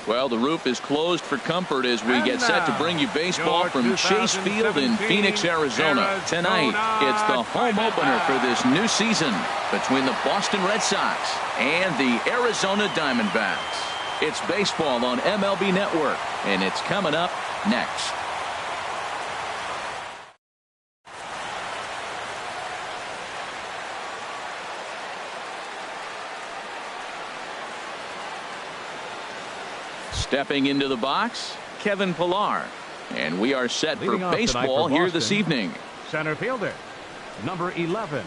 Well, the roof is closed for comfort as we get set to bring you baseball from Chase Field in Phoenix, Arizona. Tonight, it's the home opener for this new season between the Boston Red Sox and the Arizona Diamondbacks. It's baseball on MLB Network, and it's coming up next. Stepping into the box, Kevin Pillar. And we are set for baseball here this evening. Center fielder, number 11.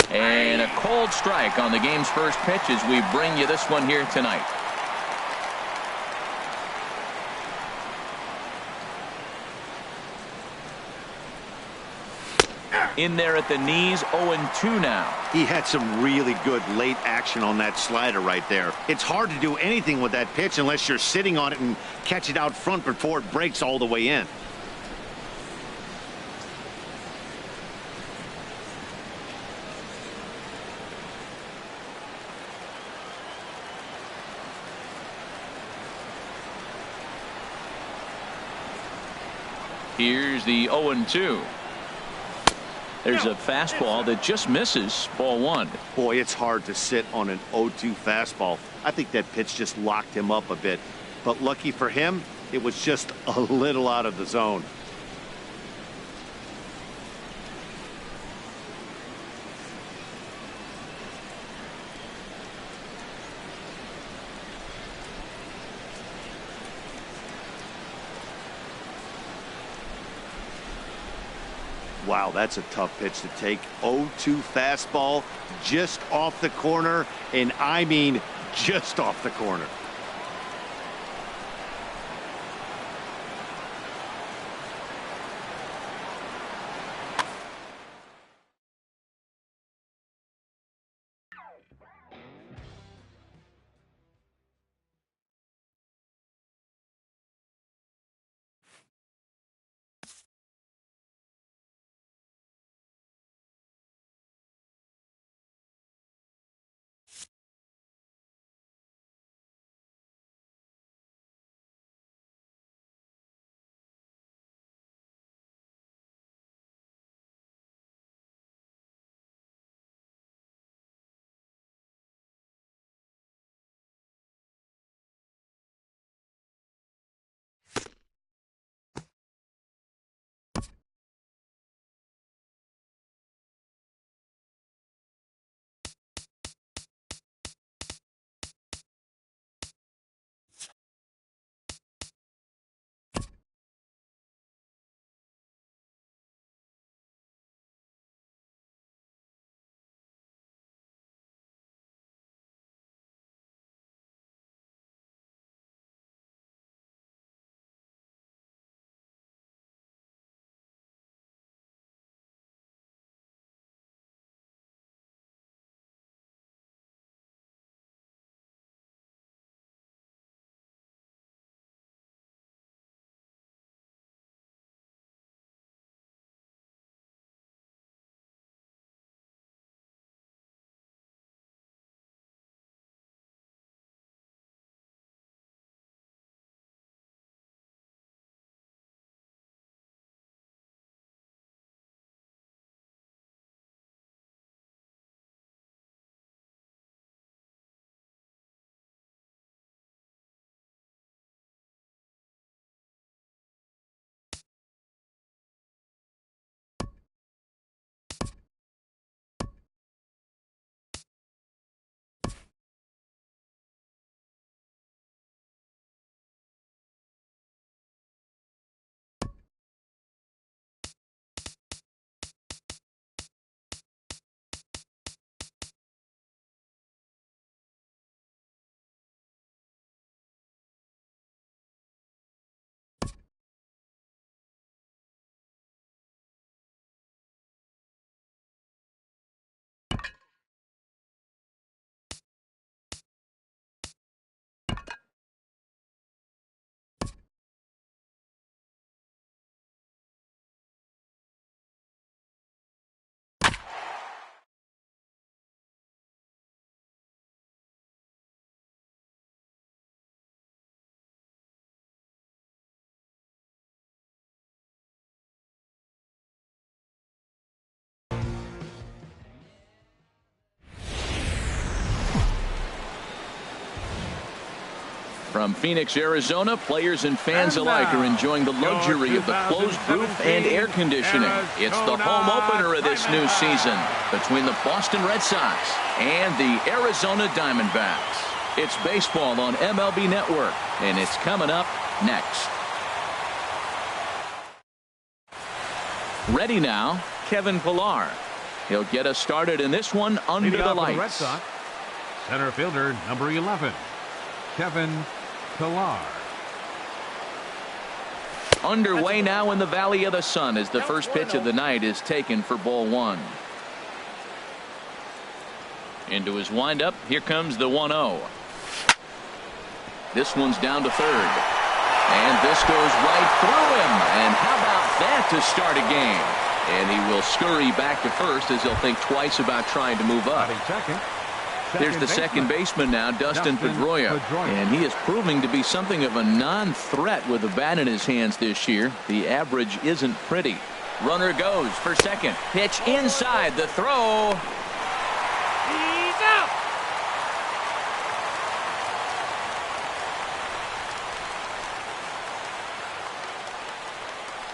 And a cold strike on the game's first pitch as we bring you this one here tonight. In there at the knees, 0-2 now. He had some really good late action on that slider right there. It's hard to do anything with that pitch unless you're sitting on it and catch it out front before it breaks all the way in. Here's the 0-2. There's a fastball that just misses. Ball one. Boy, it's hard to sit on an 0-2 fastball. I think that pitch just locked him up a bit. But lucky for him, it was just a little out of the zone. Wow, that's a tough pitch to take. 0-2 fastball just off the corner, and I mean just off the corner. From Phoenix, Arizona, players and fans alike are enjoying the luxury of the closed roof and air conditioning. It's the home opener of this new season between the Boston Red Sox and the Arizona Diamondbacks. It's baseball on MLB Network, and it's coming up next. Ready now, Kevin Pillar. He'll get us started in this one under the lights. Red Sox, center fielder, number 11, Kevin Pillar. Underway now in the Valley of the Sun as the first pitch of the night is taken for ball one. Into his windup, here comes the 1-0. This one's down to third. And this goes right through him. And how about that to start a game? And he will scurry back to first as he'll think twice about trying to move up. There's the second baseman now, Dustin Pedroia. And he is proving to be something of a non-threat with the bat in his hands this year. The average isn't pretty. Runner goes for second. Pitch inside. The throw. He's out.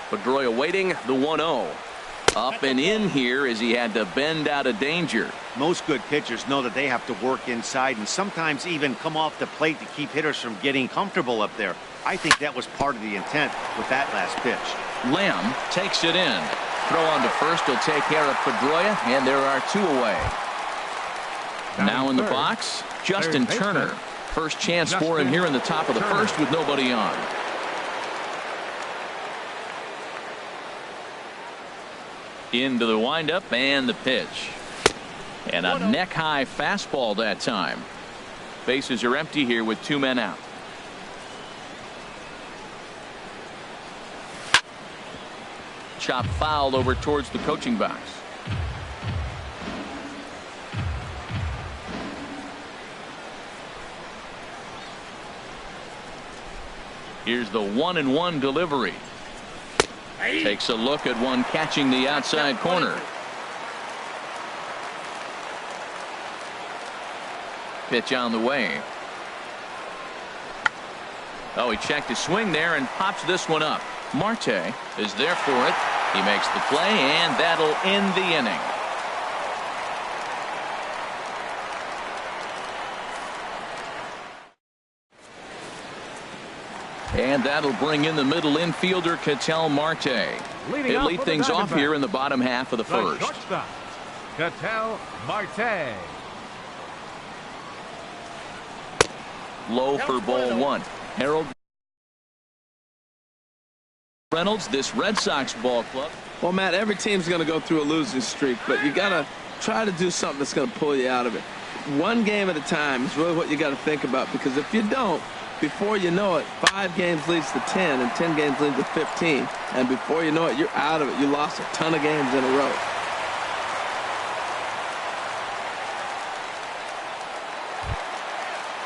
Pedroia waiting, the 1-0. Up and in here as he had to bend out of danger. Most good pitchers know that they have to work inside and sometimes even come off the plate to keep hitters from getting comfortable up there. I think that was part of the intent with that last pitch. Lamb takes it in. Throw on to first will take care of Pedroia, and there are two away. Now in the box, Justin Turner. First chance for him here in the top of the first with nobody on. Into the windup and the pitch. And a neck-high fastball that time. Bases are empty here with two men out. Chop foul over towards the coaching box. Here's the 1-1 delivery. Takes a look at one catching the outside corner. Pitch on the way. Oh, he checked his swing there and pops this one up. Marte is there for it. He makes the play, and that'll end the inning. And that'll bring in the middle infielder, Ketel Marte. He'll lead things off here in the bottom half of the first. Ketel Marte. Low for ball one. Harold Reynolds, this Red Sox ball club. Well, Matt, every team's going to go through a losing streak, but you got to try to do something that's going to pull you out of it. One game at a time is really what you got to think about, because if you don't, before you know it, 5 games leads to 10, and 10 games leads to 15. And before you know it, you're out of it. You lost a ton of games in a row.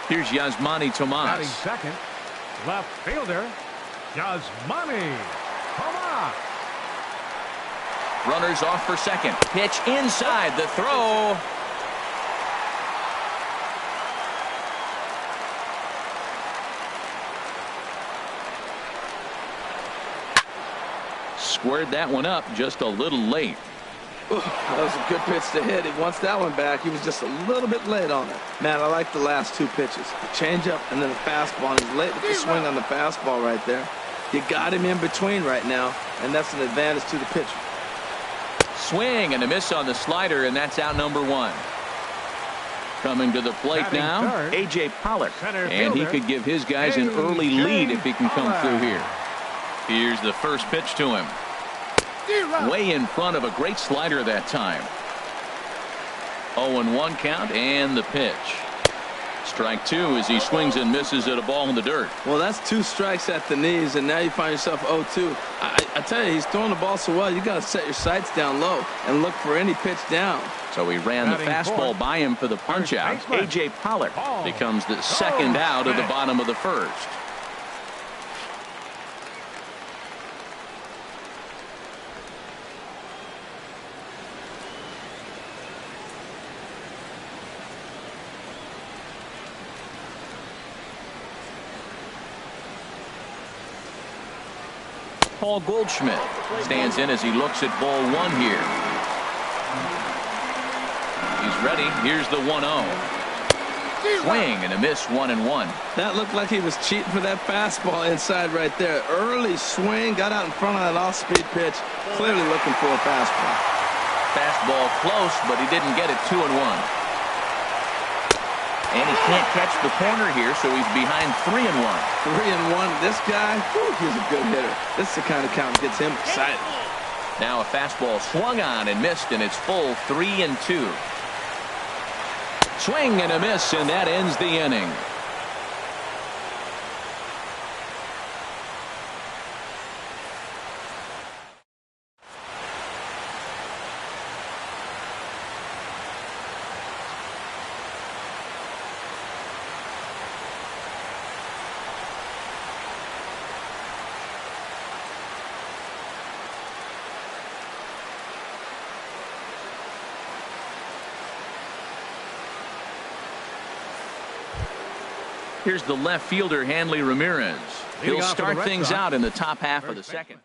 Here's Yasmani Tomas. Batting second, left fielder, Yasmani Tomas. Runners off for second. Pitch inside. The throw. Squared that one up just a little late. Ooh, that was a good pitch to hit. He wants that one back. He was just a little bit late on it. Man, I like the last two pitches. The changeup and then the fastball. And he's late with the swing on the fastball right there. You got him in between right now, and that's an advantage to the pitcher. Swing and a miss on the slider, and that's out number one. Coming to the plate now, A.J. Pollock. And he could give his guys an early lead if he can come through here. Here's the first pitch to him. Way in front of a great slider that time. 0-1 count and the pitch. Strike two as he swings and misses at a ball in the dirt. Well, that's 2 strikes at the knees, and now you find yourself 0-2. I tell you, he's throwing the ball so well, you got to set your sights down low and look for any pitch down. So he ran the fastball by him for the punch out. A.J. Pollock becomes the second out of the bottom of the first. Paul Goldschmidt stands in as he looks at ball 1 here. He's ready. Here's the 1-0. Swing and a miss, 1-1. That looked like he was cheating for that fastball inside right there. Early swing, got out in front of that off-speed pitch. Clearly looking for a fastball. Fastball close, but he didn't get it. 2-1. And he can't catch the corner here, so he's behind 3-1. 3-1. This guy, whew, he's a good hitter. This is the kind of count that gets him excited. Now a fastball swung on and missed, and it's full 3-2. Swing and a miss, and that ends the inning. Here's the left fielder, Hanley Ramirez. He'll start things out in the top half of the second.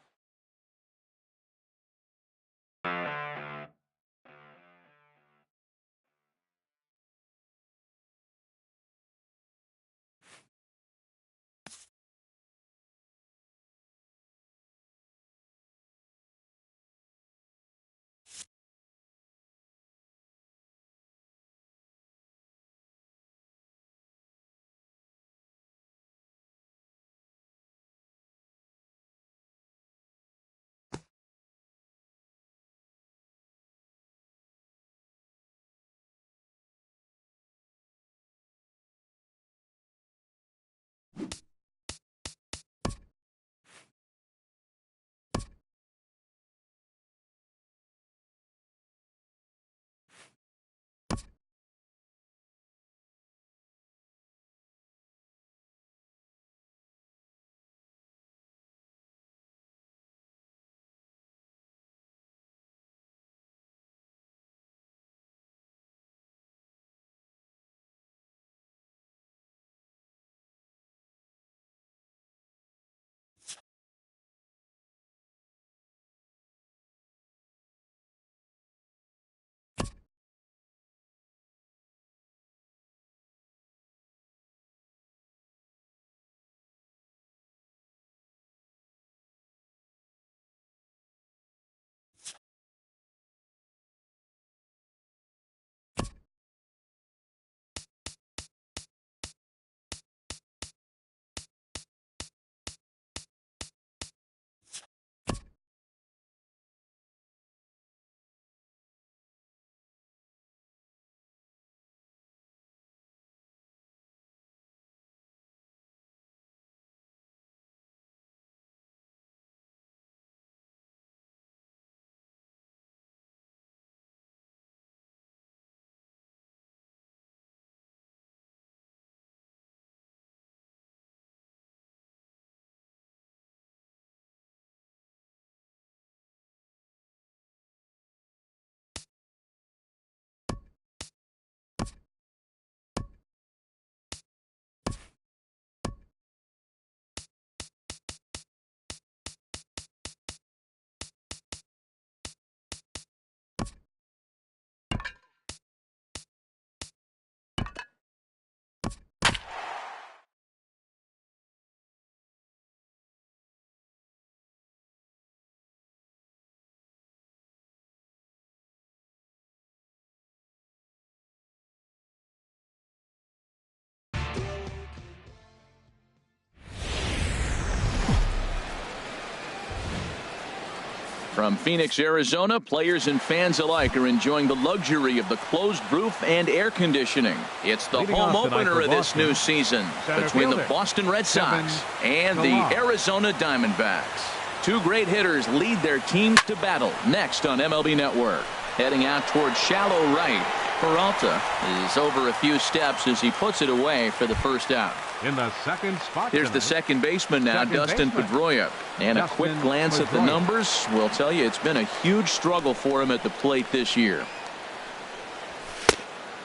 From Phoenix, Arizona, players and fans alike are enjoying the luxury of the closed roof and air conditioning. It's the home opener of this new season between the Boston Red Sox and the Arizona Diamondbacks. Two great hitters lead their teams to battle next on MLB Network. Heading out towards shallow right, Peralta is over a few steps as he puts it away for the first out. In the second spot. Here's the second baseman now, Dustin Pedroia. And a quick glance at the numbers will tell you it's been a huge struggle for him at the plate this year.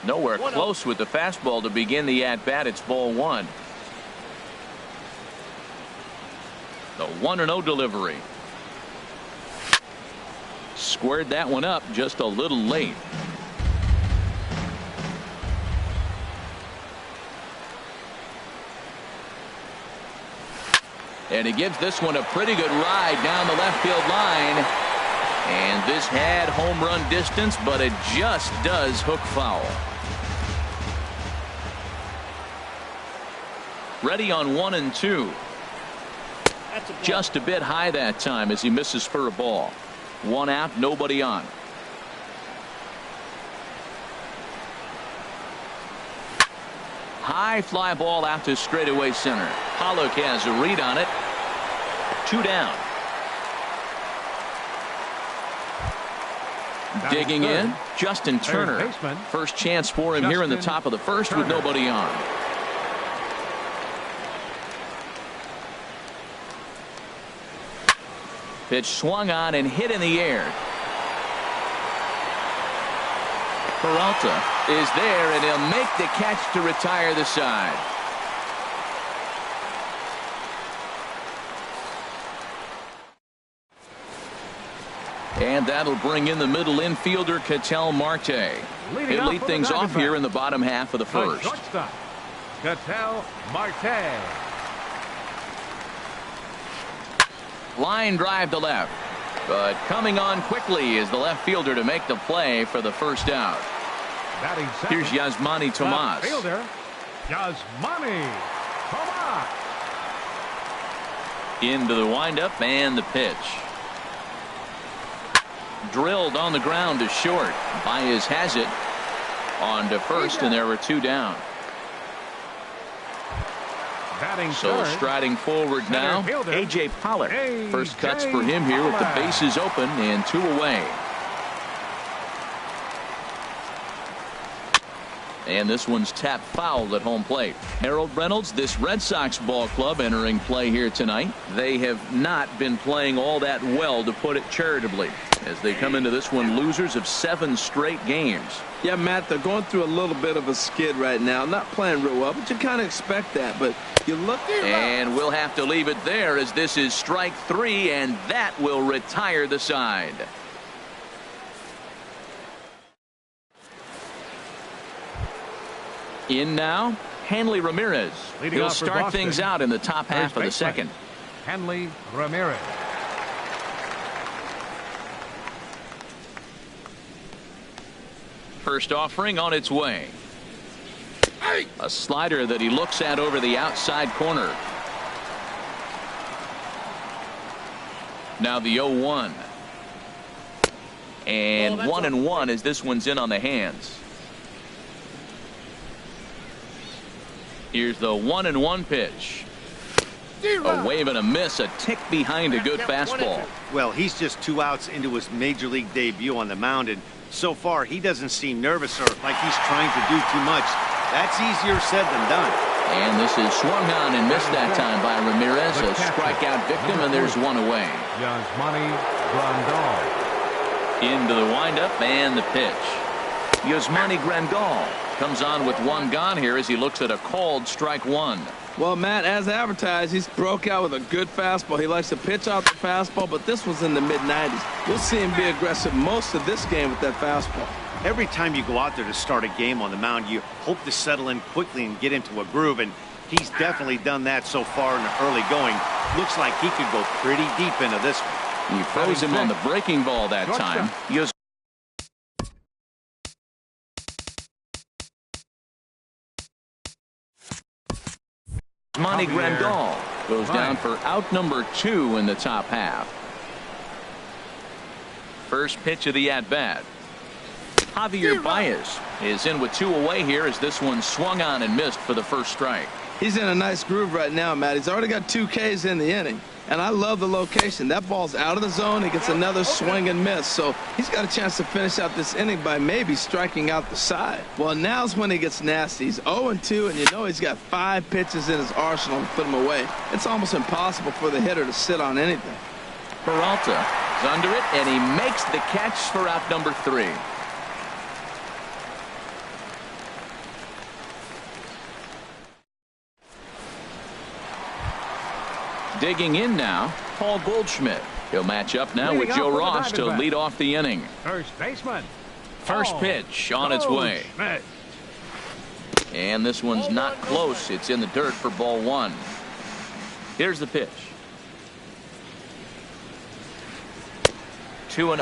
Nowhere close with the fastball to begin the at-bat. It's ball 1. The 1-0 delivery. Squared that one up just a little late. And he gives this one a pretty good ride down the left field line. And this had home run distance, but it just does hook foul. Ready on 1 and 2. Just a bit high that time as he misses for a ball. 1 out, nobody on. High fly ball out to straightaway center. Pollock has a read on it. 2 down. Digging in, Justin Turner. First chance for him here in the top of the first with nobody on. Pitch swung on and hit in the air. Peralta is there, and he'll make the catch to retire the side. And that'll bring in the middle infielder, Ketel Marte. He'll lead things off here in the bottom half of the first. Ketel Marte. Line drive to left. But coming on quickly is the left fielder to make the play for the first out. Here's Yasmani Tomas. Fielder, Yasmani Tomas. Into the windup and the pitch. Drilled on the ground to short. Baez has it on to first, and there were 2 down. So striding forward now, A.J. Pollock. First cuts for him here with the bases open and 2 away. And this one's tapped foul at home plate. Harold Reynolds, this Red Sox ball club entering play here tonight. They have not been playing all that well, to put it charitably, as they come into this one losers of 7 straight games. Yeah, Matt, they're going through a little bit of a skid right now. Not playing real well, but you kind of expect that. But you look there. And we'll have to leave it there, as this is strike 3, and that will retire the side. In now, Hanley Ramirez. He'll start things out in the top half of the second. Hanley Ramirez. First offering on its way. A slider that he looks at over the outside corner. Now the 0-1. And 1-1 as this one's in on the hands. Here's the 1-1 pitch. A wave and a miss, a tick behind a good fastball. Well, he's just 2 outs into his major league debut on the mound, and so far he doesn't seem nervous or like he's trying to do too much. That's easier said than done. And this is swung on and missed that time by Ramirez. A strikeout victim, and there's 1 away. Yasmani Grandal. Into the windup and the pitch. Yasmani Grandal comes on with 1 gone here as he looks at a called strike 1. Well, Matt, as advertised, he's broke out with a good fastball. He likes to pitch out the fastball, but this was in the mid-90s. We'll see him be aggressive most of this game with that fastball. Every time you go out there to start a game on the mound, you hope to settle in quickly and get into a groove, and he's definitely done that so far in the early going. Looks like he could go pretty deep into this one. He froze him on the breaking ball that time. Yasmani Grandal goes down for out number 2 in the top half. First pitch of the at-bat. Javier Baez is in with 2 away here as this one swung on and missed for the first strike. He's in a nice groove right now, Matt. He's already got 2 Ks in the inning. And I love the location. That ball's out of the zone. He gets another swing and miss. So he's got a chance to finish out this inning by maybe striking out the side. Well, now's when he gets nasty. He's 0-2, and you know he's got 5 pitches in his arsenal to put him away. It's almost impossible for the hitter to sit on anything. Peralta is under it, and he makes the catch for out number 3. Digging in now, Paul Goldschmidt. He'll match up now with Joe Ross to lead off the inning. First baseman. First pitch on its way. And this one's not close. It's in the dirt for ball one. Here's the pitch. 2-0.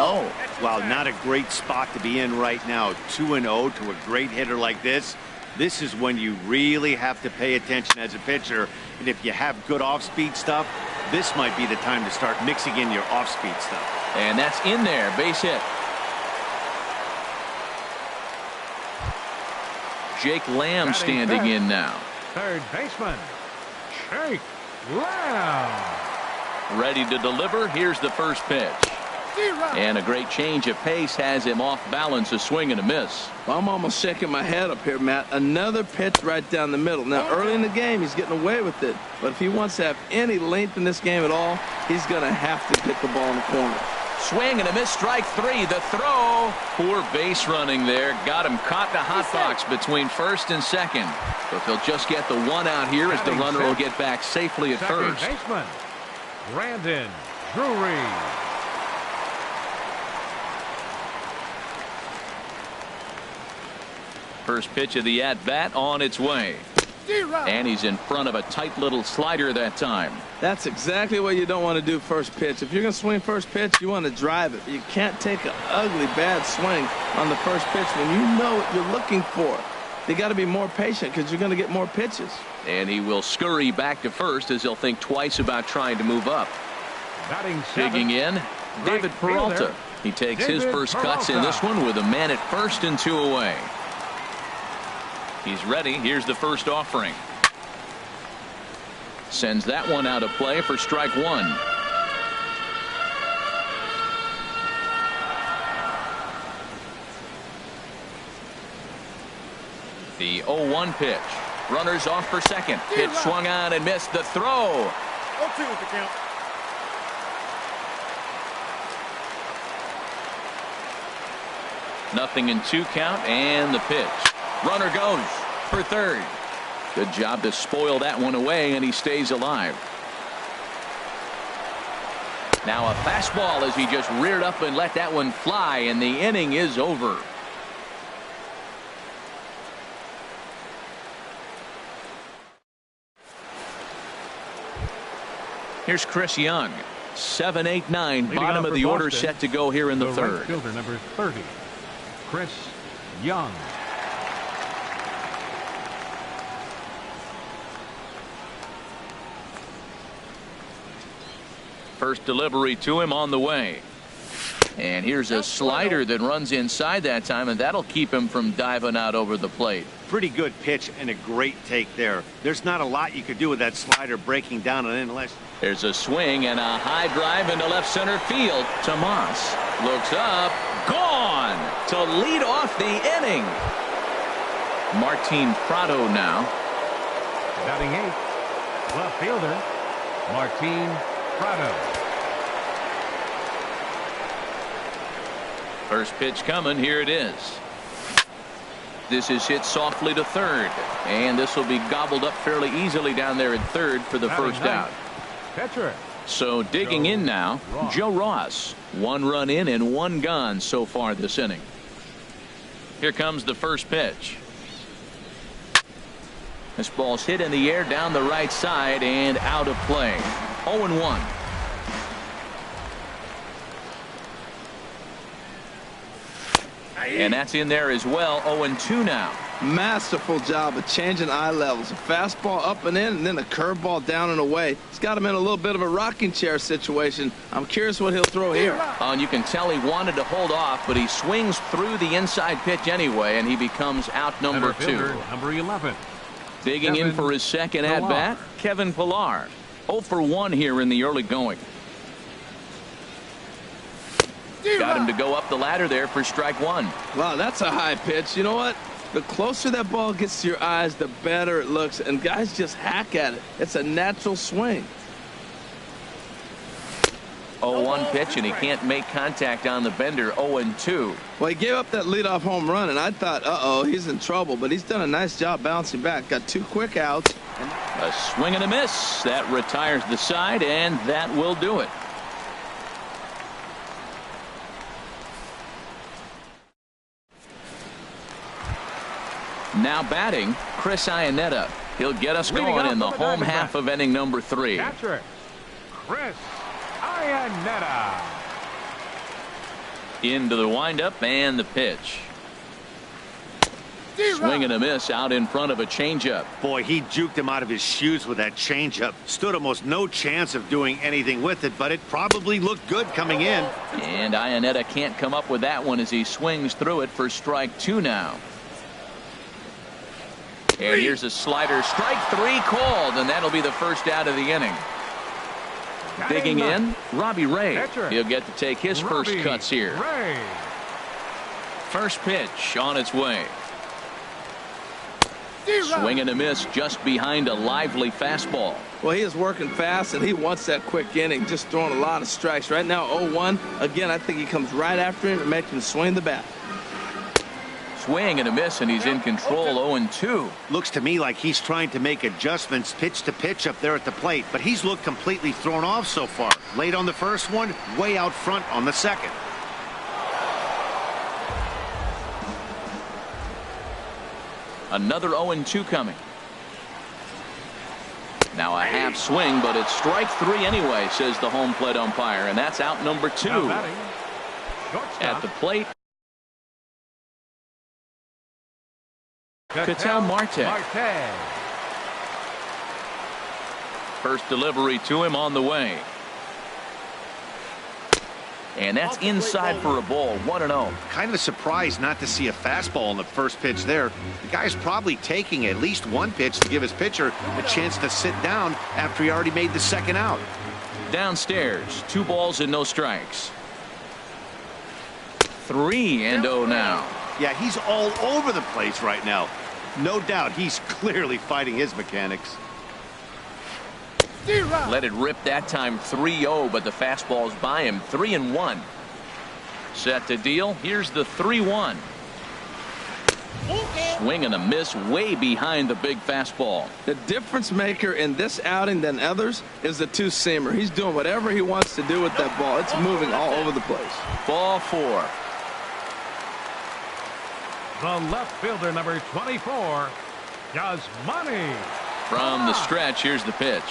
Wow, not a great spot to be in right now. 2-0 to a great hitter like this. This is when you really have to pay attention as a pitcher. And if you have good off-speed stuff, this might be the time to start mixing in your off-speed stuff. And that's in there. Base hit. Jake Lamb standing in now. Third baseman, Jake Lamb. Ready to deliver. Here's the first pitch. And a great change of pace has him off balance, a swing and a miss. Well, I'm almost shaking my head up here, Matt. Another pitch right down the middle. Now, early in the game, he's getting away with it. But if he wants to have any length in this game at all, he's going to have to hit the ball in the corner. Swing and a miss, strike three. The throw. Poor base running there. Got him caught in a hot box between first and second. But they'll just get the one out here as the runner will get back safely at first. Second baseman, Brandon Drury. First pitch of the at-bat on its way. And he's in front of a tight little slider that time. That's exactly what you don't want to do first pitch. If you're going to swing first pitch, you want to drive it. You can't take an ugly, bad swing on the first pitch when you know what you're looking for. You got to be more patient because you're going to get more pitches. And he will scurry back to first as he'll think twice about trying to move up. Digging in, David Peralta. He takes his first cuts in this one with a man at first and two away. He's ready. Here's the first offering. Sends that one out of play for strike one. The 0-1 pitch. Runners off for second. Pitch swung on and missed. The throw. 0-2 with the count. Nothing in two count and the pitch. Runner goes for third. Good job to spoil that one away, and he stays alive. Now a fastball as he just reared up and let that one fly, and the inning is over. Here's Chris Young. 7, 8, 9. Bottom of the order set to go here in the third. Right fielder number 30, Chris Young. First delivery to him on the way. And here's a slider that runs inside that time, and that'll keep him from diving out over the plate. Pretty good pitch and a great take there. There's not a lot you could do with that slider breaking down and unless. There's a swing and a high drive into left center field. Tomas looks up, gone to lead off the inning. Martin Prado now. Batting eighth, left fielder Martin Prado. First pitch coming. Here it is. This is hit softly to third, and this will be gobbled up fairly easily down there at third for the first out. Catcher. So digging in now, Joe Ross. 1 run in and 1 gone so far this inning. Here comes the first pitch. This ball's hit in the air down the right side and out of play. 0-1. And that's in there as well. 0-2 now. Masterful job of changing eye levels. A fastball up and in, and then a curveball down and away. It's got him in a little bit of a rocking chair situation. I'm curious what he'll throw here. And you can tell he wanted to hold off, but he swings through the inside pitch anyway, and he becomes out number 2. Number 11. Digging in for his second at-bat, Kevin Pillar. 0 for 1 here in the early going. Got him to go up the ladder there for strike one. Wow, that's a high pitch. You know what? The closer that ball gets to your eyes, the better it looks. And guys just hack at it. It's a natural swing. 0-1 pitch, and he can't make contact on the bender. 0-2. Well, he gave up that leadoff home run, and I thought, uh-oh, he's in trouble. But he's done a nice job bouncing back. Got 2 quick outs, A swing and a miss. That retires the side, and that will do it. Now batting, Chris Iannetta. He'll get us going in the home half of inning number 3. Catcher, Chris Iannetta. Into the windup and the pitch. Swing and a miss out in front of a changeup. Boy, he juked him out of his shoes with that changeup. Stood almost no chance of doing anything with it, but it probably looked good coming in. And Iannetta can't come up with that one as he swings through it for strike 2 now. And here's a slider. Strike 3 called, and that'll be the first out of the inning. Digging in, Robbie Ray. He'll get to take his first cuts here. First pitch on its way. Swing and a miss just behind a lively fastball. Well, he is working fast, and he wants that quick inning, just throwing a lot of strikes. Right now, 0-1. Again, I think he comes right after him and makes him swing the bat. Swing and a miss, and he's in control. 0-2. Looks to me like he's trying to make adjustments pitch to pitch up there at the plate, but he's looked completely thrown off so far. Late on the first one, way out front on the second. Another 0-2 coming. Now a half swing, but it's strike 3 anyway, says the home plate umpire, and that's out number 2. At the plate, Ketel Marte. First delivery to him on the way. And that's inside for a ball. 1-0. Kind of a surprise not to see a fastball on the first pitch there. The guy's probably taking at least one pitch to give his pitcher a chance to sit down after he already made the second out. Downstairs, 2 balls and no strikes. 3-0 now. Yeah, he's all over the place right now. No doubt he's clearly fighting his mechanics. Let it rip that time. 3-0, but the fastball's by him. 3-1. Set to deal. Here's the 3-1. Swing and a miss way behind the big fastball. The difference maker in this outing than others is the two-seamer. He's doing whatever he wants to do with that ball. It's moving all over the place. Ball 4. The left fielder, number 24, Yasmani. From the stretch, here's the pitch.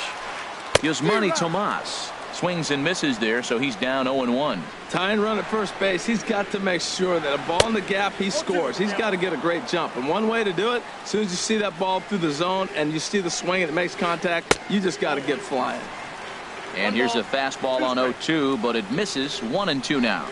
Yasmani Tomas swings and misses there, so he's down 0-1. Tying run at first base, he's got to make sure that a ball in the gap, he scores. He's got to get a great jump. And one way to do it, as soon as you see that ball through the zone and you see the swing and it makes contact, you just got to get flying. And here's a fastball on 0-2, but it misses. 1-2 now.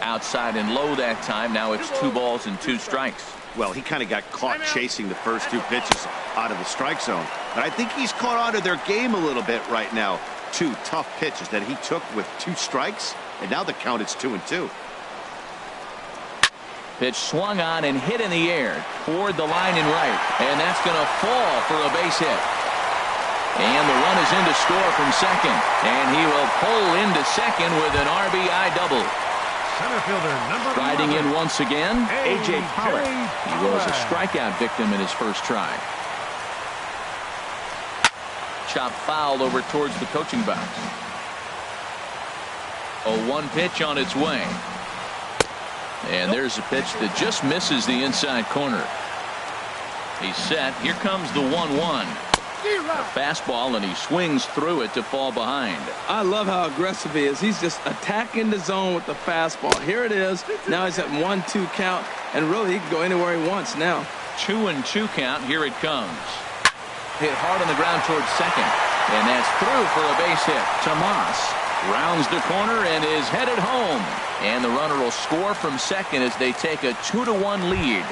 Outside and low that time. Now it's 2 balls and 2 strikes. Well, he kind of got caught chasing the first 2 pitches out of the strike zone. But I think he's caught on to their game a little bit right now. 2 tough pitches that he took with 2 strikes, and now the count is 2-2. Pitch swung on and hit in the air toward the line and right. And that's going to fall for a base hit. And the run is in to score from second. And he will pull into second with an RBI double. Center fielder, number Riding 11. in once again, A.J. Pollock. He was a strikeout victim in his first try. Chop foul over towards the coaching box. A 1 pitch on its way. And there's a pitch that just misses the inside corner. He's set. Here comes the 1-1. A fastball, and he swings through it to fall behind. I love how aggressive he is. He's just attacking the zone with the fastball. Here it is. Now he's at 1-2 count, and really he can go anywhere he wants now. 2-2 count. Here it comes. Hit hard on the ground towards second, and that's through for a base hit. Tomas rounds the corner and is headed home, and the runner will score from second as they take a 2-1 lead.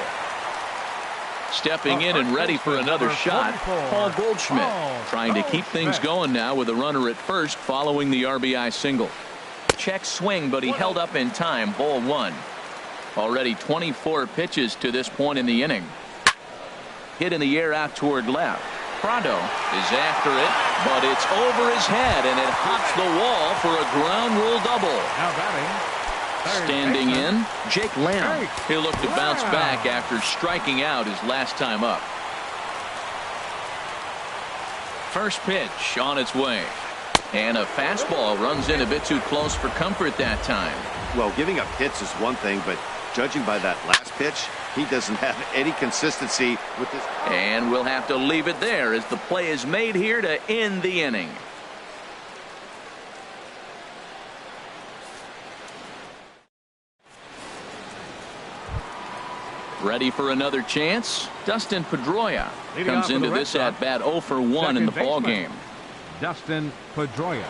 Stepping in and ready for another shot, Paul Goldschmidt, trying to keep things going now with a runner at first following the RBI single. Check swing, but he held up in time. Ball 1. Already 24 pitches to this point in the inning. Hit in the air out toward left. Prado is after it, but it's over his head, and it hops the wall for a ground rule double. Now batting. Standing in, Jake Lamb. He'll look to bounce back after striking out his last time up. First pitch on its way. And a fastball runs in a bit too close for comfort that time. Well, giving up hits is one thing, but judging by that last pitch, he doesn't have any consistency with this. And we'll have to leave it there as the play is made here to end the inning. Ready for another chance? Dustin Pedroia comes into this at bat 0 for 1 in the ball game. Dustin Pedroia.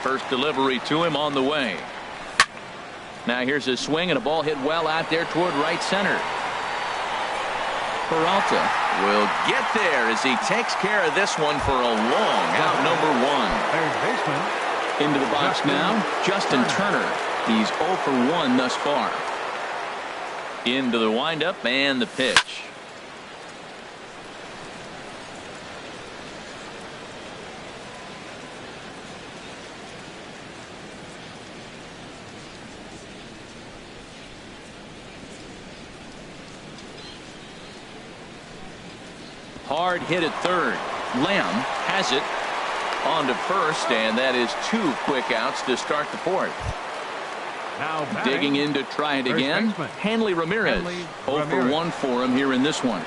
First delivery to him on the way. Now here's a swing and a ball hit well out there toward right center. Peralta will get there as he takes care of this one for a long out number 1. Third baseman. Into the box now, Justin Turner. He's 0 for 1 thus far. Into the windup and the pitch. Hard hit at third. Lamb has it on to first, and that is 2 quick outs to start the 4th. Now digging in to try it again. Hanley Ramirez. 0 for 1 for him here in this one.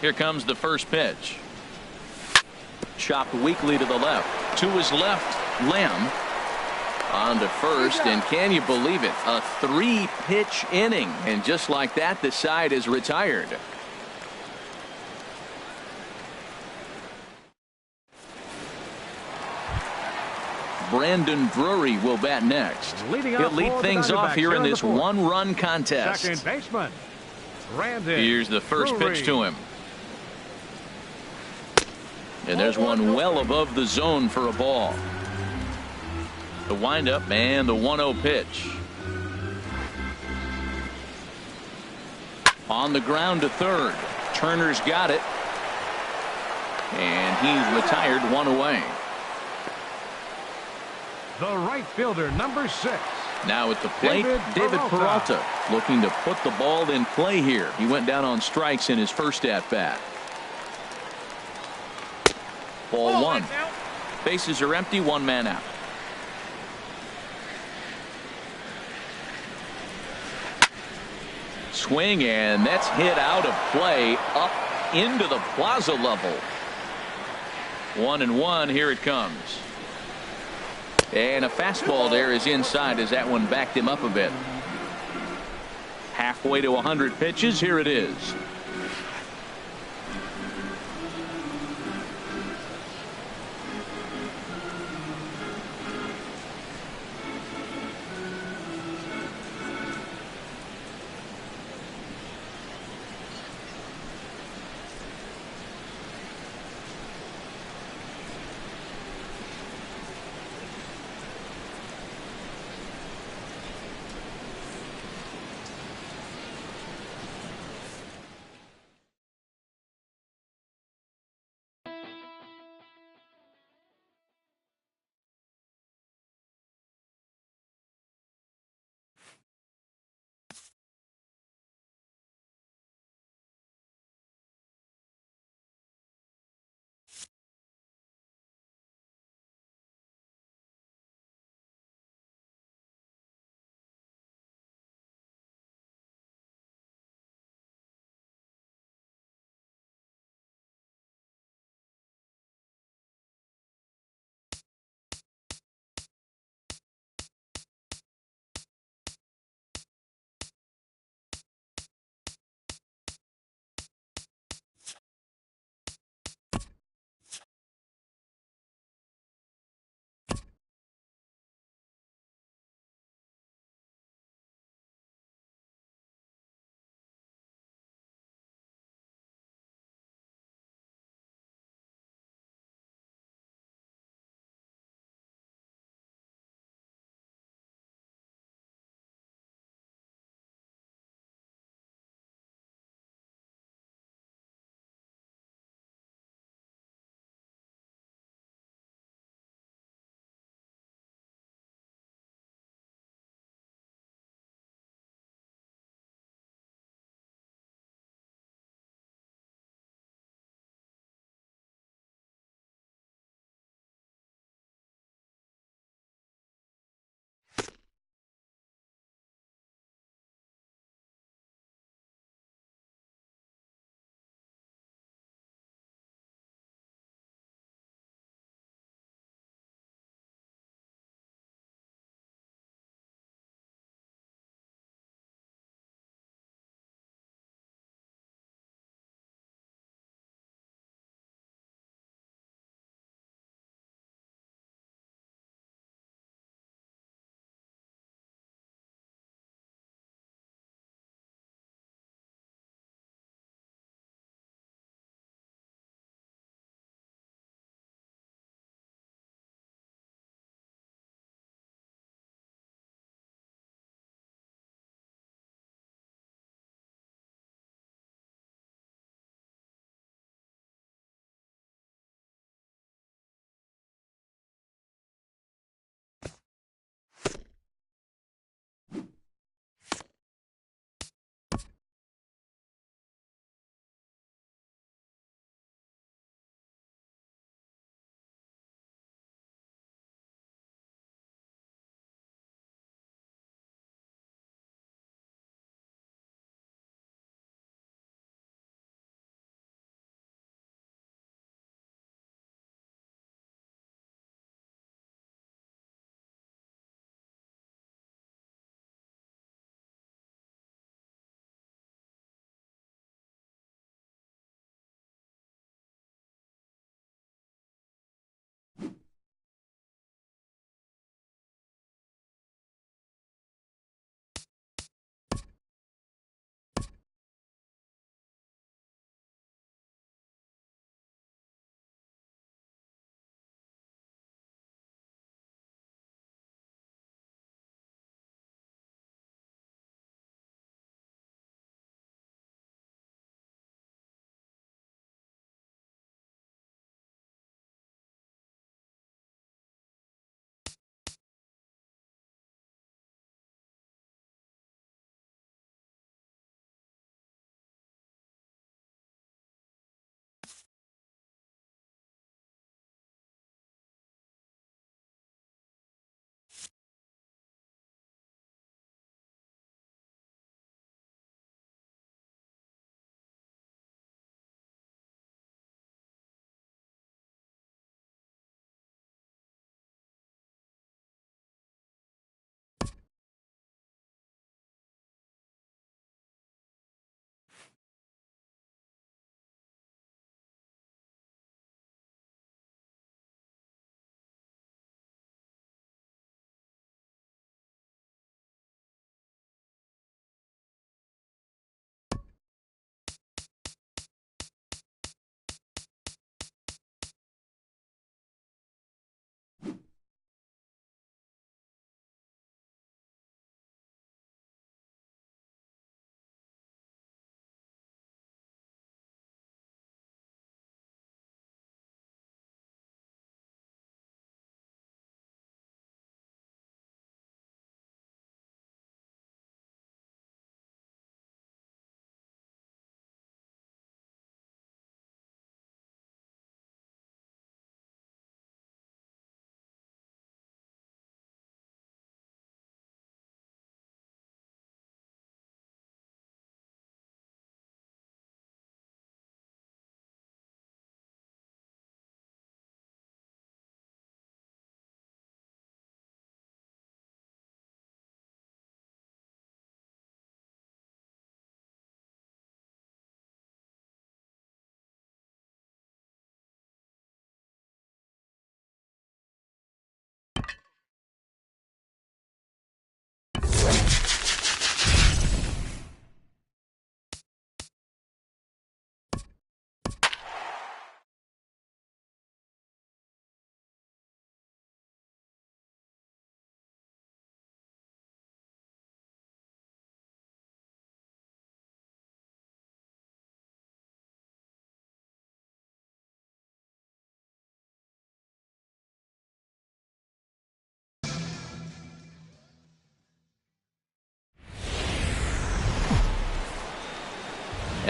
Here comes the first pitch. Chopped weakly to the left. To his left, Lamb. On to first, and can you believe it? A 3-pitch inning, and just like that, the side is retired. Brandon Drury will bat next. He'll lead things off here in this 1-run contest. Second baseman. Brandon Here's the first Drury. pitch to him. And there's one well above the zone for a ball. The windup and the 1-0 pitch. On the ground to third. Turner's got it. And he's retired 1 away. The right fielder, number 6. Now at the plate, David Peralta looking to put the ball in play here. He went down on strikes in his first at-bat. Ball 1. Bases are empty, 1 man out. Swing, and that's hit out of play up into the plaza level. 1-1, here it comes. And a fastball there is inside as that one backed him up a bit. Halfway to 100 pitches, here it is.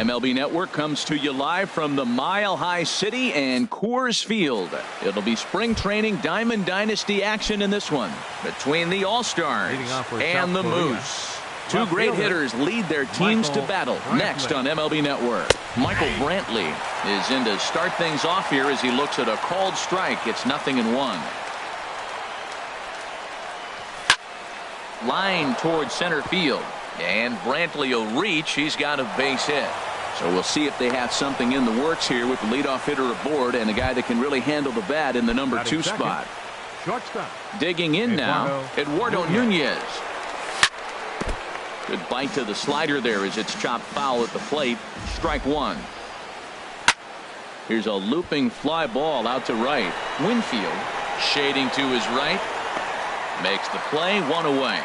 MLB Network comes to you live from the Mile High City and Coors Field. It'll be spring training Diamond Dynasty action in this one between the All-Stars and the Moose. Two great hitters lead their teams to battle next on MLB Network. Michael Brantley is in to start things off here as he looks at a called strike. It's 0-1. Line towards center field. And Brantley will reach. He's got a base hit. So we'll see if they have something in the works here with the leadoff hitter aboard and a guy that can really handle the bat in the number 2 spot. Shortstop. Digging in now, Eduardo Nunez. Good bite to the slider there as it's chopped foul at the plate. Strike 1. Here's a looping fly ball out to right. Winfield shading to his right. Makes the play, 1 away.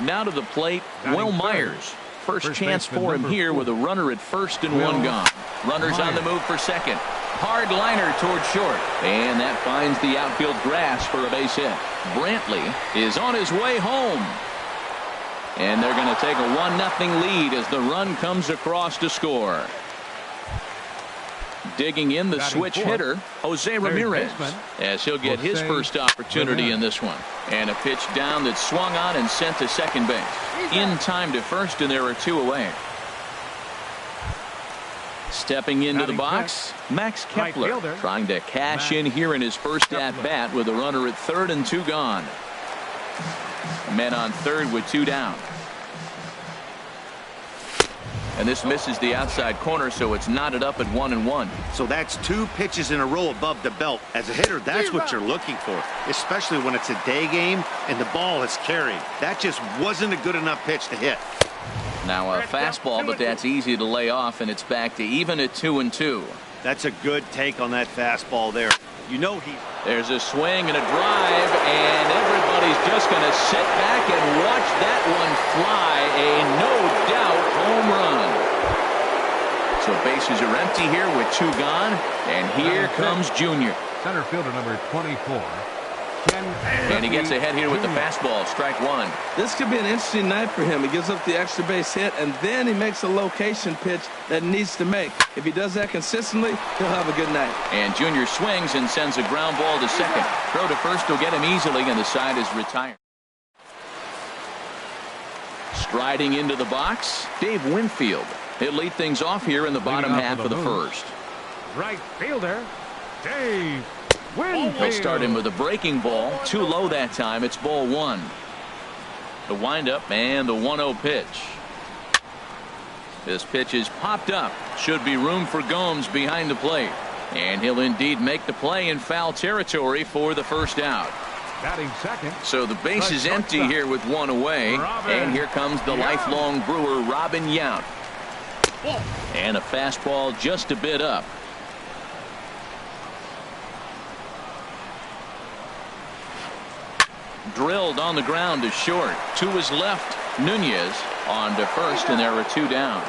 Now to the plate, Will Myers. First chance for him here with a runner at first and 1 gone. Runners on the move for second. Hard liner towards short. And that finds the outfield grass for a base hit. Brantley is on his way home. And they're going to take a 1-0 lead as the run comes across to score. Digging in the switch hitter, Jose Ramirez, as he'll get his first opportunity in this one. And a pitch down that's swung on and sent to second base. In time to first, and there are 2 away. Stepping into the box, Max Kepler, trying to cash in here in his first at-bat with a runner at third and 2 gone. Men on third with 2 down. And this misses the outside corner, so it's knotted up at 1-1. So that's 2 pitches in a row above the belt. As a hitter, that's what you're looking for, especially when it's a day game and the ball is carried. That just wasn't a good enough pitch to hit. Now a fastball, but that's easy to lay off, and it's back to even at 2-2. That's a good take on that fastball there. You know There's a swing and a drive, and everybody's just going to sit back and watch that one fly. A no-doubt home run. So bases are empty here with 2 gone, and here comes Junior. Center fielder number 24. And he gets ahead here with the fastball. Strike 1. This could be an interesting night for him. He gives up the extra base hit, and then he makes a location pitch that he needs to make. If he does that consistently, he'll have a good night. And Junior swings and sends a ground ball to second. Throw to first will get him easily, and the side is retired. Striding into the box, Dave Winfield. He'll lead things off here in the bottom half of the first. Right fielder, Dave Winfield. He'll start him with a breaking ball. Too low that time. It's ball 1. The windup and the 1-0 pitch. This pitch is popped up. Should be room for Gomes behind the plate. And he'll indeed make the play in foul territory for the first out. Batting second. So the base is empty here with 1 away. And here comes the lifelong Brewer, Robin Yount. And a fastball just a bit up. Drilled on the ground to short. To his left, Nunez on to first, and there are 2 down.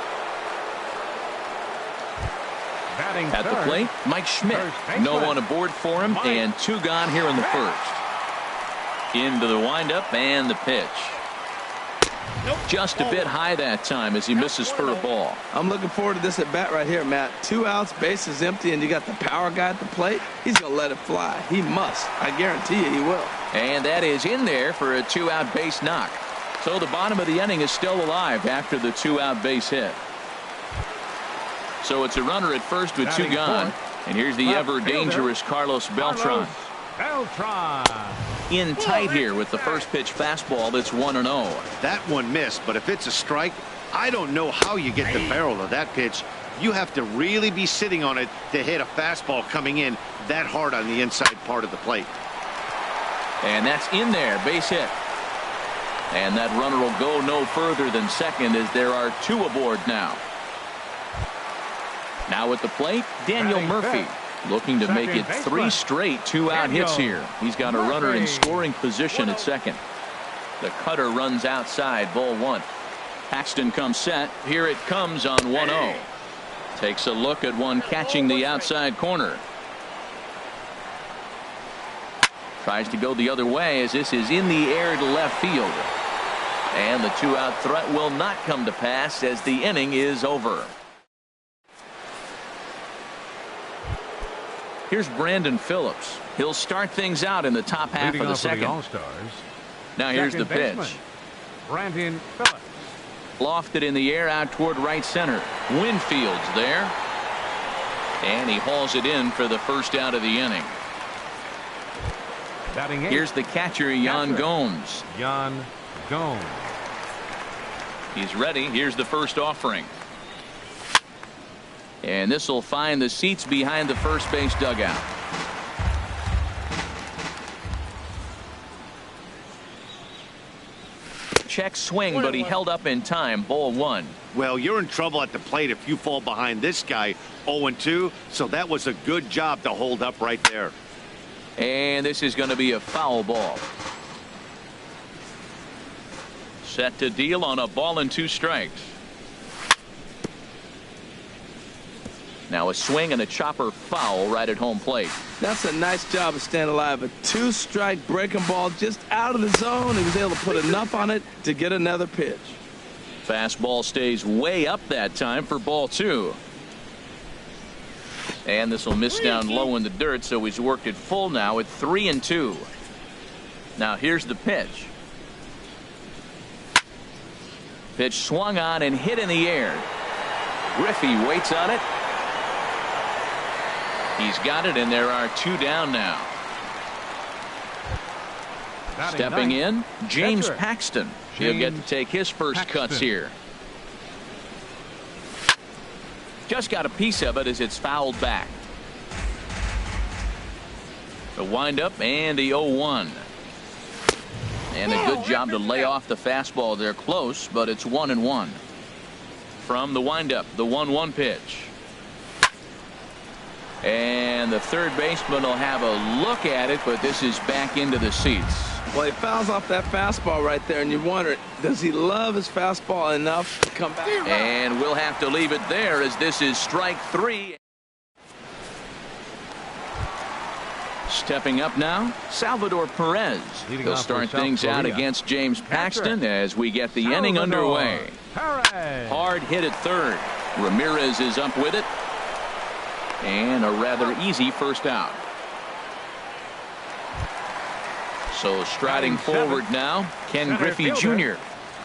At the plate, Mike Schmidt. No one aboard for him, and 2 gone here in the first. Into the windup and the pitch. Just a bit high that time as he misses for a ball. I'm looking forward to this at bat right here, Matt. 2 outs, base is empty, and you got the power guy at the plate. He's going to let it fly. He must. I guarantee you he will. And that is in there for a 2-out base knock. So the bottom of the inning is still alive after the 2-out base hit. So it's a runner at first with 2 gone. And here's the ever dangerous Carlos Beltran. In tight here with the first pitch fastball that's 1-0. That one missed, but if it's a strike, I don't know how you get the barrel of that pitch. You have to really be sitting on it to hit a fastball coming in that hard on the inside part of the plate. And that's in there, base hit. And that runner will go no further than second as there are 2 aboard now. Now at the plate, Daniel Murphy. Looking to make it 3 straight 2-out hits here. He's got a runner in scoring position at second. The cutter runs outside, ball 1. Paxton comes set. Here it comes on 1-0. Takes a look at one catching the outside corner. Tries to go the other way as this is in the air to left field. And the two-out threat will not come to pass as the inning is over. Here's Brandon Phillips. He'll start things out in the top half of the second. All-Stars. Now here's the pitch. Brandon Phillips. Lofted in the air out toward right center. Winfield's there. And he hauls it in for the first out of the inning. Here's the catcher, Yan Gomes. Yan Gomes. He's ready. Here's the first offering. And this will find the seats behind the first base dugout. Check swing, but he held up in time. Ball one. Well, you're in trouble at the plate if you fall behind this guy 0-2, so that was a good job to hold up right there. And this is going to be a foul ball. Set to deal on a ball and 2 strikes. Now a swing and a chopper foul right at home plate. That's a nice job of staying alive. A 2-strike breaking ball just out of the zone. He was able to put enough on it to get another pitch. Fastball stays way up that time for ball 2. And this will miss down low in the dirt, so he's worked it full now at 3-2. Now here's the pitch. Pitch swung on and hit in the air. Griffey waits on it. He's got it, and there are 2 down now. Stepping in, James Paxton. He'll get to take his first cuts here. Just got a piece of it as it's fouled back. The windup and the 0-1. And a good job to lay off the fastball there close, but it's 1-1. From the windup, the 1-1 pitch. And the third baseman will have a look at it, but this is back into the seats. Well, he fouls off that fastball right there, and you wonder, does he love his fastball enough to come back? And we'll have to leave it there as this is strike 3. Stepping up now, Salvador Perez. He'll start things out against James Paxton as we get the inning underway. Hard hit at third. Ramirez is up with it. And a rather easy first out. So striding forward now, Ken Griffey Jr.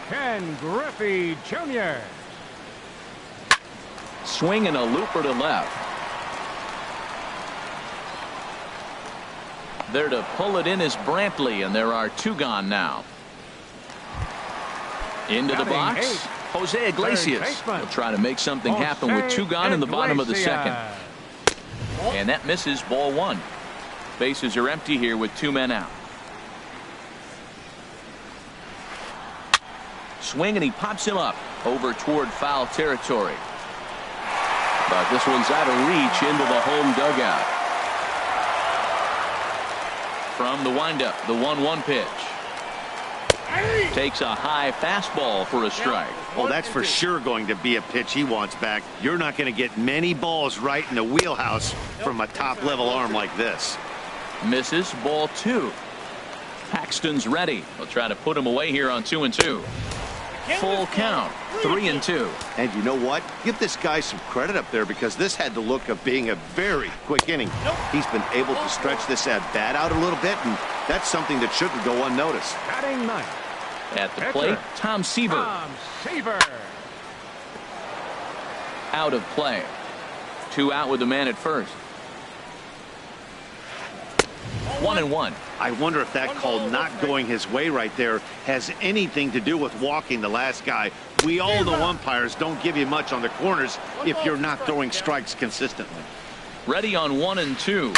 Ken Griffey Jr. Swing and a looper to left. There to pull it in is Brantley, and there are 2 gone now. Into the box, Jose Iglesias will try to make something happen with 2 gone in the bottom of the second. And that misses, ball 1. Bases are empty here with 2 men out. Swing, and he pops him up over toward foul territory. But this one's out of reach into the home dugout. From the windup, the 1-1 pitch. Takes a high fastball for a strike. Well, that's for sure going to be a pitch he wants back. You're not going to get many balls right in the wheelhouse from a top-level arm like this. Misses, ball 2. Paxton's ready. He'll try to put him away here on 2-2. Full count, 3-2. And you know what? Give this guy some credit up there, because this had the look of being a very quick inning. He's been able to stretch this at-bat out a little bit, and that's something that shouldn't go unnoticed. Batting ninth. At the plate, Tom Seaver. Out of play. 2 out with the man at first. 1-1. I wonder if that call not going his way right there has anything to do with walking the last guy. We all know umpires don't give you much on the corners if you're not throwing strikes consistently. Ready on 1-2.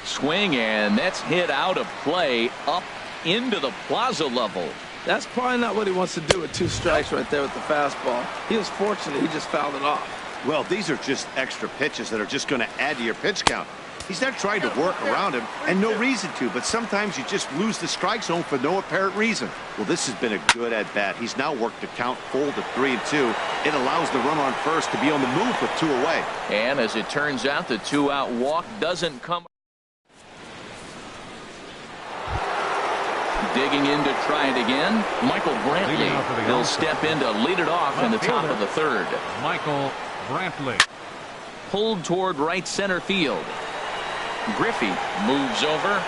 Swing, and that's hit out of play up into the plaza level. That's probably not what he wants to do with 2 strikes right there with the fastball. He was fortunate he just fouled it off. Well, these are just extra pitches that are just going to add to your pitch count. He's not trying to work around him, and no reason to, but sometimes you just lose the strike zone for no apparent reason. Well, this has been a good at-bat. He's now worked the count full to 3-2. It allows the runner on first to be on the move with 2 away. And as it turns out, the 2-out walk doesn't come. Digging in to try it again, Michael Brantley. He'll step in to lead it off in the top of the third. Michael Brantley. Pulled toward right center field. Griffey moves over.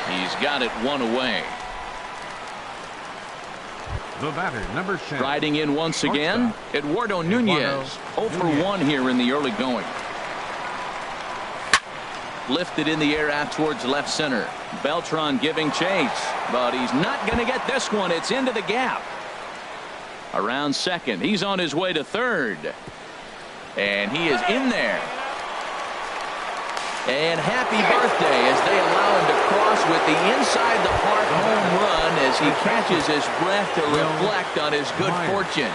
He's got it one away. The batter, number 10. Riding in once again, Eduardo Nunez. 0 for 1 here in the early going. Lifted in the air out towards left center. Beltran giving chase, but he's not going to get this one. It's into the gap. Around second. He's on his way to third. And he is in there. And happy birthday as they allow him to cross with the inside the park home run as he catches his breath to reflect on his good fortune.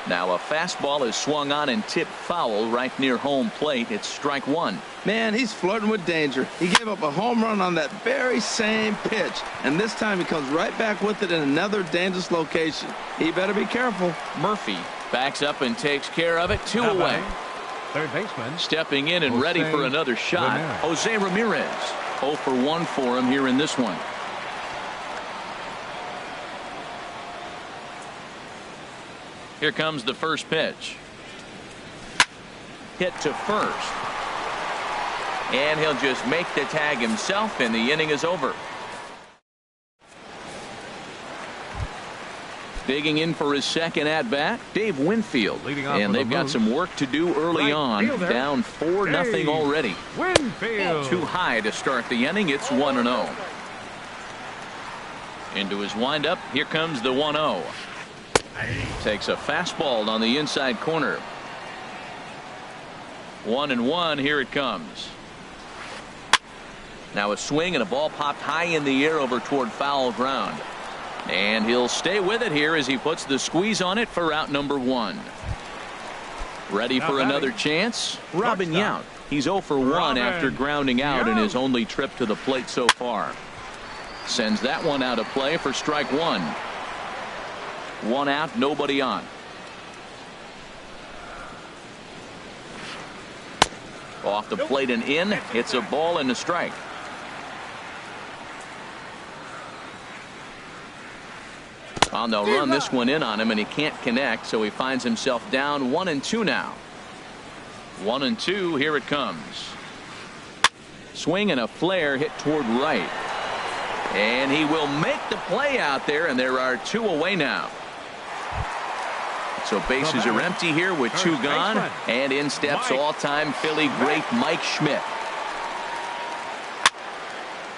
Now a fastball is swung on and tipped foul right near home plate. It's strike one. Man, he's flirting with danger. He gave up a home run on that very same pitch, and this time he comes right back with it in another dangerous location. He better be careful. Murphy backs up and takes care of it. 2 away. Third baseman. Stepping in and ready for another shot. Jose Ramirez. 0 for 1 for him here in this one. Here comes the first pitch. Hit to first. And he'll just make the tag himself, and the inning is over. Digging in for his second at-bat, Dave Winfield. And they've got some work to do early on. Down 4-0 already. Winfield. Too high to start the inning. It's 1-0. Into his windup. Here comes the 1-0. Takes a fastball on the inside corner. 1-1. Here it comes. Now a swing and a ball popped high in the air over toward foul ground. And he'll stay with it here as he puts the squeeze on it for out number 1. Ready for another chance? Robin Yount. He's 0 for 1 after grounding out in his only trip to the plate so far. Sends that one out of play for strike 1. 1 out, nobody on. Off the plate and in. It's a ball and a strike. Well, they'll run this one in on him, and he can't connect, so he finds himself down 1-2 now. 1-2. Here it comes. Swing and a flare hit toward right. And he will make the play out there, and there are 2 away now. So bases are empty here with 2 gone, and in steps all-time Philly great Mike Schmidt.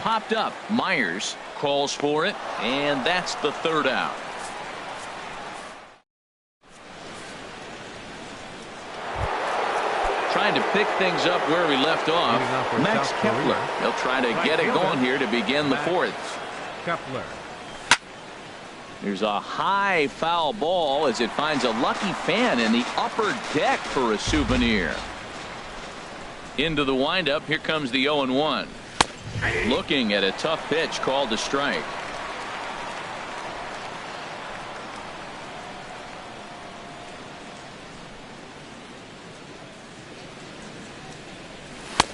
Popped up. Myers calls for it, and that's the 3rd out. Trying to pick things up where we left off. Max Kepler. He'll try to get it going here to begin the 4th. Kepler. There's a high foul ball as it finds a lucky fan in the upper deck for a souvenir. Into the windup. Here comes the 0-1. Looking at a tough pitch called a strike.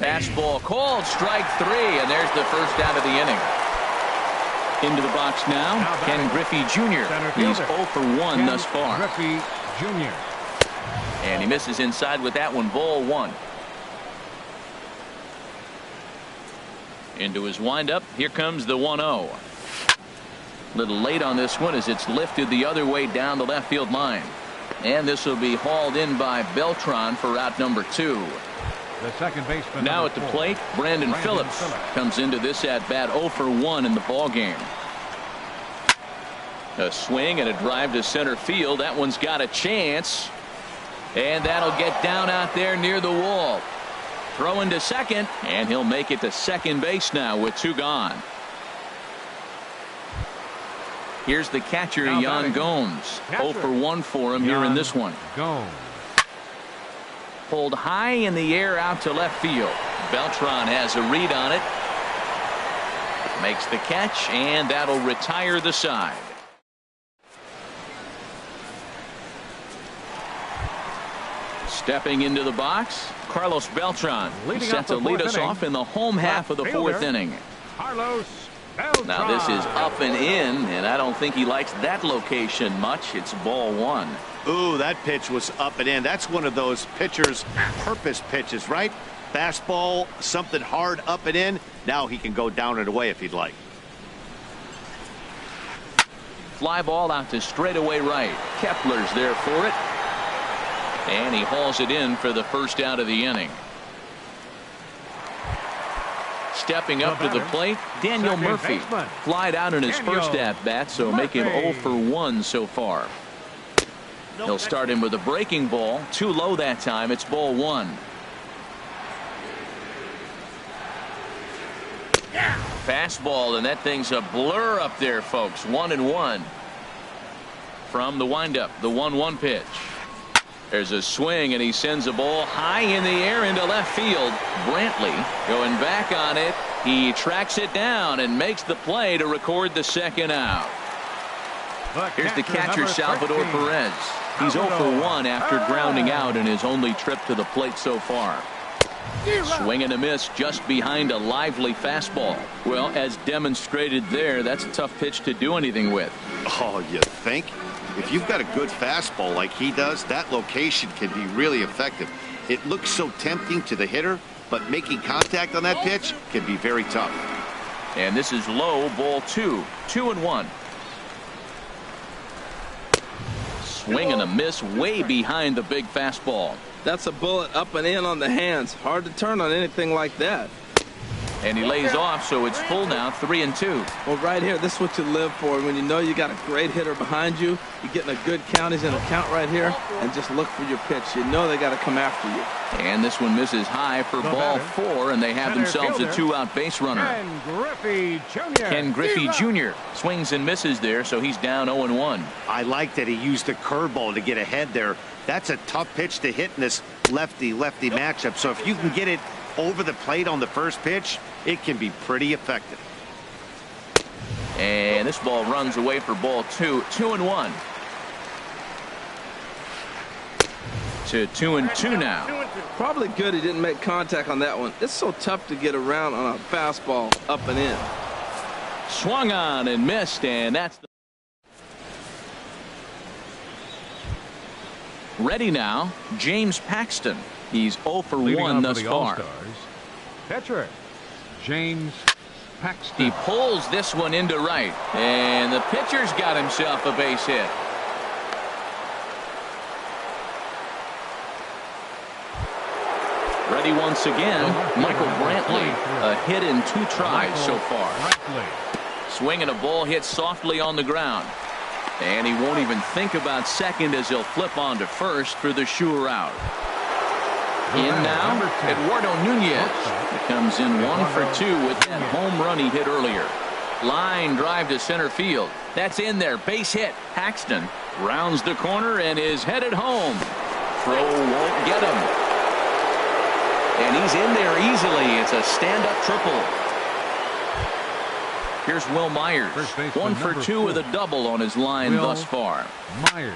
Fastball called strike 3, and there's the first out of the inning. Into the box now, Ken Griffey Jr. He's 0 for 1 thus far. Griffey Jr. And he misses inside with that one. Ball 1. Into his windup. Here comes the 1-0. Little late on this one as it's lifted the other way down the left field line. And this will be hauled in by Beltran for out number 2. The second baseman. Now at the plate, Brandon Phillips comes into this at bat 0 for 1 in the ball game. A swing and a drive to center field. That one's got a chance, and that'll get down out there near the wall. Throwing to second, and he'll make it to second base now with 2 gone. Here's the catcher, Yan Gomes. 0 for 1 for him here in this one. Gomes. Pulled high in the air out to left field. Beltran has a read on it. Makes the catch, and that'll retire the side. Stepping into the box, Carlos Beltran. He's set to lead us off in the home half of the fourth inning. Carlos Beltran. Now this is up and in, and I don't think he likes that location much. It's ball one. Ooh, that pitch was up and in. That's one of those pitcher's purpose pitches, right? Fastball, something hard up and in. Now he can go down and away if he'd like. Fly ball out to straightaway right. Kepler's there for it. And he hauls it in for the first out of the inning. Stepping up to the plate, Daniel Murphy. Flied out in his first at-bat, so make him 0 for 1 so far. He'll start him with a breaking ball. Too low that time. It's ball one. Fastball, and that thing's a blur up there, folks. 1-1. From the windup, the 1-1 pitch. There's a swing, and he sends a ball high in the air into left field. Brantley going back on it. He tracks it down and makes the play to record the second out. Here's the catcher, Salvador Perez. He's 0 for 1 after grounding out in his only trip to the plate so far. Swing and a miss just behind a lively fastball. Well, as demonstrated there, that's a tough pitch to do anything with. Oh, you think? If you've got a good fastball like he does, that location can be really effective. It looks so tempting to the hitter, but making contact on that pitch can be very tough. And this is low, ball two. 2-1. Swing and a miss way behind the big fastball. That's a bullet up and in on the hands. Hard to turn on anything like that. And he lays off, so it's full now, 3-2. Well, right here, this is what you live for. When you know you got a great hitter behind you, you're getting a good count. He's in a count right here, and just look for your pitch. You know they got to come after you. And this one misses high for ball 4, and they have themselves a 2-out base runner. Ken Griffey Jr. swings and misses there, so he's down 0-1. I like that he used the curveball to get ahead there. That's a tough pitch to hit in this lefty-lefty matchup. So if you can get it over the plate on the first pitch, it can be pretty effective. And this ball runs away for ball 2. 2-1. To 2-2 now. Probably good he didn't make contact on that one. It's so tough to get around on a fastball up and in. Swung on and missed, and that's the ready now, James Paxton. He's 0 for 1 thus far. Pitcher, James Paxton. He pulls this one into right, and the pitcher's got himself a base hit. Ready once again, Michael Brantley. A hit in 2 tries so far. Swing and a ball hit softly on the ground. And he won't even think about second as he'll flip on to first for the sure out. In now, Eduardo Nunez. He comes in 1 for 2 with that home run he hit earlier. Line drive to center field. That's in there. Base hit. Paxton rounds the corner and is headed home. Throw won't get him. And he's in there easily. It's a stand-up triple. Here's Will Myers. 1 for 2 with a double on his line thus far. Myers.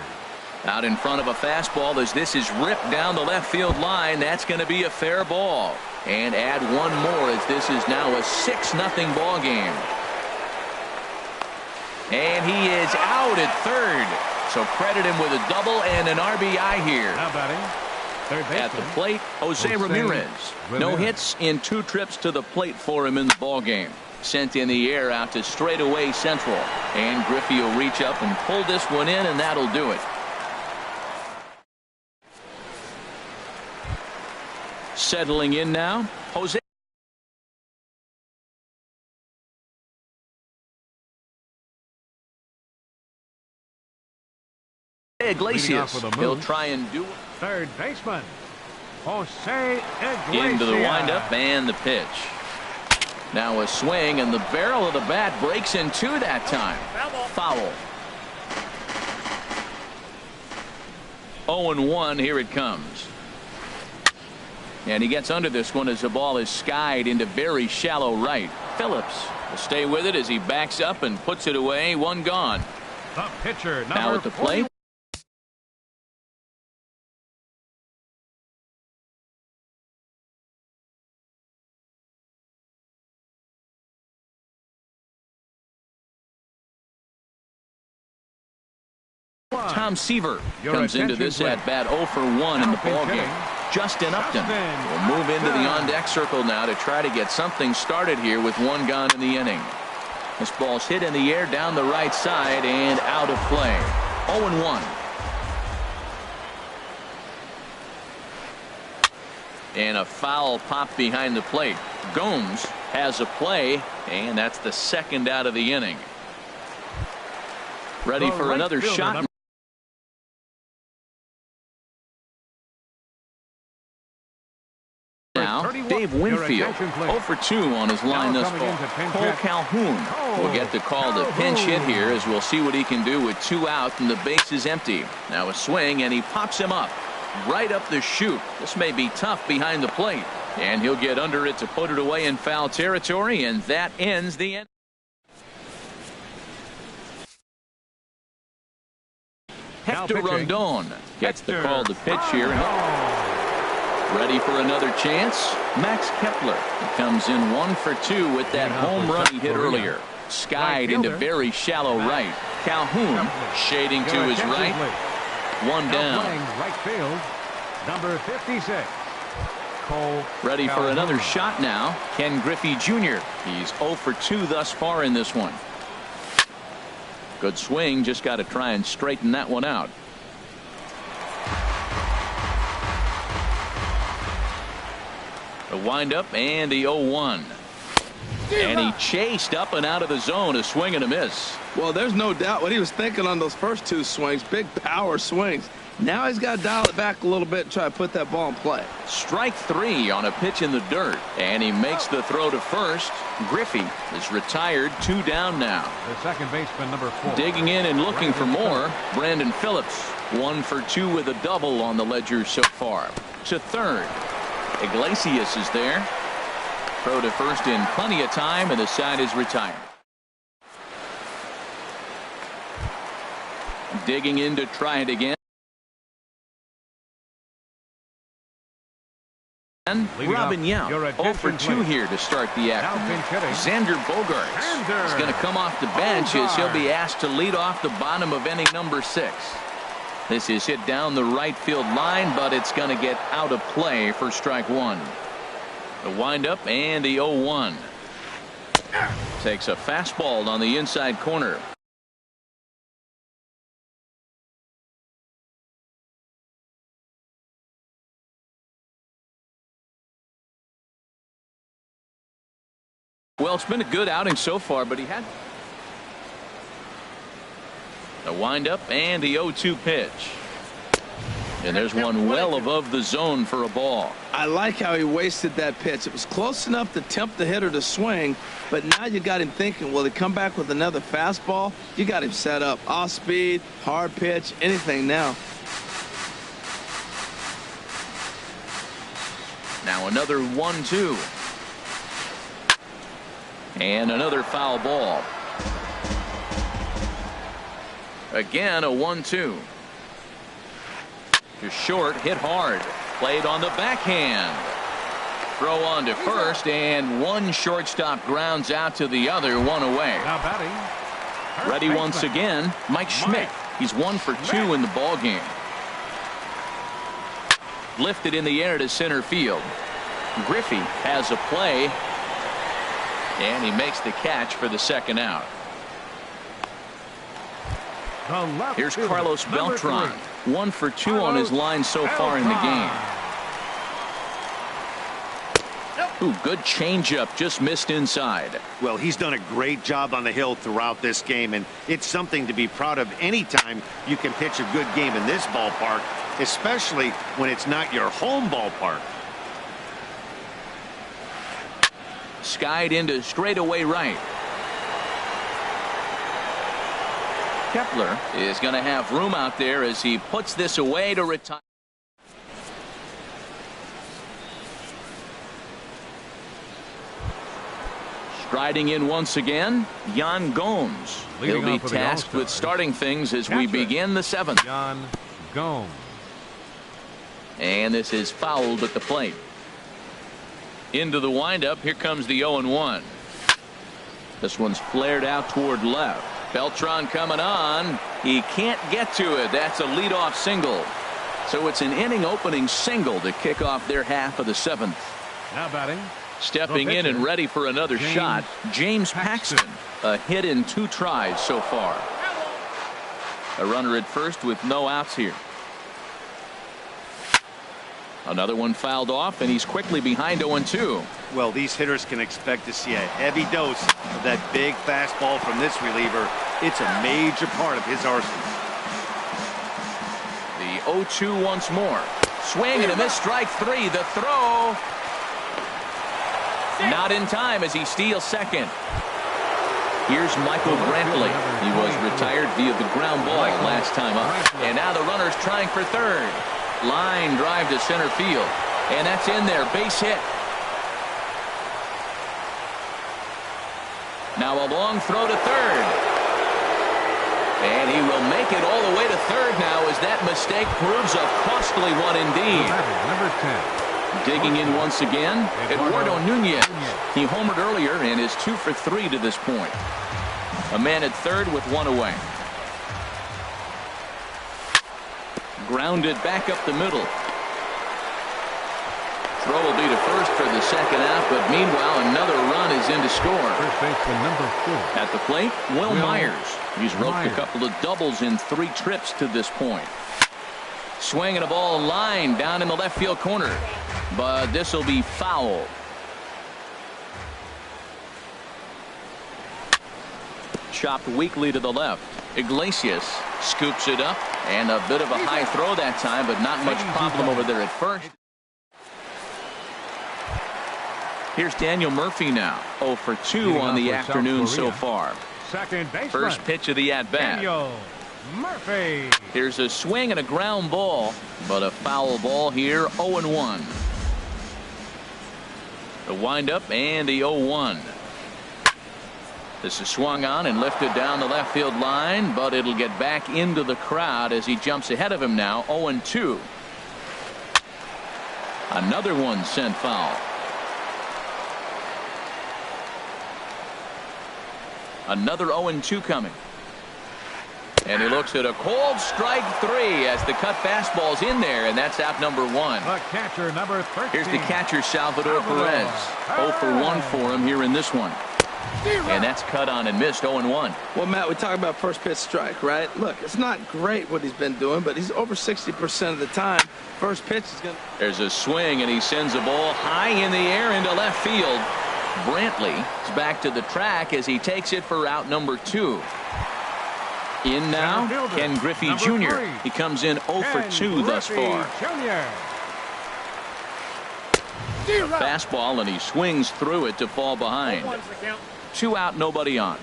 Out in front of a fastball as this is ripped down the left field line. That's going to be a fair ball. And add one more as this is now a 6-0 ball game. And he is out at third. So credit him with a double and an RBI here. Now batting, third baseman. At the plate, Jose Ramirez. No hits in 2 trips to the plate for him in the ball game. Sent in the air out to straightaway central. And Griffey will reach up and pull this one in, and that'll do it. Settling in now, Jose Iglesias. He'll try and do it. Third baseman, Jose Iglesias. Into the windup and the pitch. Now a swing, and the barrel of the bat breaks in 2 that time. Foul. 0-1, here it comes. And he gets under this one as the ball is skied into very shallow right. Phillips will stay with it as he backs up and puts it away. 1 gone. The pitcher, now at the plate. Tom Seaver comes into this at bat 0 for 1 in the ballgame. Justin Upton will move into the on-deck circle now to try to get something started here with one gone in the inning. This ball's hit in the air down the right side and out of play. 0-1. And a foul pop behind the plate. Gomes has a play, and that's the second out of the inning. Ready for another shot. Now, Dave Winfield, 0 for 2 on his line thus far. Cole Calhoun will get the call to pinch hit here, as we'll see what he can do with 2 out and the base is empty. Now a swing, and he pops him up right up the chute. This may be tough behind the plate, and he'll get under it to put it away in foul territory, and that ends the end. Hector Rondon gets the call to pitch here. Ready for another chance. Max Kepler comes in 1 for 2 with that home run he hit earlier. Skied into very shallow right. Calhoun shading to his right. One down. Right field, number 56. Cole. Ready for another shot now. Ken Griffey Jr. He's 0 for 2 thus far in this one. Good swing, just got to try and straighten that one out. A windup and the 0-1. And he chased up and out of the zone, a swing and a miss. Well, there's no doubt what he was thinking on those first 2 swings. Big power swings. Now he's got to dial it back a little bit and try to put that ball in play. Strike 3 on a pitch in the dirt, and he makes the throw to first. Griffey is retired, 2 down now. The second baseman, number 4. Digging in and looking for more, Brandon Phillips, 1 for 2 with a double on the ledger so far. To third, Iglesias is there. Throw to first in plenty of time, and the side is retired. Digging in to try it again. And Robin Yount, 0 for 2 here to start the action. Xander Bogaerts is going to come off the bench as he'll be asked to lead off the bottom of inning number 6. This is hit down the right field line, but it's going to get out of play for strike 1. The windup and the 0-1. Takes a fastball on the inside corner. Well, it's been a good outing so far, but he had the windup and the 0-2 pitch. And there's one well above the zone for a ball. I like how he wasted that pitch. It was close enough to tempt the hitter to swing, but now you got him thinking, will he come back with another fastball? You got him set up. Off speed, hard pitch, anything now. Now another 1-2. And another foul ball. Again, a 1-2. To short, hit hard. Played on the backhand. Throw on to first, and one shortstop grounds out to the other, 1 away. Now batting. Ready once again, Mike Schmidt. He's 1 for 2 in the ball game. Lifted in the air to center field. Griffey has a play. And he makes the catch for the second out. Here's Carlos Beltran, 1 for 2 on his line so far in the game. Ooh, good changeup, just missed inside. Well, he's done a great job on the hill throughout this game, and it's something to be proud of anytime you can pitch a good game in this ballpark, especially when it's not your home ballpark. Skied into straightaway right. Kepler is going to have room out there as he puts this away to retire. Striding in once again, Yan Gomes. He'll be tasked with starting things as we begin the 7th. Yan Gomes. And this is fouled at the plate. Into the windup, here comes the 0-1. This one's flared out toward left. Beltran coming on, He can't get to it. That's a leadoff single. So it's an inning-opening single to kick off their half of the 7th. Now batting. Stepping in and ready for another shot, James Paxton. A hit in 2 tries so far. A runner at first with no outs here. Another one fouled off, and he's quickly behind 0-2. Well, these hitters can expect to see a heavy dose of that big fastball from this reliever. It's a major part of his arsenal. The 0-2 once more. Swing and a miss, strike 3. The throw. Not in time as he steals second. Here's Michael Brantley. He was retired via the ground ball last time up. And now the runner's trying for third. Line drive to center field. And that's in there. Base hit. Now a long throw to third. And he will make it all the way to third now as that mistake proves a costly one indeed. Number 10. Digging in once again, Eduardo Nunez. He homered earlier and is 2 for 3 to this point. A man at third with 1 away. Grounded back up the middle. Throw will be to first for the second out, but meanwhile another run is in to score. First baseman number 4. At the plate, Will Myers. He's roped a couple of doubles in 3 trips to this point. Swinging a ball line down in the left field corner, but this will be foul. Chopped weakly to the left. Iglesias scoops it up, and a bit of a high throw that time, but not much problem over there at first. Here's Daniel Murphy now, 0 for 2 on the afternoon so far. Second baseman. First pitch of the at-bat. Daniel Murphy. Here's a swing and a ground ball, but a foul ball here, 0-1. The windup and the 0-1. This is swung on and lifted down the left field line, but it'll get back into the crowd as he jumps ahead of him now, 0-2. Another one sent foul. Another 0-2 coming. And he looks at a cold strike 3 as the cut fastball's in there, and that's out number 1. The catcher, number 13. Here's the catcher, Salvador Perez. 0 for 1 for him here in this one. And that's cut on and missed, 0-1. Well, Matt, we talk about first pitch strike, right? Look, it's not great what he's been doing, but he's over 60% of the time. First pitch is going to... There's a swing, and he sends a ball high in the air into left field. Brantley is back to the track as he takes it for out number 2. In now, Ken Griffey Jr. He comes in 0 for 2 thus far. Fastball, and he swings through it to fall behind. 2 out, nobody on.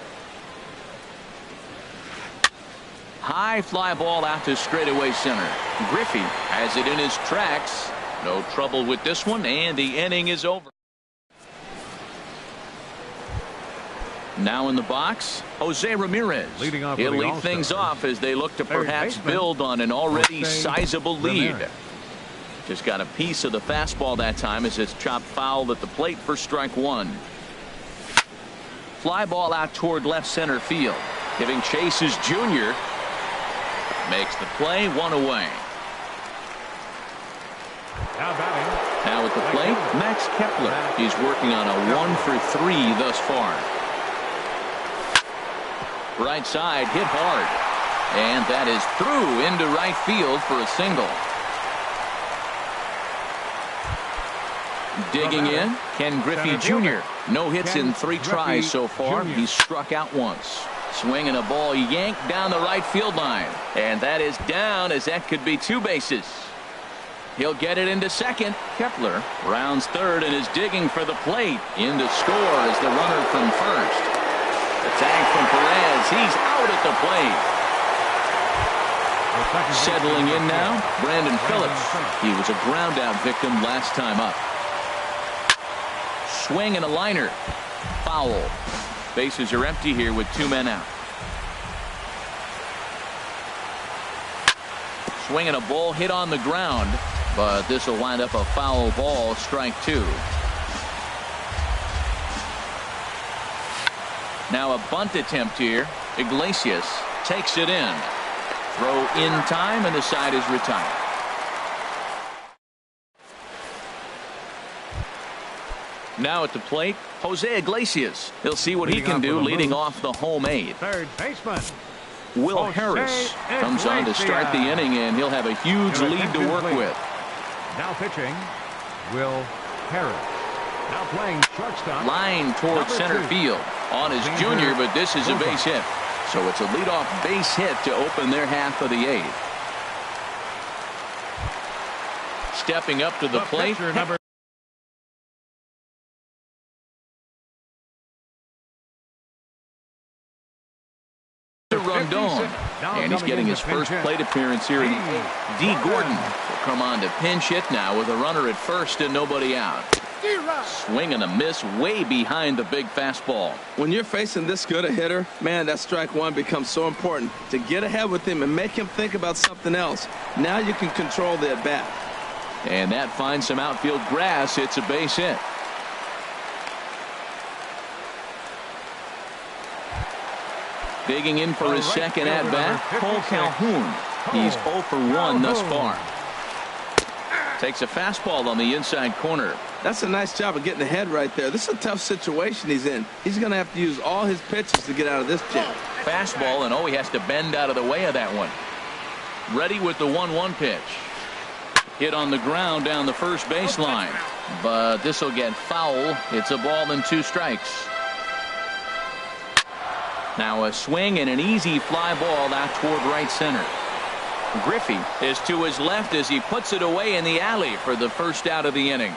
High fly ball out to straightaway center. Griffey has it in his tracks. No trouble with this one, and the inning is over. Now in the box, Jose Ramirez. He'll lead things off as they look to perhaps build on an already sizable lead. Just got a piece of the fastball that time as it's chopped foul at the plate for strike 1. Fly ball out toward left center field. Giving chase is Jr. Makes the play, 1 away. Now at the plate, Max Kepler. He's working on a 1 for 3 thus far. Right side hit hard, and that is through into right field for a single. Digging in, Ken Griffey Jr. No hits in 3 tries so far. He's struck out once. Swinging a ball yanked down the right field line, and that is down as that could be 2 bases. He'll get it into second. Kepler rounds third and is digging for the plate. In to score is the runner from first. The tag from Perez. He's out at the plate. Settling in now, Brandon Phillips. He was a ground out victim last time up. Swing and a liner. Foul. Bases are empty here with 2 men out. Swinging a ball hit on the ground, but this will wind up a foul ball, strike 2. Now a bunt attempt here. Iglesias takes it in. Throw in time, and the side is retired. Now at the plate, Jose Iglesias. He'll see what he can do leading off the home eighth. Third baseman. Will Harris comes on to start the inning, and he'll have a huge lead to work with. Now pitching, Will Harris. Now playing shortstop. Line towards center field on his junior, but this is a base hit. So it's a leadoff base hit to open their half of the eighth. Stepping up to the plate. Rondon, and he's getting his first plate appearance here. D. Gordon will come on to pinch hit now with a runner at first and nobody out. Swing and a miss way behind the big fastball. When you're facing this good a hitter, man, that strike one becomes so important to get ahead with him and make him think about something else. Now you can control the at bat. And that finds some outfield grass. It's a base hit. Digging in for his second at-bat, Cole Calhoun. He's 0 for 1 thus far. Takes a fastball on the inside corner. That's a nice job of getting ahead right there. This is a tough situation he's in. He's going to have to use all his pitches to get out of this jam. Fastball, and he has to bend out of the way of that one. Ready with the 1-1 pitch. Hit on the ground down the first baseline. But this will get foul. It's a ball and 2 strikes. Now a swing and an easy fly ball out toward right center. Griffey is to his left as he puts it away in the alley for the first out of the inning.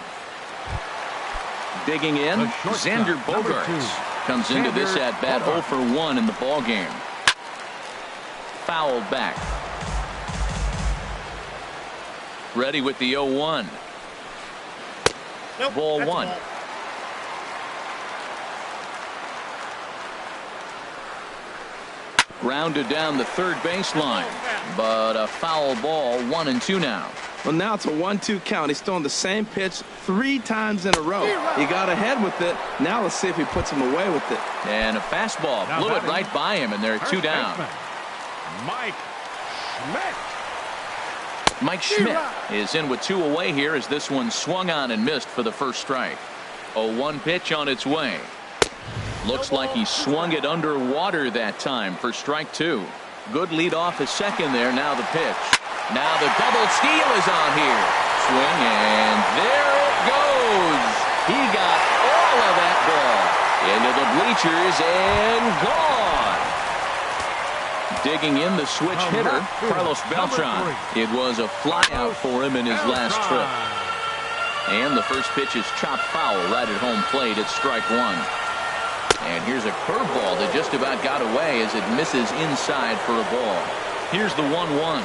Digging in, Xander Bogaerts comes into this at bat 0 for 1 in the ball game. Fouled back. Ready with the 0-1. Ball 1. Grounded down the third baseline, but a foul ball. 1-2 now. Well, now it's a 1-2 count. He's throwing the same pitch 3 times in a row. He got ahead with it. Now let's see if he puts him away with it. And a fastball blew it right by him, and there are 2 down. Mike Schmidt is in with 2 away here as this one swung on and missed for the first strike. 0-1 pitch on its way. Looks like he swung it underwater that time for strike 2. Good lead off his second there. Now the pitch. Now the double steal is on here. Swing, and there it goes. He got all of that ball into the bleachers and gone. Digging in the switch hitter, Carlos Beltran. It was a flyout for him in his last trip. And the first pitch is chopped foul right at home plate. It's strike 1. And here's a curveball that just about got away as it misses inside for a ball. Here's the 1-1.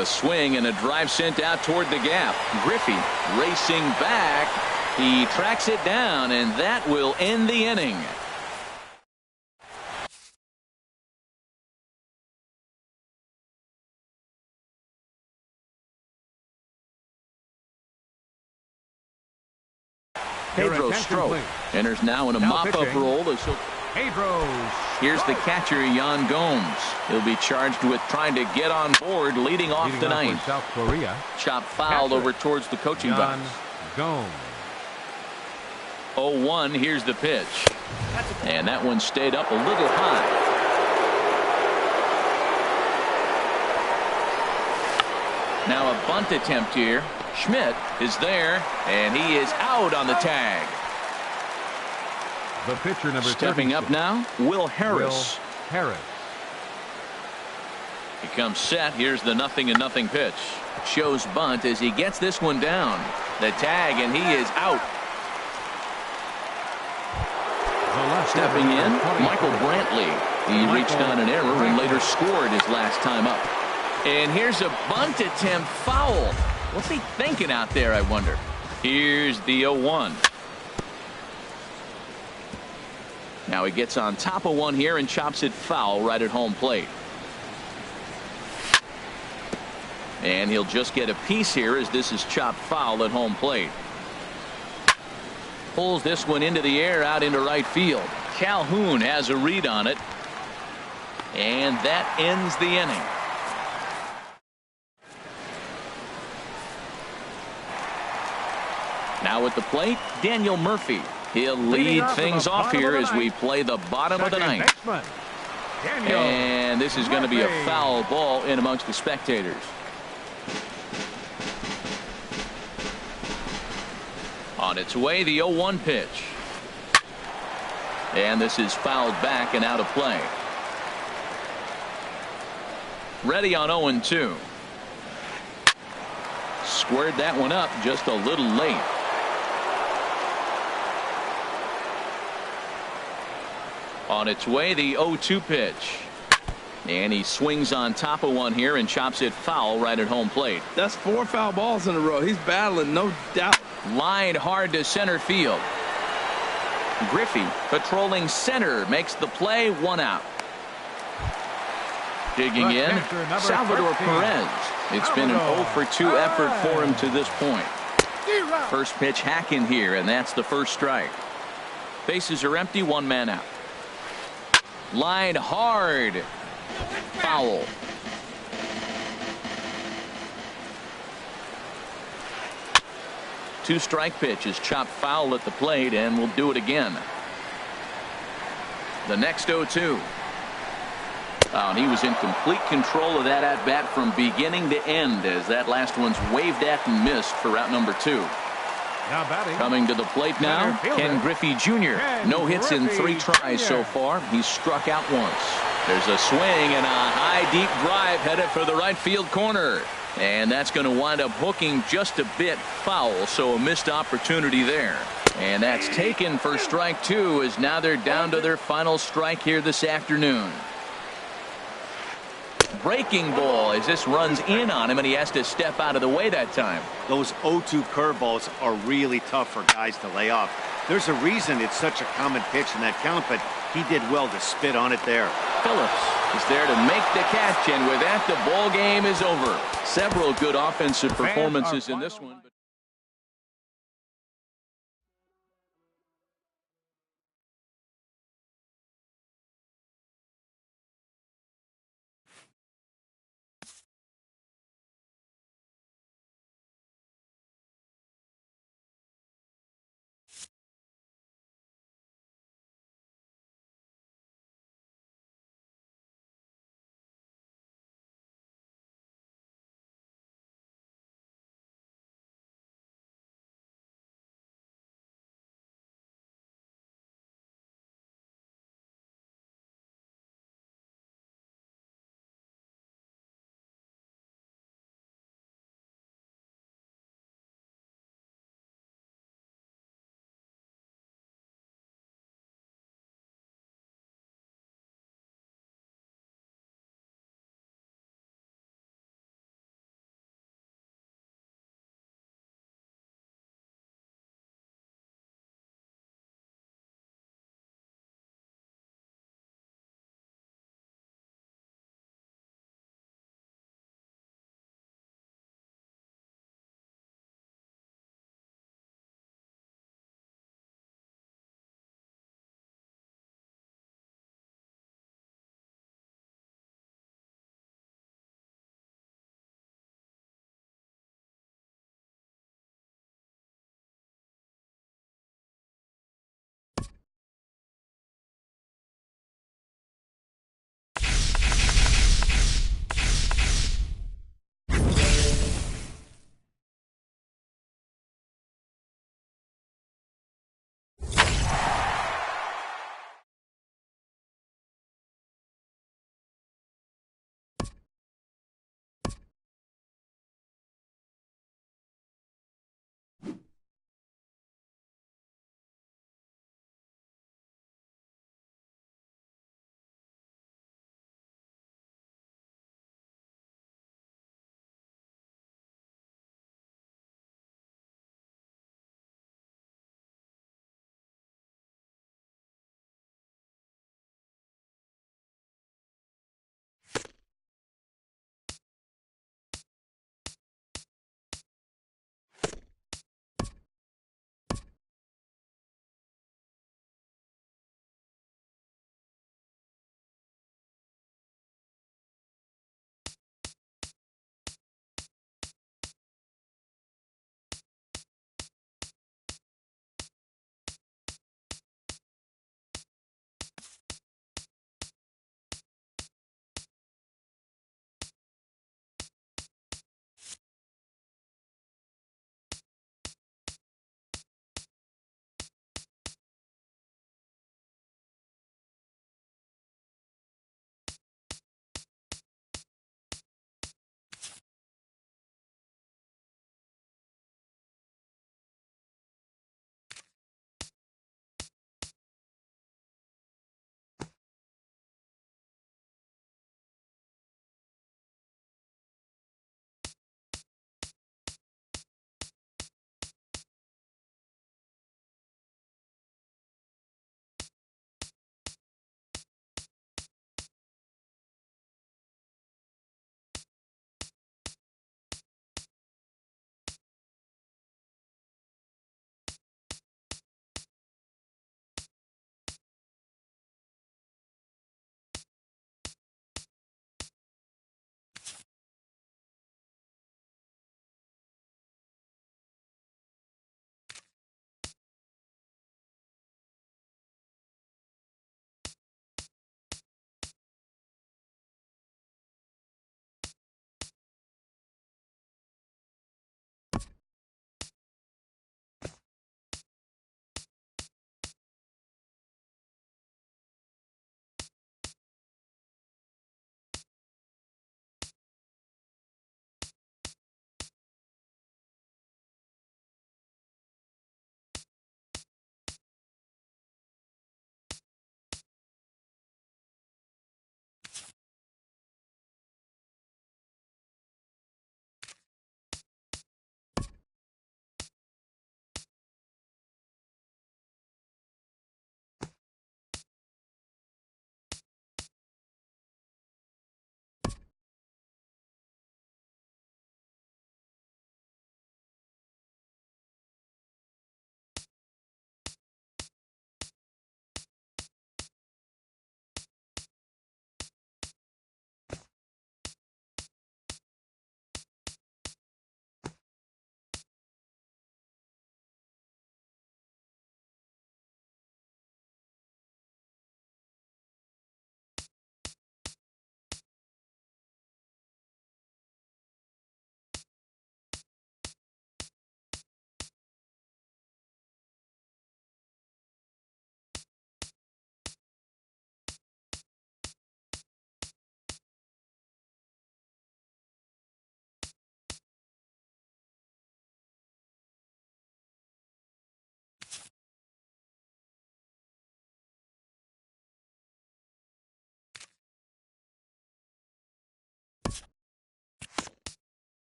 A swing and a drive sent out toward the gap. Griffey racing back. He tracks it down, and that will end the inning. Pedro Strop enters now in a mop-up role. As here's the catcher, Yan Gomes. He'll be charged with trying to get on board leading off the ninth. South Korea. Chop fouled over towards the coaching box. Gomes. 0-1. Here's the pitch. And that one stayed up a little high. Now a bunt attempt here. Schmidt is there, and he is out on the tag. The pitcher number Stepping up now, Will Harris. He comes set. Here's the 0-0 pitch. Shows bunt as he gets this one down. The tag, and he is out. Stepping in, Michael Brantley. He reached on an error and later scored his last time up. And here's a bunt attempt foul. What's he thinking out there, I wonder? Here's the 0-1. Now he gets on top of one here and chops it foul right at home plate. And he'll just get a piece here as this is chopped foul at home plate. Pulls this one into the air out into right field. Calhoun has a read on it. And that ends the inning. Now at the plate, Daniel Murphy. He'll lead things off here as we play the bottom of the ninth. And this is going to be a foul ball in amongst the spectators. On its way, the 0-1 pitch. And this is fouled back and out of play. Ready on 0-2. Squared that one up just a little late. On its way, the 0-2 pitch. And he swings on top of one here and chops it foul right at home plate. That's 4 foul balls in a row. He's battling, no doubt. Lined hard to center field. Griffey patrolling center makes the play, 1 out. Digging in, Salvador Perez. It's been an 0-for-2 effort for him to this point. First pitch hacking here, and that's the first strike. Bases are empty, 1 man out. Lined hard. Foul. Two-strike pitch is chopped foul at the plate, and we'll do it again. The next 0-2. And he was in complete control of that at-bat from beginning to end, as that last one's waved at and missed for route number 2. Coming to the plate now, Ken Griffey Jr. No hits in 3 tries so far. He's struck out once. There's a swing and a high deep drive headed for the right field corner. And that's going to wind up hooking just a bit foul, so a missed opportunity there. And that's taken for strike 2, as now they're down to their final strike here this afternoon. Breaking ball as this runs in on him, and he has to step out of the way that time. Those 0-2 curveballs are really tough for guys to lay off. There's a reason it's such a common pitch in that count, but he did well to spit on it there. Phillips is there to make the catch, and with that, the ball game is over. Several good offensive performances in this one.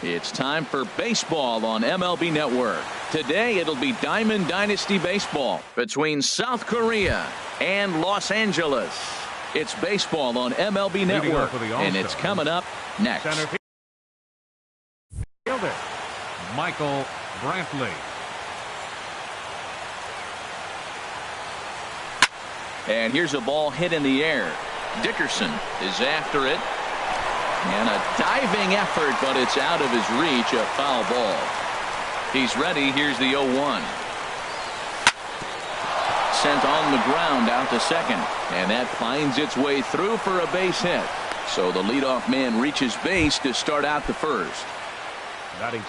It's time for baseball on MLB Network. Today it'll be Diamond Dynasty Baseball between South Korea and Los Angeles. It's baseball on MLB Network, and it's coming up next. Center fielder, Michael Brantley. And here's a ball hit in the air. Dickerson is after it. And a diving effort, but it's out of his reach, a foul ball. He's ready. Here's the 0-1. Sent on the ground out to second. And that finds its way through for a base hit. So the leadoff man reaches base to start out the first.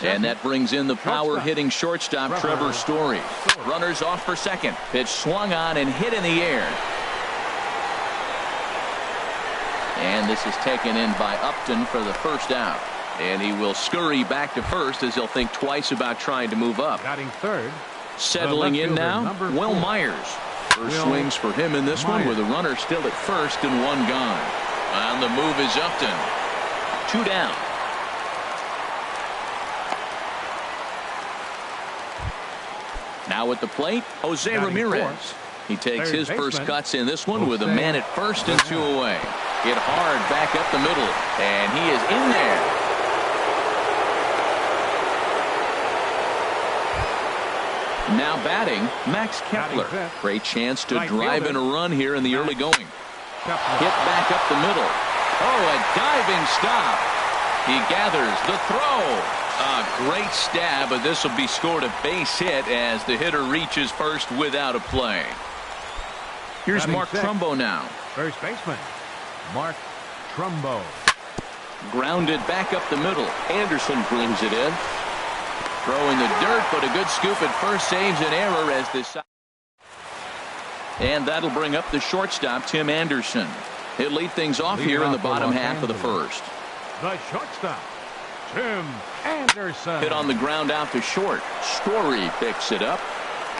And that brings in the power-hitting shortstop, Trevor Story. Runners off for second. Pitch swung on and hit in the air. And this is taken in by Upton for the first out. And he will scurry back to first as he'll think twice about trying to move up. Batting third. Settling in now, Will Myers. First swings for him in this one with a runner still at first and one gone. On the move is Upton. 2 down. Now at the plate, Jose Ramirez. He takes his first cuts in this one with a man at first and 2 away. Hit hard back up the middle, and he is in there. Now batting, Max Kepler. Great chance to drive in a run here in the early going. Hit back up the middle. Oh, a diving stop. He gathers the throw. A great stab, but this will be scored a base hit as the hitter reaches first without a play. Here's Mark Trumbo now. First baseman, Mark Trumbo. Grounded back up the middle. Anderson brings it in. Throwing the dirt, but a good scoop at first saves an error as this. And that'll bring up the shortstop, Tim Anderson. He'll lead things off here in the bottom half of the first. The shortstop, Tim Anderson. Hit on the ground out to short. Story picks it up.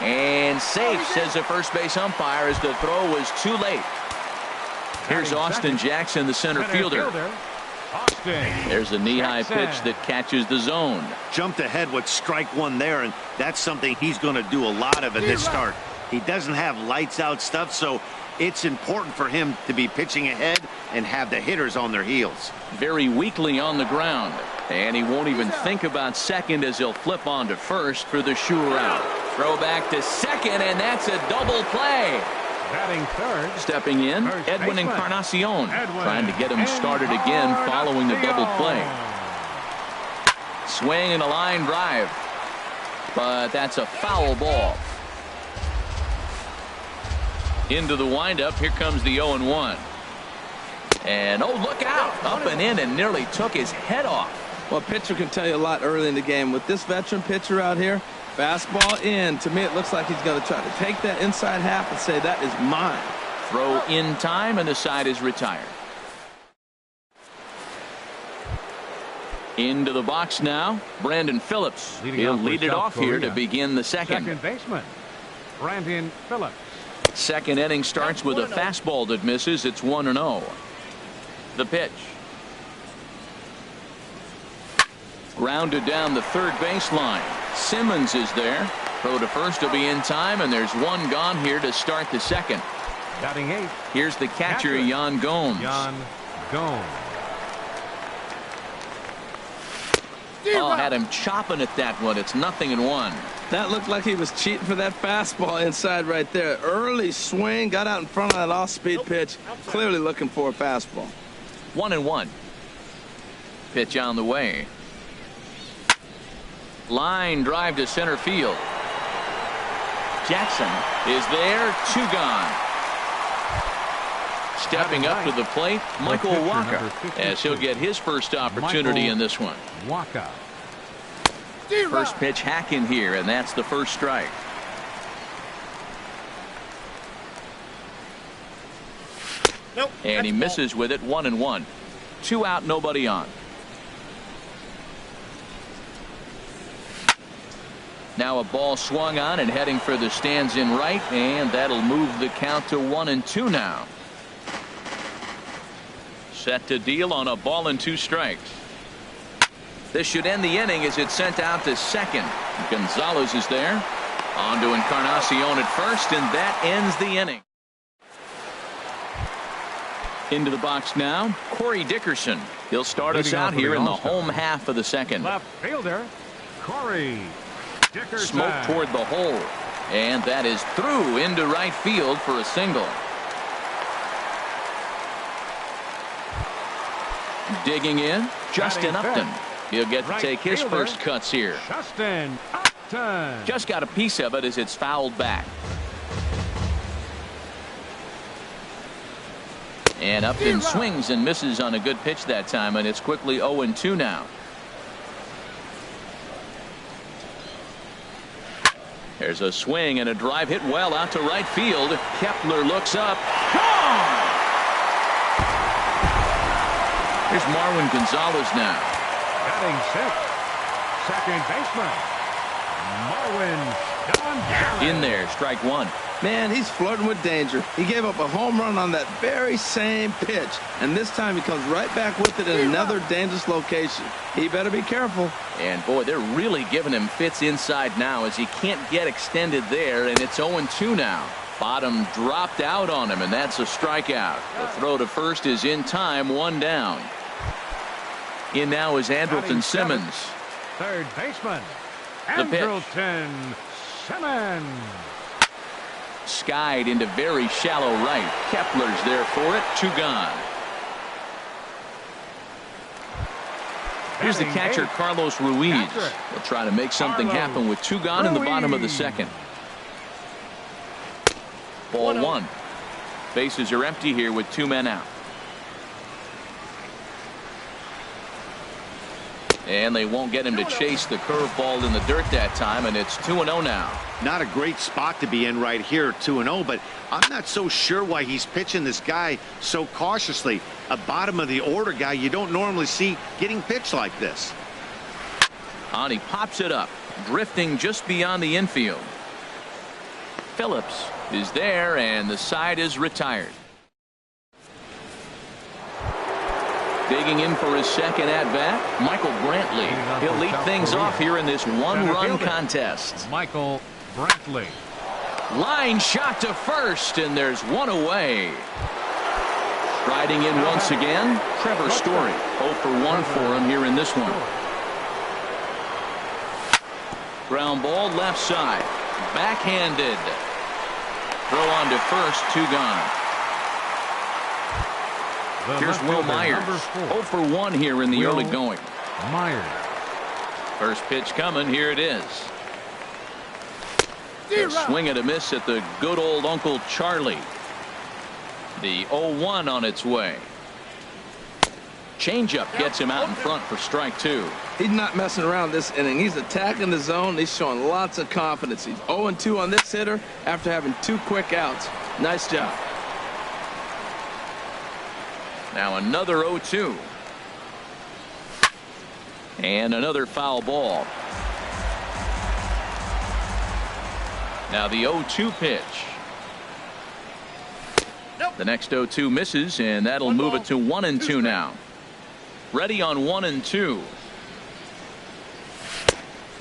And safe, says the first base umpire, as the throw was too late. Here's Austin Jackson, the center fielder. There's a knee-high pitch that catches the zone. Jumped ahead with strike one there, and that's something he's going to do a lot of in this start. He doesn't have lights-out stuff, so it's important for him to be pitching ahead and have the hitters on their heels. Very weakly on the ground, and he won't even think about second as he'll flip on to first for the sure out. Throw back to second, and that's a double play. Batting third. Stepping in, Edwin Encarnacion, trying to get him started again following the double play. Swing and a line drive, but that's a foul ball. Into the windup, here comes the 0-1. And oh, look out, up and in and nearly took his head off. Well, a pitcher can tell you a lot early in the game. With this veteran pitcher out here, fastball in. To me, it looks like he's going to try to take that inside half and say, that is mine. Throw in time, and the side is retired. Into the box now, Brandon Phillips. He'll lead it off here to begin the second. Second baseman, Brandon Phillips. Second inning starts with a fastball that misses. It's 1-0. The pitch. Grounded down the third baseline. Simmons is there. Throw to first will be in time, and there's one gone here to start the second. Batting eighth. Here's the catcher, Yan Gomes. Yan Gomes. Oh, had him chopping at that one. It's 0-1. That looked like he was cheating for that fastball inside right there. Early swing, got out in front of that off-speed pitch. Clearly looking for a fastball. 1-1. Pitch on the way. Line drive to center field. Jackson is there. 2 gone. Stepping up to the plate, Michael Waka, as he'll get his first opportunity in this one. Waka. First pitch hack in here, and that's the first strike. Nope, and he misses with it. 1-1. 2 out, nobody on. Now a ball swung on and heading for the stands in right, and that'll move the count to 1-2 now. Set to deal on a ball and 2 strikes. This should end the inning as it's sent out to second. Gonzalez is there. On to Encarnacion at first, and that ends the inning. Into the box now, Corey Dickerson. He'll start us out here in the home half of the second. Left fielder, Corey Dickerson. Smoke toward the hole. And that is through into right field for a single. Digging in, Justin Upton. He'll get to take his first cuts here. Justin Upton. Just got a piece of it as it's fouled back. And Upton swings and misses on a good pitch that time, and it's quickly 0-2 now. There's a swing and a drive hit well out to right field. Kepler looks up. Gone! Here's Marwin Gonzalez now. Batting sixth, second baseman, Marwin Gonzalez. In there, strike one. Man, he's flirting with danger. He gave up a home run on that very same pitch, and this time he comes right back with it in another dangerous location. He better be careful. And boy, they're really giving him fits inside now as he can't get extended there, and it's 0-2 now. Bottom dropped out on him, and that's a strikeout. The throw to first is in time, one down. In now is Andrelton Simmons. Third baseman, The pitch. Andrelton Simmons. Skied into very shallow right. Kepler's there for it. Two gone. Here's the catcher, Carlos Ruiz. He'll try to make something happen with two gone in the bottom of the second. Ball one. Bases are empty here with two men out. And they won't get him to chase the curveball in the dirt that time, and it's 2-0 now. Not a great spot to be in right here, 2-0, but I'm not so sure why he's pitching this guy so cautiously. A bottom of the order guy you don't normally see getting pitched like this. And he pops it up, drifting just beyond the infield. Phillips is there, and the side is retired. Digging in for his second at-bat, Michael Brantley. He'll lead things off here in this one-run contest. Michael Brantley. Line shot to first, and there's one away. Riding in once again, Trevor Story. 0 for 1 for him here in this one. Ground ball left side. Backhanded. Throw on to first, two gone. Here's Will Myers. 0 for 1 here in the early going. Myers. First pitch coming. Here it is. A swing and a miss at the good old Uncle Charlie. The 0-1 on its way. Changeup gets him out in front for strike two. He's not messing around this inning. He's attacking the zone. He's showing lots of confidence. He's 0-2 on this hitter after having two quick outs. Nice job. Now another 0-2. And another foul ball. Now the 0-2 pitch. The next 0-2 misses, and that'll move it to 1-2 now. Ready on 1-2.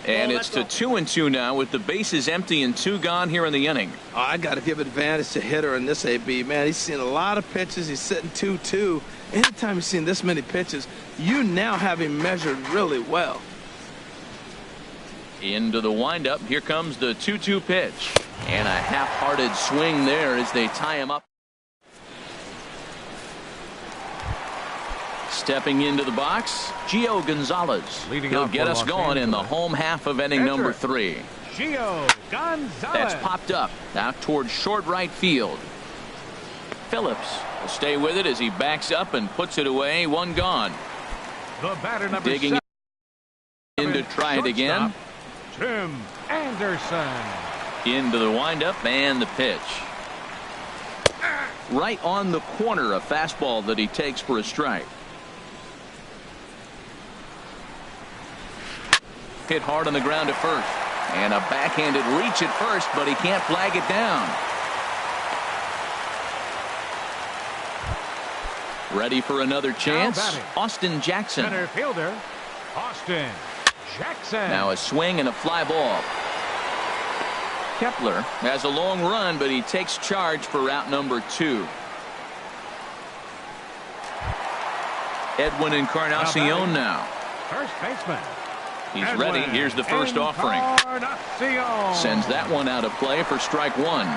And it's to 2-2 now with the bases empty and two gone here in the inning. Oh, I got to give advantage to hitter in this AB. Man, he's seen a lot of pitches. He's sitting 2-2. Anytime you've seen this many pitches, you now have him measured really well. Into the windup. Here comes the 2-2 pitch. And a half-hearted swing there as they tie him up. Stepping into the box, Gio Gonzalez. He'll get us going in the home half of inning number 3. Gio Gonzalez. That's popped up out towards short right field. Phillips will stay with it as he backs up and puts it away. One gone. The batter number Digging in to try it again. Tim Anderson. Into the windup and the pitch. Right on the corner, a fastball that he takes for a strike. Hit hard on the ground at first. And a backhanded reach at first, but he can't flag it down. Ready for another chance. Austin Jackson. Center fielder Austin Jackson. Now a swing and a fly ball. Kepler has a long run, but he takes charge for route number 2. Edwin Encarnacion now. First baseman. He's Edwin ready. Here's the first offering. Encarnacion. Sends that one out of play for strike 1.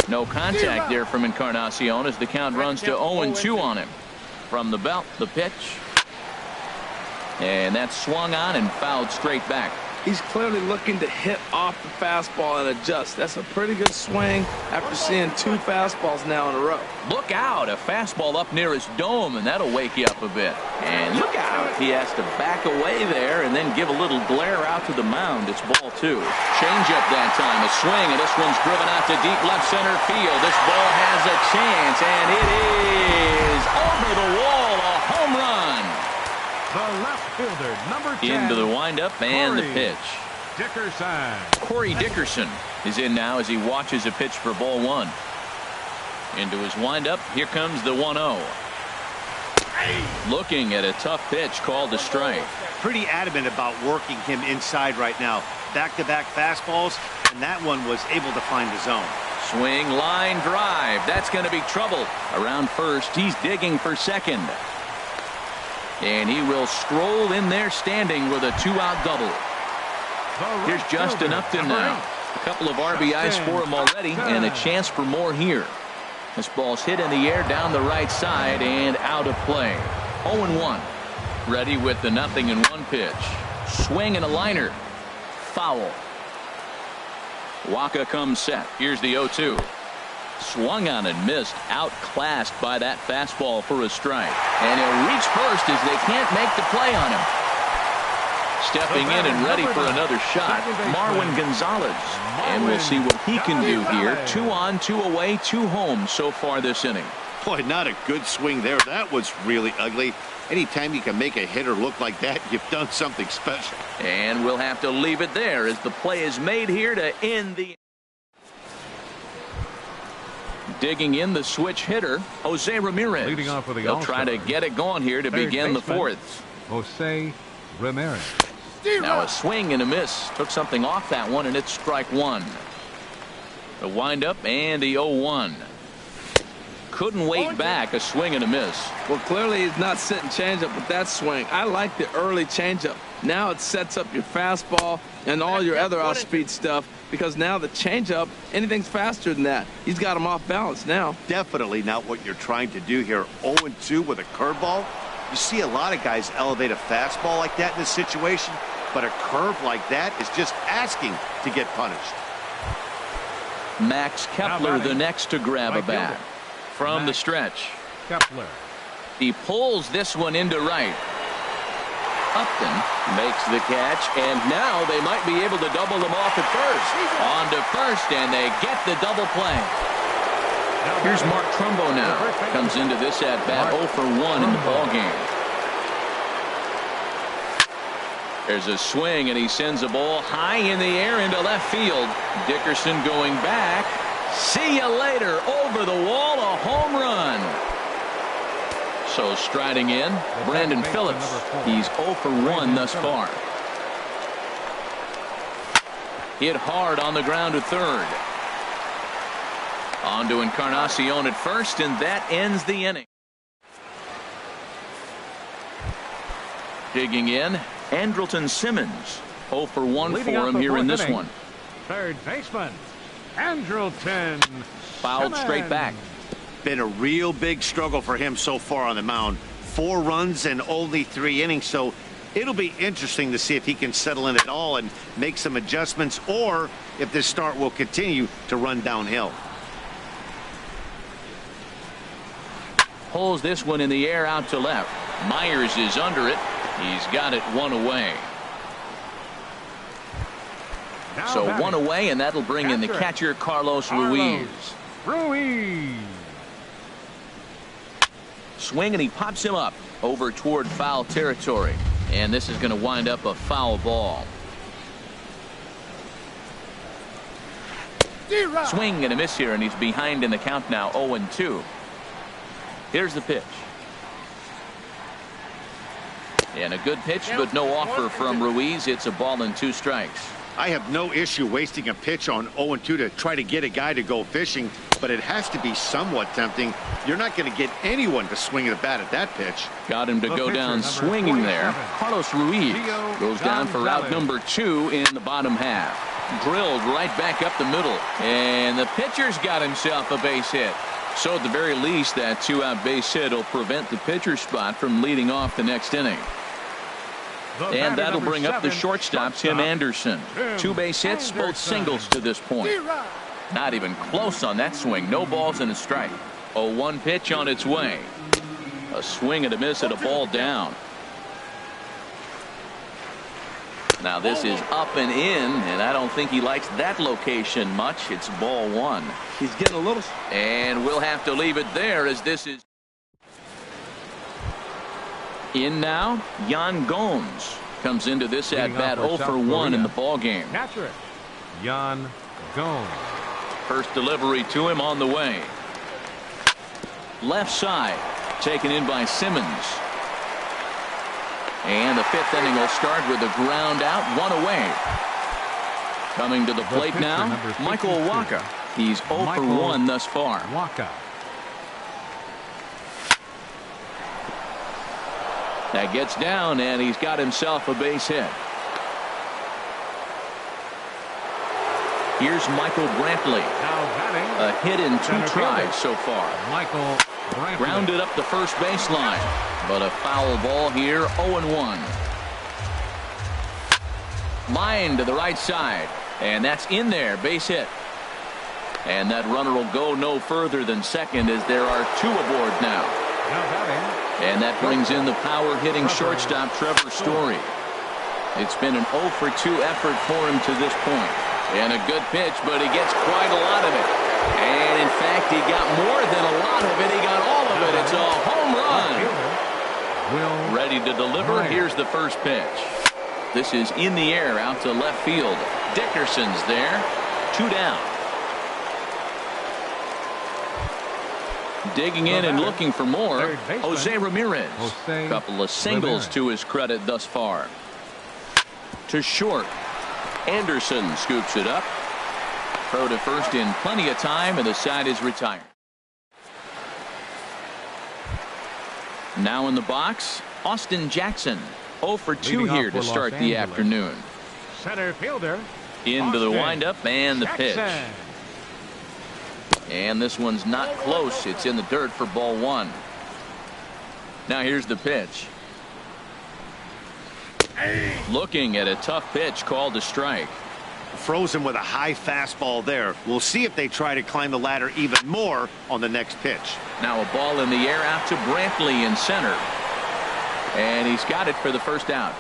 No contact there from Encarnacion as the count runs to 0-2 on him. From the belt, the pitch. And that's swung on and fouled straight back. He's clearly looking to hit off the fastball and adjust. That's a pretty good swing after seeing 2 fastballs now in a row. Look out, a fastball up near his dome, and that'll wake you up a bit. And look out, he has to back away there and then give a little glare out to the mound. It's ball 2. Change up that time, a swing, and this one's driven out to deep left center field. This ball has a chance, and it is over the wall, a home run. The left fielder, number 10. Into the windup and the Corey pitch. Dickerson. Corey Dickerson is in now as he watches a pitch for ball 1. Into his windup, here comes the 1-0. Looking at a tough pitch called a strike. Pretty adamant about working him inside right now. Back-to-back fastballs, and that one was able to find the zone. Swing, line drive. That's going to be trouble. Around first, he's digging for second. And he will stroll in there standing with a 2-out double. Here's Justin Upton now. A couple of RBIs for him already and a chance for more here. This ball's hit in the air down the right side and out of play. 0-1. Ready with the 0-1 pitch. Swing and a liner. Foul. Waka comes set. Here's the 0-2. Swung on and missed, outclassed by that fastball for a strike. And he'll reach first as they can't make the play on him. Stepping in and ready for another shot, Marwin Gonzalez. And we'll see what he can do here. 2 on, 2 away, 2 home so far this inning. Boy, not a good swing there. That was really ugly. Anytime you can make a hitter look like that, you've done something special. And we'll have to leave it there as the play is made here to end the. Digging in the switch hitter, Jose Ramirez. Leading off with the They'll try to get it going here to begin the 4th. Jose Ramirez. Now a swing and a miss. Took something off that one, and it's strike 1. The windup and the 0-1. Couldn't wait back. A swing and a miss. Well, clearly he's not sitting changeup with that swing. I like the early changeup. Now it sets up your fastball and all your other off-speed stuff, because now the changeup, anything's faster than that. He's got him off balance now. Definitely not what you're trying to do here. 0-2 with a curveball. You see a lot of guys elevate a fastball like that in this situation, but a curve like that is just asking to get punished. Max Kepler the next to grab a bat from the stretch. Kepler. He pulls this one into right. Upton makes the catch, and now they might be able to double them off at first. On to first, and they get the double play. Here's Mark Trumbo now. Comes into this at-bat 0 for 1 in the ballgame. There's a swing, and he sends a ball high in the air into left field. Dickerson going back. See you later. Over the wall, a home run. So striding in, Brandon Phillips. He's 0 for 1 thus far. Hit hard on the ground to third. On to Encarnacion at first, and that ends the inning. Digging in, Andrelton Simmons. 0 for 1 for him here in this one. Third baseman, Andrelton Fouled Simmons. straight back. Been a real big struggle for him so far on the mound. 4 runs and only 3 innings, so it'll be interesting to see if he can settle in at all and make some adjustments, or if this start will continue to run downhill. Pulls this one in the air out to left. Myers is under it. He's got it 1 away. Now So batting. 1 away, and that'll bring in the catcher, Carlos Ruiz. Ruiz. Swing, and he pops him up over toward foul territory. And this is going to wind up a foul ball. Swing and a miss here, and he's behind in the count now, 0-2. Here's the pitch. And a good pitch, but no offer from Ruiz. It's a ball and 2 strikes. I have no issue wasting a pitch on 0-2 to try to get a guy to go fishing, but it has to be somewhat tempting. You're not going to get anyone to swing the bat at that pitch. Got him to go down swinging there. Carlos Ruiz goes down for out number 2 in the bottom half. Drilled right back up the middle, and the pitcher's got himself a base hit. So at the very least, that 2-out base hit will prevent the pitcher spot from leading off the next inning. And that'll bring up the shortstop, Tim Anderson. 2 base hits, both singles to this point. Not even close on that swing. No balls and a strike. 0-1 pitch on its way. A swing and a miss at a ball down. Now this is up and in, and I don't think he likes that location much. It's ball 1. He's getting a little. And we'll have to leave it there as this is. In now, Yan Gomes comes into this at-bat 0 for 1 in the ball game. Catcher, Yan Gomes. First delivery to him on the way. Left side, taken in by Simmons. And the 5th inning will start with a ground out, 1 away. Coming to the plate now, Michael Wacha. He's 0 for 1 thus far. Wacha. That gets down, and he's got himself a base hit. Here's Michael Brantley. A hit in 2 tries so far. Michael Brantley. Grounded up the first baseline, but a foul ball here, 0-1. Line to the right side, and that's in there, base hit. And that runner will go no further than second as there are 2 aboard now. And that brings in the power-hitting shortstop, Trevor Story. It's been an 0 for 2 effort for him to this point. And a good pitch, but he gets quite a lot of it. And, in fact, he got more than a lot of it. He got all of it. It's a home run. Ready to deliver. Here's the first pitch. This is in the air out to left field. Dickerson's there. 2 down. Digging in and looking for more, Jose Ramirez. A couple of singles to his credit thus far. To short. Anderson scoops it up. Throw to first in plenty of time, and the side is retired. Now in the box, Austin Jackson. 0 for 2 here to start the afternoon. Center fielder. Into the windup and the pitch. And this one's not close. It's in the dirt for ball 1. Now here's the pitch. Looking at a tough pitch called a strike. Frozen with a high fastball there. We'll see if they try to climb the ladder even more on the next pitch. Now a ball in the air out to Brantley in center. And he's got it for the first out.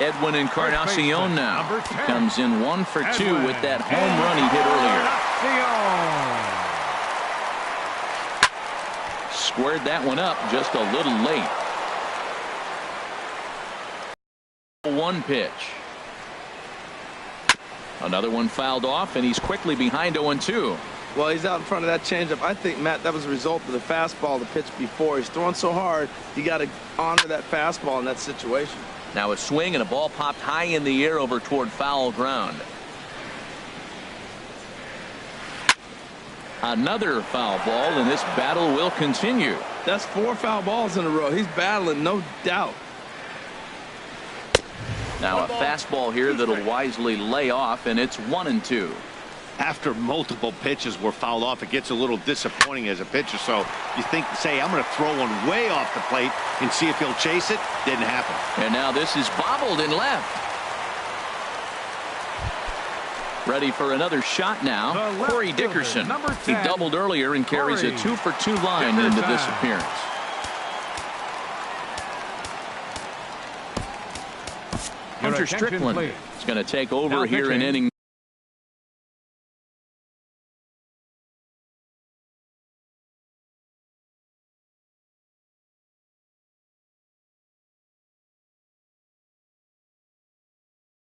Edwin Encarnacion now comes in 1 for 2 with that home run he hit earlier. Squared that one up just a little late. 1 pitch. Another one fouled off, and he's quickly behind 0-2. Well, he's out in front of that changeup. I think, Matt, that was a result of the fastball, the pitch before. He's throwing so hard, you got to honor that fastball in that situation. Now a swing and a ball popped high in the air over toward foul ground. Another foul ball, and this battle will continue. That's 4 foul balls in a row. He's battling, no doubt. Now a fastball here that'll wisely lay off, and it's 1-2. After multiple pitches were fouled off, it gets a little disappointing as a pitcher. So you think, say, I'm going to throw one way off the plate and see if he'll chase it. Didn't happen. And now this is bobbled in left. Ready for another shot now. Corey Dickerson. He doubled earlier and carries a 2 for 2 line into this appearance. Hunter Strickland is going to take over here in inning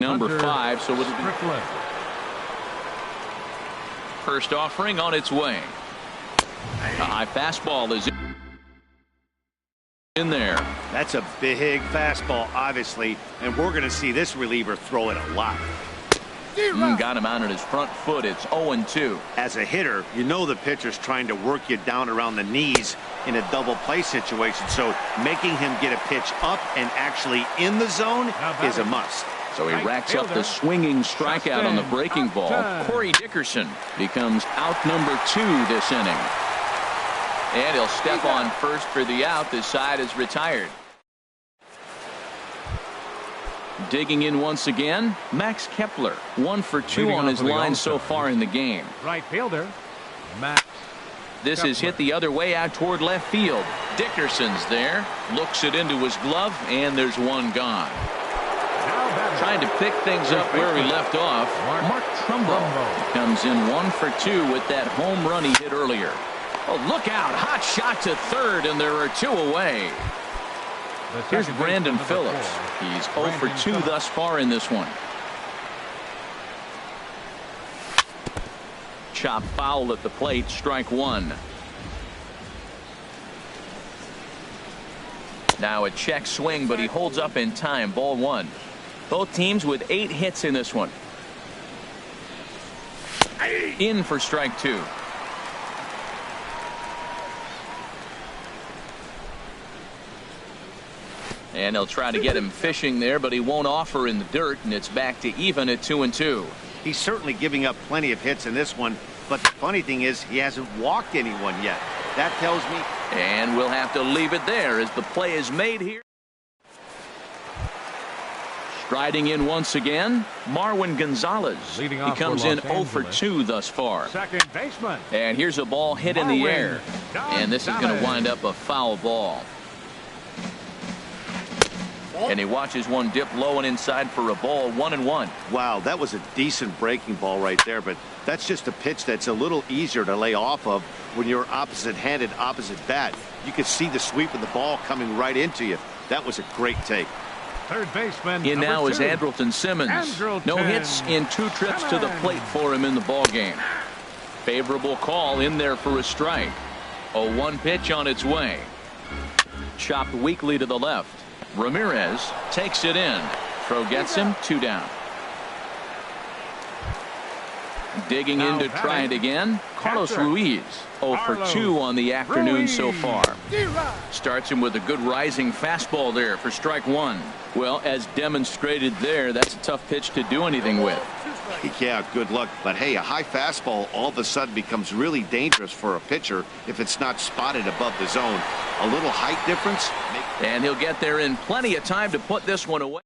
number 5. So it'll be first offering on its way. A high fastball is in. in there. That's a big fastball, obviously, and we're going to see this reliever throw it a lot. Got him out on his front foot. It's 0-2. As a hitter, you know the pitcher's trying to work you down around the knees in a double play situation, so making him get a pitch up and actually in the zone is a must. So he racks up the swinging strikeout on the breaking ball. Corey Dickerson becomes out number 2 this inning. And he'll step on first for the out. This side is retired. Digging in once again, Max Kepler. 1 for 2 on his line so far in the game. Right fielder, Max. This is hit the other way out toward left field. Dickerson's there. Looks it into his glove, and there's one gone. Trying to pick things up where he left off. Mark Trumbo comes in 1 for 2 with that home run he hit earlier. Oh, look out. Hot shot to third, and there are 2 away. Here's Brandon Phillips. He's 0 for 2 thus far in this one. Chop foul at the plate, strike 1. Now a check swing, but he holds up in time, ball 1. Both teams with 8 hits in this one. In for strike 2. And they'll try to get him fishing there, but he won't offer in the dirt, and it's back to even at 2-2. He's certainly giving up plenty of hits in this one, but the funny thing is he hasn't walked anyone yet. That tells me. And we'll have to leave it there as the play is made here. Striding in once again, Marwin Gonzalez. He comes in 0 for 2 thus far. Second baseman. And here's a ball hit in the air. And this is going to wind up a foul ball. And he watches one dip low and inside for a ball, 1-1. Wow, that was a decent breaking ball right there, but that's just a pitch that's a little easier to lay off of when you're opposite-handed, opposite bat. You could see the sweep of the ball coming right into you. That was a great take. Third baseman. In now 2. is Andrelton Simmons. No hits in 2 trips to the plate for him in the ball game. Favorable call in there for a strike. A 1 pitch on its way. Chopped weakly to the left. Ramirez takes it in. Throw gets him, 2 down. Digging in to try it again. Carlos Ruiz 0 for 2 on the afternoon so far. Starts him with a good rising fastball there for strike 1. Well, as demonstrated there, that's a tough pitch to do anything with. Yeah, good luck. But hey, a high fastball all of a sudden becomes really dangerous for a pitcher if it's not spotted above the zone. A little height difference. And he'll get there in plenty of time to put this one away.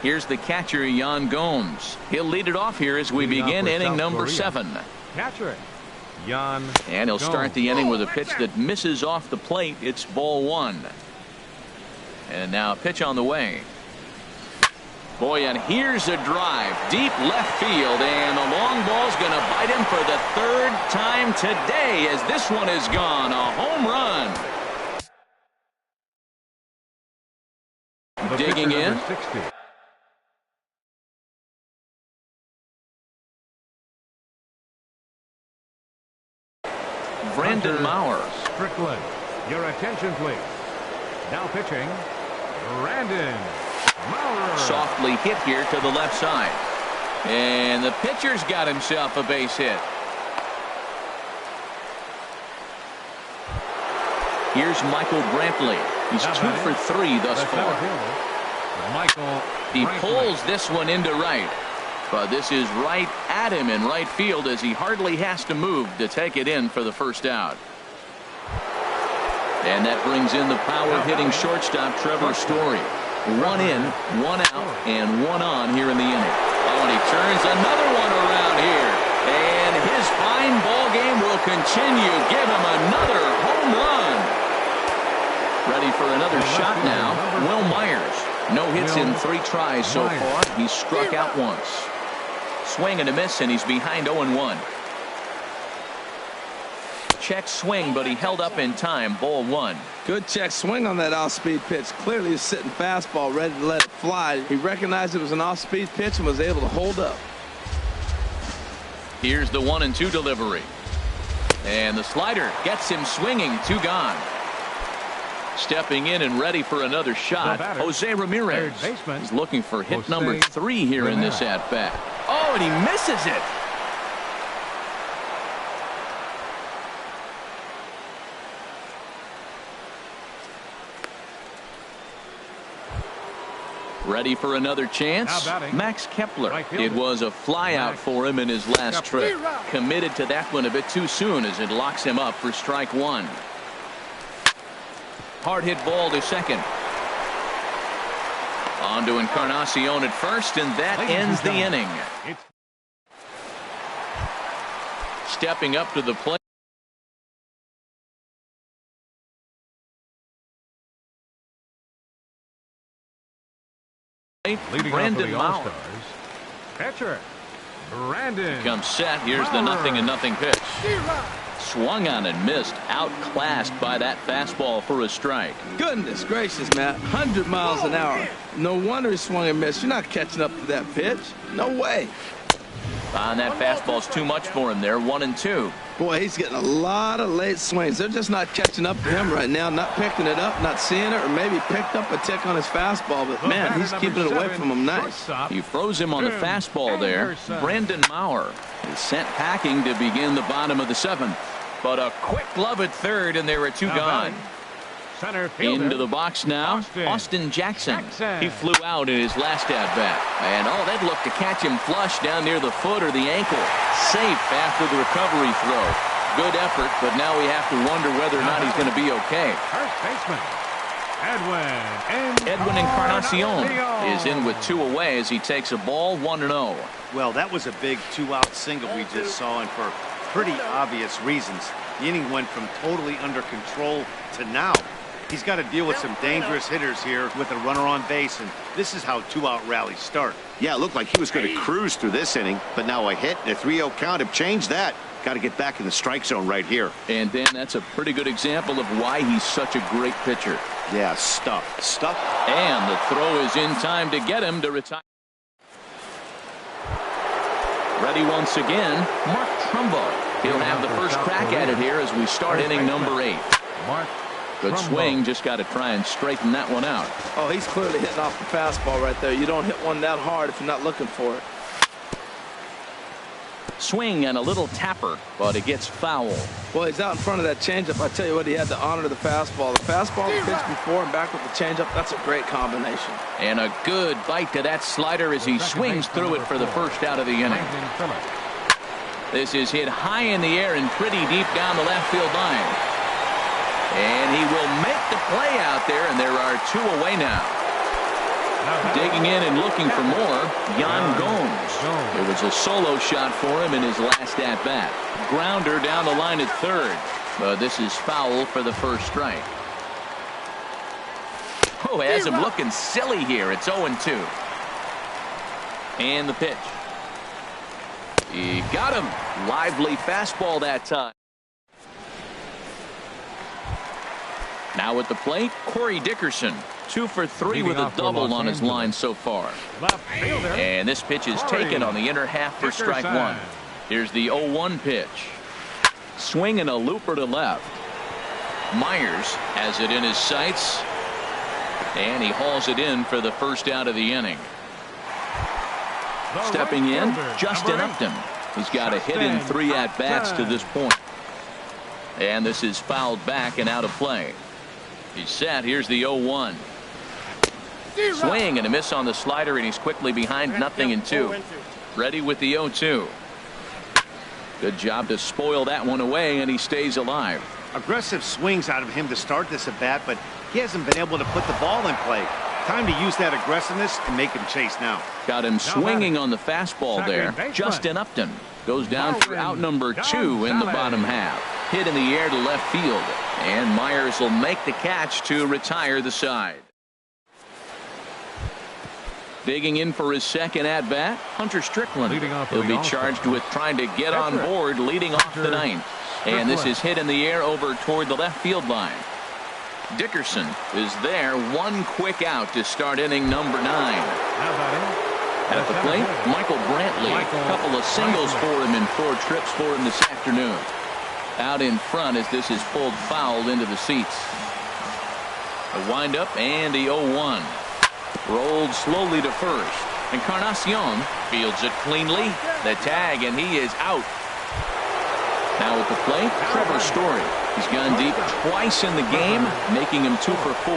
Here's the catcher, Yan Gomes. He'll lead it off here as we begin inning number 7. Catcher, Yan. And he'll start the inning with a pitch that misses off the plate. It's ball 1. And now a pitch on the way. Boy, and here's a drive. Deep left field, and the long ball's going to bite him for the 3rd time today as this one is gone. A home run. Digging in. 60. Brandon Maurer. Strickland, your attention please. Now pitching, Brandon Maurer. Softly hit here to the left side. And the pitcher's got himself a base hit. Here's Michael Brantley. He's 2 for 3 thus far. He pulls this one into right. But this is right at him in right field as he hardly has to move to take it in for the first out. And that brings in the power-hitting shortstop Trevor Story. 1 in, 1 out, and 1 on here in the inning. Oh, and he turns another one around here. And his fine ball game will continue. Give him another home run. Ready for another shot now. Will Myers. No hits in 3 tries so far. He's struck out once. Swing and a miss, and he's behind 0-1. Check swing, but he held up in time. Ball 1. Good check swing on that off-speed pitch. Clearly a sitting fastball ready to let it fly. He recognized it was an off-speed pitch and was able to hold up. Here's the 1-2 delivery. And the slider gets him swinging. 2 gone. Stepping in and ready for another shot, Jose Ramirez. He's looking for hit number 3 here in this at-bat. Oh, and he misses it. Ready for another chance? Max Kepler. It was a flyout for him in his last trip. Committed to that one a bit too soon as it locks him up for strike 1. Hard hit ball to second. On to Encarnacion at first, and that ends the inning. Stepping up to the plate. Brandon Maurer. Catcher, Brandon. Comes set. Here's the 0-0 pitch. Swung on and missed. Outclassed by that fastball for a strike. Goodness gracious, Matt. 100 miles an hour. No wonder he swung and missed. You're not catching up to that pitch. No way. And that fastball's too much for him there. 1-2. Boy, he's getting a lot of late swings. They're just not catching up to him right now. Not picking it up, not seeing it, or maybe picked up a tick on his fastball. But, man, he's keeping it away from him nice. He froze him on the fastball there. Brandon Maurer is sent packing to begin the bottom of the 7th. But a quick glove at third, and there are 2 gone. Into the box now, Austin Jackson. He flew out in his last at-bat. And, that looked to catch him flush down near the foot or the ankle. Safe after the recovery throw. Good effort, but now we have to wonder whether or not he's going to be okay. First baseman, Edwin Encarnacion is in with 2 away as he takes a ball 1-0. Well, that was a big 2-out single we just saw, and for pretty obvious reasons. The inning went from totally under control to now. He's got to deal with some dangerous hitters here with a runner on base, and this is how 2-out rallies start. Yeah, it looked like he was going to cruise through this inning, but now a hit and a 3-0 count have changed that. Got to get back in the strike zone right here. And Dan, that's a pretty good example of why he's such a great pitcher. Yeah, stuff. And the throw is in time to get him to retire. Ready once again, Mark Trumbo. He'll have the first crack at it here as we start inning number 8. Good swing, just got to try and straighten that one out. Oh, he's clearly hitting off the fastball right there. You don't hit one that hard if you're not looking for it. Swing and a little tapper, but it gets foul. Well, he's out in front of that changeup. I tell you what, he had to honor the fastball. The fastball, the pitch before, and back with the changeup. That's a great combination. And a good bite to that slider as he swings through it for the first out of the inning. This is hit high in the air and pretty deep down the left field line. And he will make the play out there, and there are 2 away now. Digging in and looking for more, Yan Gomes. It was a solo shot for him in his last at-bat. Grounder down the line at third. But this is foul for the first strike. Oh, has him looking silly here. It's 0-2. And the pitch. He got him. Lively fastball that time. Now at the plate, Corey Dickerson. 2 for 3 with a double on his line so far. And this pitch is taken on the inner half for strike 1. Here's the 0-1 pitch. Swing and a looper to left. Myers has it in his sights. And he hauls it in for the first out of the inning. Stepping in, Justin Upton. He's got a hit in 3 at-bats to this point. And this is fouled back and out of play. He's set. Here's the 0-1. Swing and a miss on the slider, and he's quickly behind 0-2. Ready with the 0-2. Good job to spoil that one away, and he stays alive. Aggressive swings out of him to start this at bat, but he hasn't been able to put the ball in play. Time to use that aggressiveness and make him chase now. Got him swinging on the fastball there. Justin Upton goes down for out number 2 in the bottom half. Hit in the air to left field, and Myers will make the catch to retire the side. Digging in for his second at-bat, Hunter Strickland. He'll be charged with trying to get on board leading off the 9th. And this is hit in the air over toward the left field line. Dickerson is there. 1 quick out to start inning number 9. At the plate, Michael Brantley. A couple of singles for him and 4 trips for him this afternoon. out in front as this is pulled foul into the seats. A windup and the 0-1. Rolled slowly to first. Encarnacion fields it cleanly. The tag, and he is out. Now at the plate, Trevor Story. He's gone deep twice in the game, making him 2 for 4.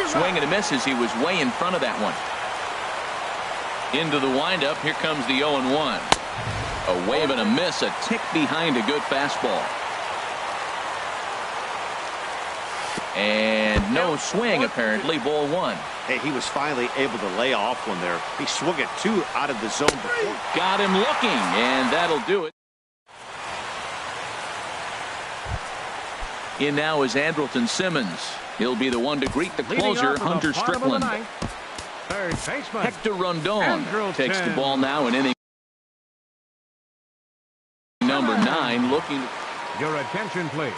Swing and a miss as he was way in front of that one. Into the windup. Here comes the 0-1. A wave and a miss, a tick behind a good fastball. And no swing, apparently. Ball 1. Hey, he was finally able to lay off one there. He swung at 2 out of the zone before. Got him looking, and that'll do it. In now is Andrelton Simmons. He'll be the one to greet the closer, Hunter Strickland. Third baseman Hector Rondon Andrelton takes the ball now in inning number 9, looking. Your attention, please.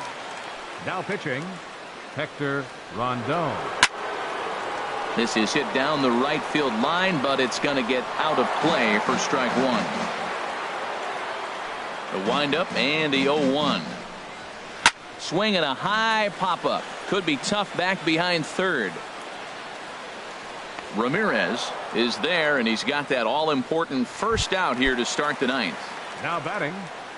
Now pitching, Hector Rondon. This is hit down the right field line, but it's going to get out of play for strike 1. The windup and the 0-1. Swing and a high pop-up. Could be tough back behind third. Ramirez is there, and he's got that all-important first out here to start the 9th. Now batting.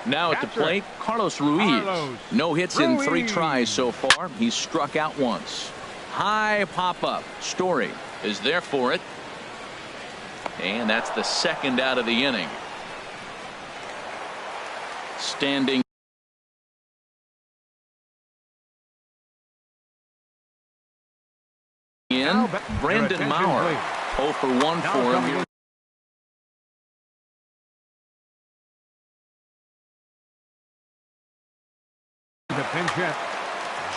Now at the plate, Carlos Ruiz. No hits in 3 tries so far. He's struck out once. High pop-up. Story is there for it. And that's the second out of the inning. Standing in, Brandon Maurer. 0 for 1 for him here. The pinch hit,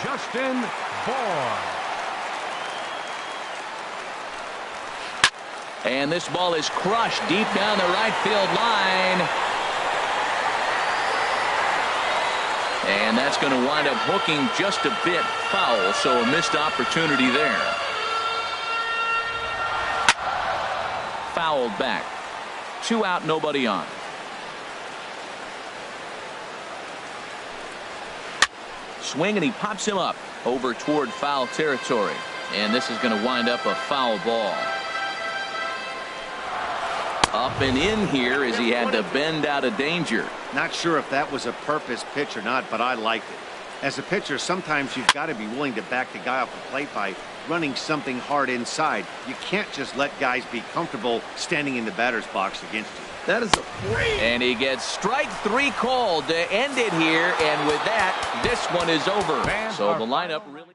Justin Bourne. And this ball is crushed deep down the right field line. And that's going to wind up hooking just a bit foul, so a missed opportunity there. Fouled back. 2 out, nobody on. Swing, and he pops him up over toward foul territory. And this is going to wind up a foul ball. Up and in here as he had to bend out of danger. Not sure if that was a purpose pitch or not, but I liked it. As a pitcher, sometimes you've got to be willing to back the guy off the plate by running something hard inside. You can't just let guys be comfortable standing in the batter's box against you. That is a great. And he gets strike 3 called to end it here. And with that, this one is over. So the lineup really.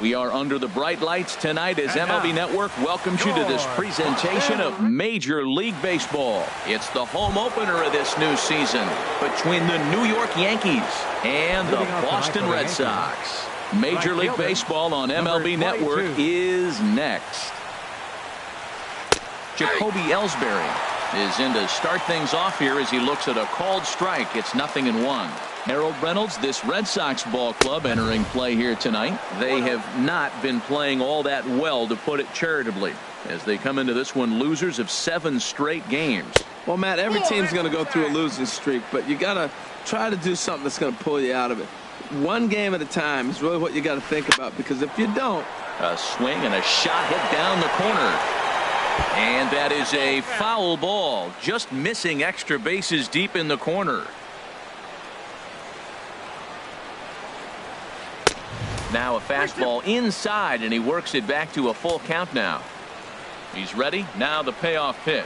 We are under the bright lights tonight as MLB Network welcomes you to this presentation of Major League Baseball. It's the home opener of this new season between the New York Yankees and the Boston Red Sox. Major League Baseball on MLB Network is next. Jacoby Ellsbury is in to start things off here as he looks at a called strike. It's 0-1. Harold Reynolds, this Red Sox ball club entering play here tonight. They have not been playing all that well, to put it charitably, as they come into this one losers of 7 straight games. Well, Matt, every team's going to go through a losing streak, but you got to try to do something that's going to pull you out of it. One game at a time is really what you got to think about, because if you don't. A swing and a shot hit down the corner. And that is a foul ball, just missing extra bases deep in the corner. Now a fastball inside, and he works it back to a full count now. He's ready. Now the payoff pitch.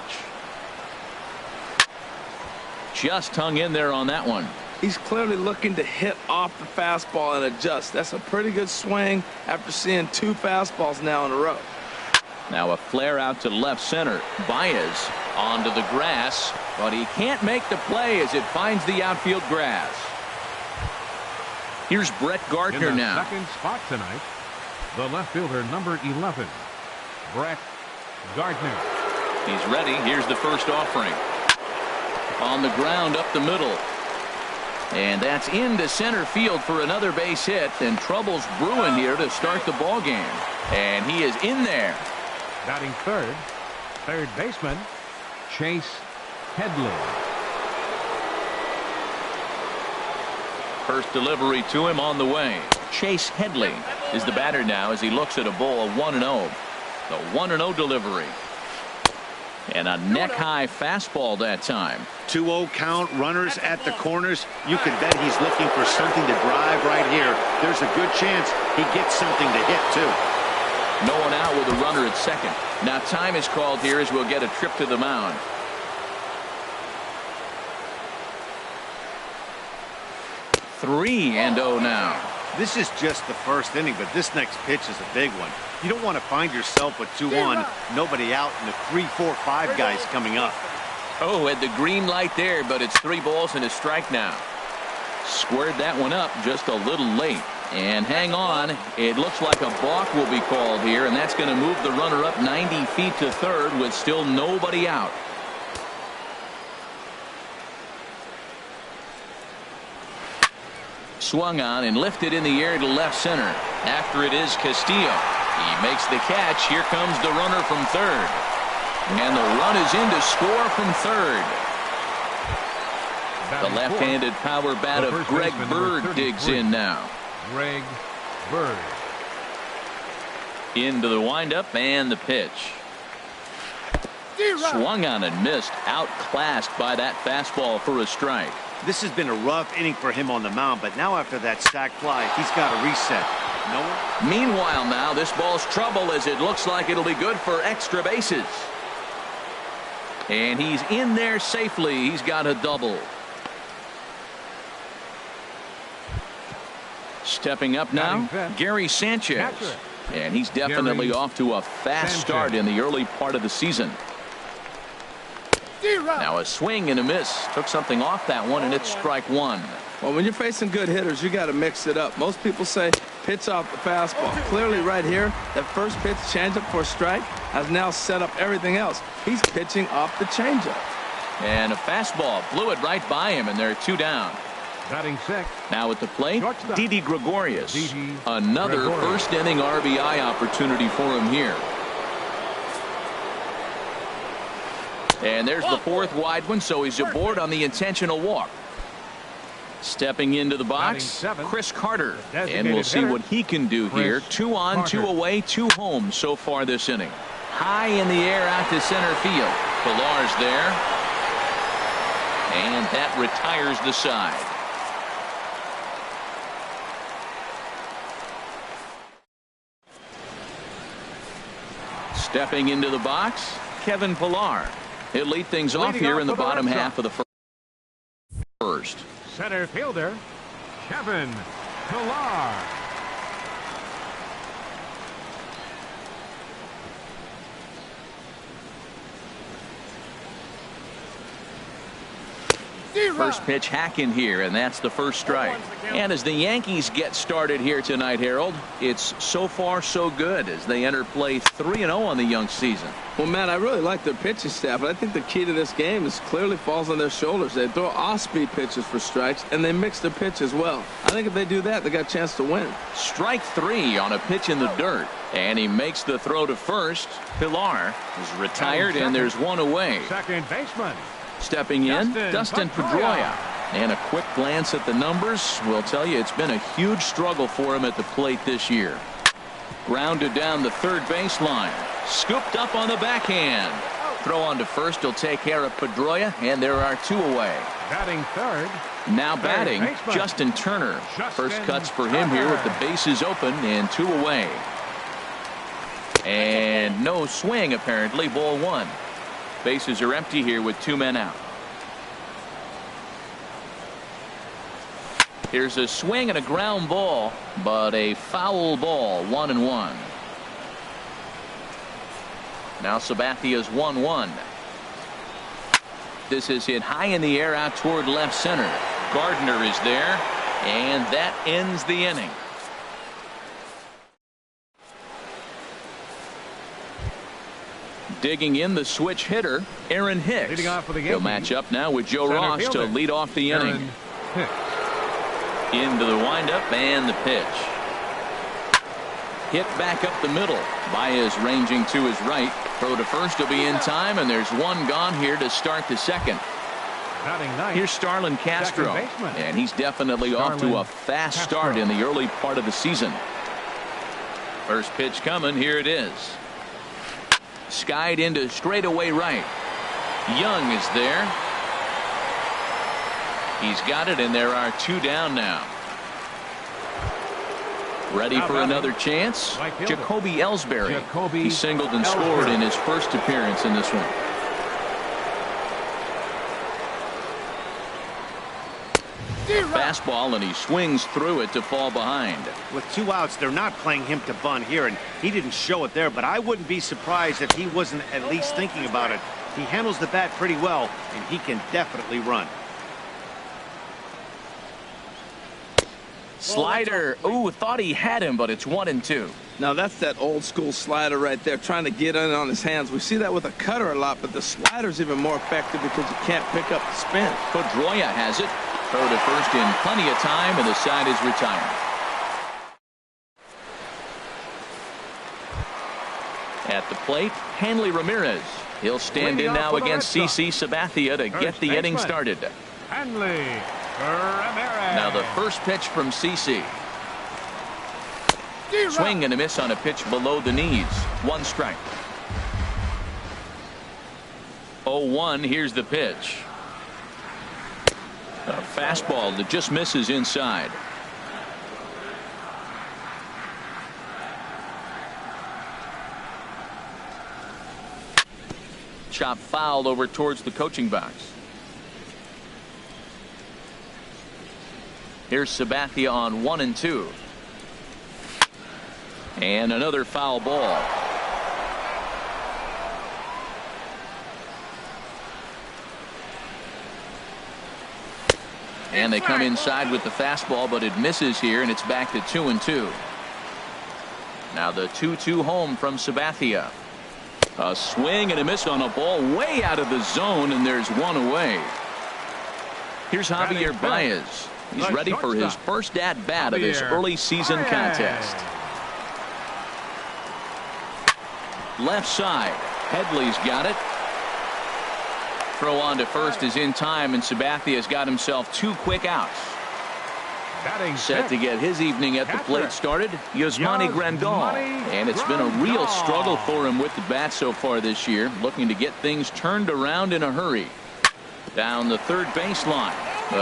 Just hung in there on that one. He's clearly looking to hit off the fastball and adjust. That's a pretty good swing after seeing 2 fastballs now in a row. Now a flare out to left center. Baez onto the grass, but he can't make the play as it finds the outfield grass. Here's Brett Gardner in the now. Second spot tonight, the left fielder, number 11, Brett Gardner. He's ready. Here's the first offering. On the ground up the middle. And that's into center field for another base hit, and trouble's brewing here to start the ball game. And he is in there. Batting third baseman, Chase Headley. First delivery to him on the way. Chase Headley is the batter now as he looks at a ball of 1-0. The 1-0 delivery. And a neck-high fastball that time. 2-0 count, runners at the corners. You can bet he's looking for something to drive right here. There's a good chance he gets something to hit, too. No one out with a runner at second. Now time is called here as we'll get a trip to the mound. (3-0) now. This is just the first inning, but this next pitch is a big one. You don't want to find yourself with 2-1, nobody out, and the 3, 4, 5 guys coming up. Oh, had the green light there, but it's 3 balls and a strike now. Squared that one up just a little late. And hang on, it looks like a balk will be called here, and that's going to move the runner up 90 feet to third with still nobody out. Swung on and lifted in the air to left center. After it is Castillo. He makes the catch. Here comes the runner from third. And the run is in to score from third. The left-handed power bat of Greg Bird digs in now. Greg Bird. Into the windup and the pitch. Swung on and missed. Outclassed by that fastball for a strike. This has been a rough inning for him on the mound, but now after that sac fly, he's got to reset. Meanwhile now, this ball's trouble as it looks like it'll be good for extra bases. And he's in there safely. He's got a double. Stepping up now, Gary Sanchez. And he's definitely off to a fast start in the early part of the season. Now a swing and a miss. Took something off that one, and it's strike 1. Well, when you're facing good hitters, you got to mix it up. Most people say pitch off the fastball. Clearly right here, that first pitch changeup for a strike has now set up everything else. He's pitching off the changeup. And a fastball blew it right by him, and they're 2 down. Batting 6. Now at the plate, Didi Gregorius. Another first inning RBI opportunity for him here. And there's the 4th wide one, so he's aboard on the intentional walk. Stepping into the box, Chris Carter. And we'll see what he can do here. 2 on, 2 away, 2 home so far this inning. High in the air out to center field. Pilar's there. And that retires the side. Stepping into the box, Kevin Pillar. He'll lead things off here in the bottom half of the first. Center fielder, Kevin Pillar. First pitch hacking here, and that's the first strike. And as the Yankees get started here tonight, Harold, it's so far so good as they enter play 3-0 on the young season. Well, Matt, I really like their pitching staff, but I think the key to this game is clearly falls on their shoulders. They throw off-speed pitches for strikes, and they mix the pitch as well. I think if they do that, they got a chance to win. Strike 3 on a pitch in the dirt, and he makes the throw to first. Pilar is retired, and there's one away. Second baseman. Stepping in, Dustin Pedroia. And a quick glance at the numbers will tell you it's been a huge struggle for him at the plate this year. Grounded down the third baseline. Scooped up on the backhand. Throw on to first will take care of Pedroia, and there are 2 away. Batting third. Now batting, Justin Turner. First cuts for him here with the bases open and 2 away. And no swing apparently, ball 1. Bases are empty here with 2 men out. Here's a swing and a ground ball, but a foul ball, 1-1. Now Sabathia's 1-1. This is hit high in the air out toward left center. Gardner is there, and that ends the inning. Digging in the switch hitter, Aaron Hicks. Leading off for the He'll match up now with Joe Ross fielder, to lead off the inning. Into the windup and the pitch. Hit back up the middle. Baez ranging to his right. Throw to first will be in time, and there's one gone here to start the second. Here's Starlin Castro, and he's definitely off to a fast start in the early part of the season. First pitch coming. Here it is. Skied into straightaway right. Young is there. He's got it, and there are 2 down now. Ready for another chance? Jacoby Ellsbury. He singled and scored in his first appearance in this one. Fastball, and he swings through it to fall behind. With 2 outs, they're not playing him to bunt here, and he didn't show it there, but I wouldn't be surprised if he wasn't at least thinking about it. He handles the bat pretty well, and he can definitely run. Slider. Ooh, thought he had him, but it's 1-2. Now that's that old school slider right there, trying to get in on his hands. We see that with a cutter a lot, but the slider's even more effective because you can't pick up the spin. Pedroia has it. Throw to first in plenty of time, and the side is retired. At the plate, Hanley Ramirez. He'll stand in now against CC Sabathia to get the inning started. Hanley Ramirez. Now the first pitch from CC. Swing and a miss on a pitch below the knees. 1 strike. 0-1. Here's the pitch. A fastball that just misses inside. Chop foul over towards the coaching box. Here's Sabathia on 1-2. And another foul ball. And they come inside with the fastball, but it misses here, and it's back to 2-2. Now the 2-2 home from Sabathia. A swing and a miss on a ball way out of the zone, and there's 1 away. Here's Javier Baez. He's ready for his first at-bat of this early season contest. Left side. Headley's got it. Throw on to first is in time, and Sabathia's got himself 2 quick outs. Set to get his evening at the plate started, Yasmani Grandal. And it's been a real struggle for him with the bat so far this year, looking to get things turned around in a hurry. Down the third baseline.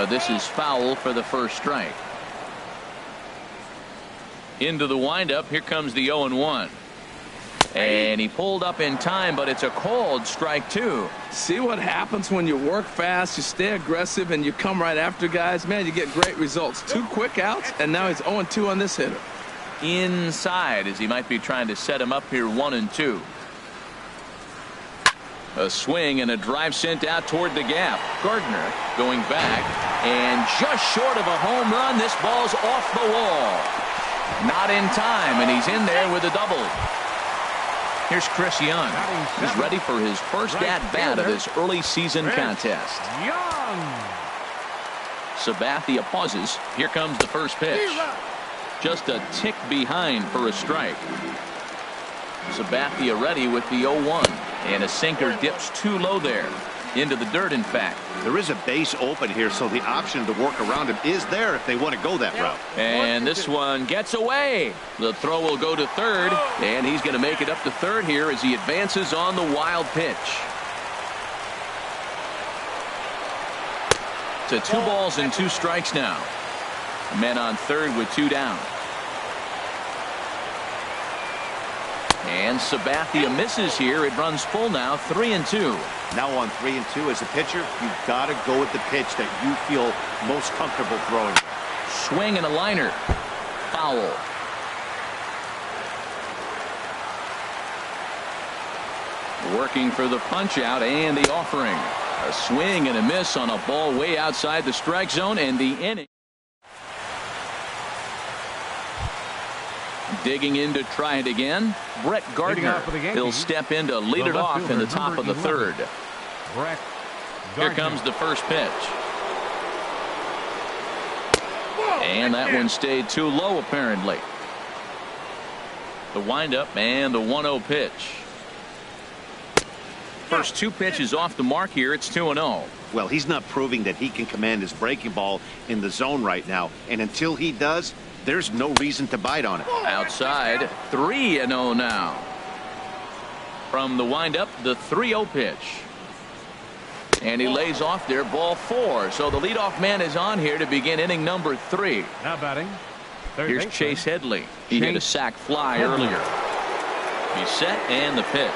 This is foul for the first strike. Into the windup. Here comes the 0-1. And he pulled up in time, but it's a called strike 2. See what happens when you work fast, you stay aggressive, and you come right after guys? Man, you get great results. 2 quick outs, and now he's 0-2 on this hitter. Inside, as he might be trying to set him up here 1-2. A swing and a drive sent out toward the gap. Gardner going back and just short of a home run. This ball's off the wall. Not in time, and he's in there with a double. Here's Chris Young. He's ready for his first at-bat of this early season contest. Sabathia pauses. Here comes the first pitch. Just a tick behind for a strike. Sabathia ready with the 0-1. And a sinker dips too low there. Into the dirt, in fact. There is a base open here, so the option to work around him is there if they want to go that route. And this one gets away. The throw will go to third, and he's going to make it up to third here as he advances on the wild pitch. To 2 balls and 2 strikes now. Men on third with 2 down. And Sabathia misses here. It runs full now, 3-2. Now on 3-2 as a pitcher, you've got to go with the pitch that you feel most comfortable throwing. Swing and a liner. Foul. Working for the punch out and the offering. A swing and a miss on a ball way outside the strike zone, and the inning. Digging in to try it again. Brett Gardner. He'll step in to lead it off in the top of the third. Here comes the first pitch. And that one stayed too low, apparently. The windup and the 1-0 pitch. First 2 pitches off the mark here. It's 2-0. Well, he's not proving that he can command his breaking ball in the zone right now. And until he does, there's no reason to bite on it. Outside, 3-0 now. From the windup, the 3-0 pitch. And he lays off there, ball 4. So the leadoff man is on here to begin inning number 3. Now batting. Here's Chase Headley. He hit a sac fly earlier. He's set and the pitch.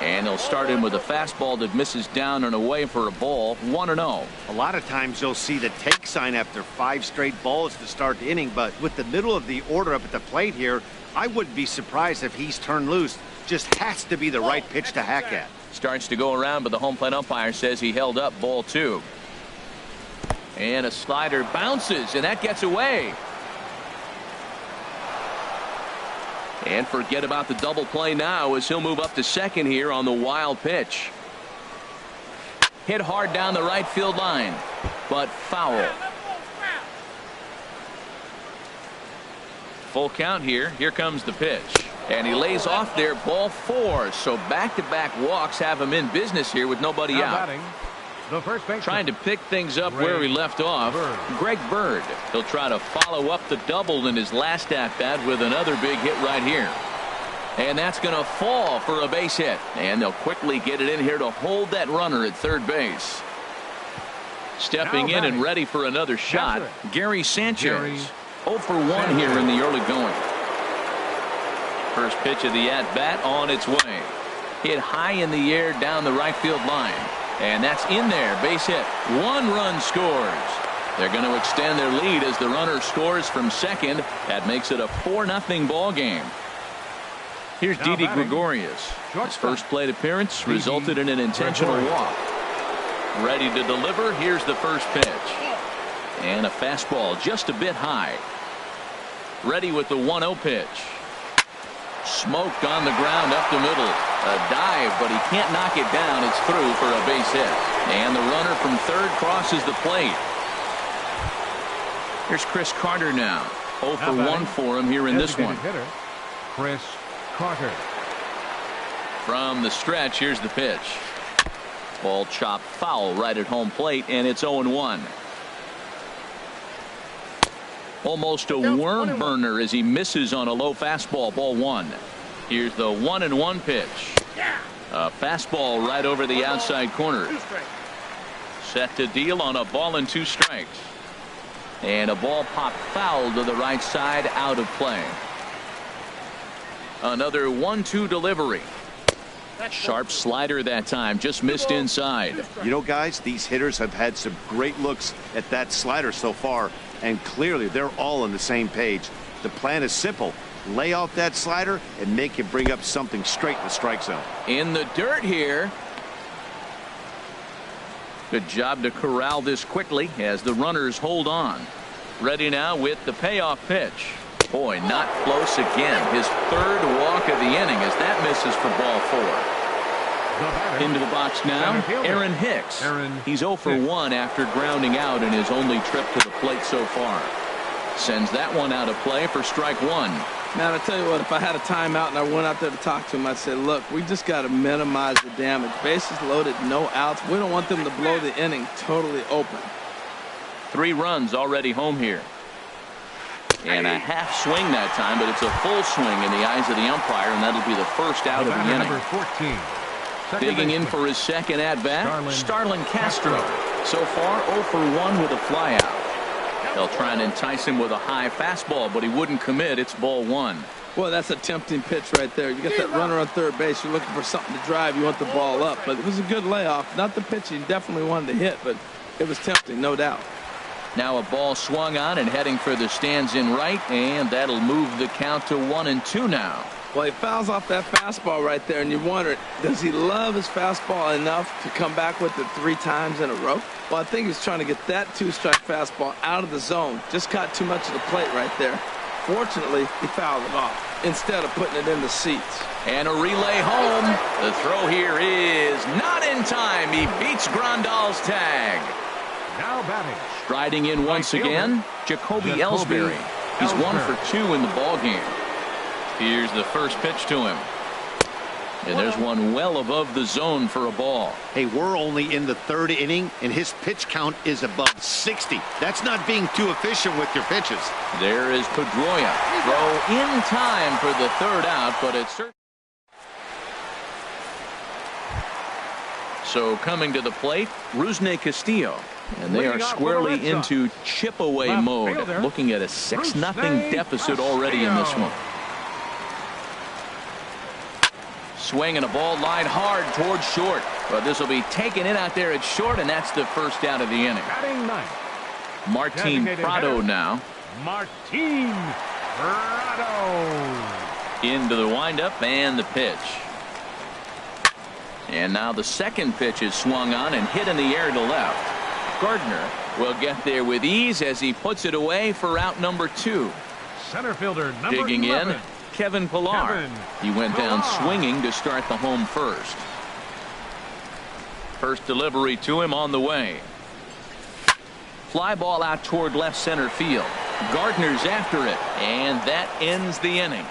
And he'll start in with a fastball that misses down and away for a ball. 1-0. A lot of times you'll see the take sign after 5 straight balls to start the inning, but with the middle of the order up at the plate here, I wouldn't be surprised if he's turned loose. Just has to be the right pitch to hack at. Starts to go around, but the home plate umpire says he held up ball 2. And a slider bounces, and that gets away. And forget about the double play now as he'll move up to second here on the wild pitch. Hit hard down the right field line, but foul. Full count here. Here comes the pitch. And he lays off there, ball 4. So back-to-back walks have him in business here with nobody out. The first baseman. Trying to pick things up where he left off. Greg Bird. He'll try to follow up the double in his last at-bat with another big hit right here. And that's going to fall for a base hit. And they'll quickly get it in here to hold that runner at third base. Stepping in and ready for another shot, Gary Sanchez. 0 for 1 here in the early going. First pitch of the at-bat on its way. Hit high in the air down the right field line. And that's in there. Base hit. 1 run scores. They're going to extend their lead as the runner scores from second. That makes it a 4-0 ball game. Here's Didi Gregorius. His first plate appearance resulted in an intentional walk. Ready to deliver. Here's the first pitch. And a fastball just a bit high. Ready with the 1-0 pitch. Smoked on the ground up the middle. A dive, but he can't knock it down. It's through for a base hit. And the runner from third crosses the plate. Here's Chris Carter now. 0 for 1 for him here in this one. Hitter, Chris Carter. From the stretch, here's the pitch. Ball chopped foul right at home plate, and it's 0-1. Almost a worm burner as he misses on a low fastball, ball 1. Here's the 1-1 pitch. A fastball right over the outside corner. Set to deal on a ball and 2 strikes. And a ball popped foul to the right side, out of play. Another 1-2 delivery. Sharp slider that time, just missed inside. You know, guys, these hitters have had some great looks at that slider so far, and clearly they're all on the same page. The plan is simple. lay off that slider and make him bring up something straight in the strike zone. In the dirt here. Good job to corral this quickly as the runners hold on. Ready now with the payoff pitch. Boy, not close again. His third walk of the inning as that misses for ball 4. Into the box now, Aaron Hicks. He's 0 for 1 after grounding out in his only trip to the plate so far. Sends that one out of play for strike 1. Man, I tell you what, if I had a timeout and I went out there to talk to him, I'd say, look, we just got to minimize the damage. Bases loaded, no outs. We don't want them to blow the inning totally open. 3 runs already home here. And a half swing that time, but it's a full swing in the eyes of the umpire, and that'll be the first out of the inning. Number 14. Digging in for his second at-bat, Starlin Castro. So far, 0 for 1 with a flyout. They'll try and entice him with a high fastball, but he wouldn't commit. It's ball 1. Well, that's a tempting pitch right there. You got that runner on third base. You're looking for something to drive. You want the ball up. But it was a good layoff. Not the pitch he definitely wanted to hit, but it was tempting, no doubt. Now a ball swung on and heading for the stands in right, and that'll move the count to 1-2 now. Well, he fouls off that fastball right there, and you wonder, does he love his fastball enough to come back with it 3 times in a row? Well, I think he's trying to get that 2-strike fastball out of the zone. Just caught too much of the plate right there. Fortunately, he fouled it off instead of putting it in the seats. And a relay home. The throw here is not in time. He beats Grandal's tag. Now batting. Striding in once again, Jacoby Ellsbury. He's 1 for 2 in the ballgame. Here's the first pitch to him. And there's one well above the zone for a ball. Hey, we're only in the 3rd inning, and his pitch count is above 60. That's not being too efficient with your pitches. There is Pedroia. Throw in time for the 3rd out, but it's certainly. So coming to the plate, Rusney Castillo. And they are squarely into chip-away mode, looking at a 6-0 deficit already in this one. Swing and a ball line hard towards short. But this will be taken in out there at short, and that's the first out of the inning. Martin Prado now. Martin Prado. Into the windup and the pitch. And now the second pitch is swung on and hit in the air to left. Gardner will get there with ease as he puts it away for out number 2. Center fielder number Digging 11. in, Kevin Pillar. He went down swinging to start the home first. First delivery to him on the way. Fly ball out toward left center field. Gardner's after it, and that ends the inning.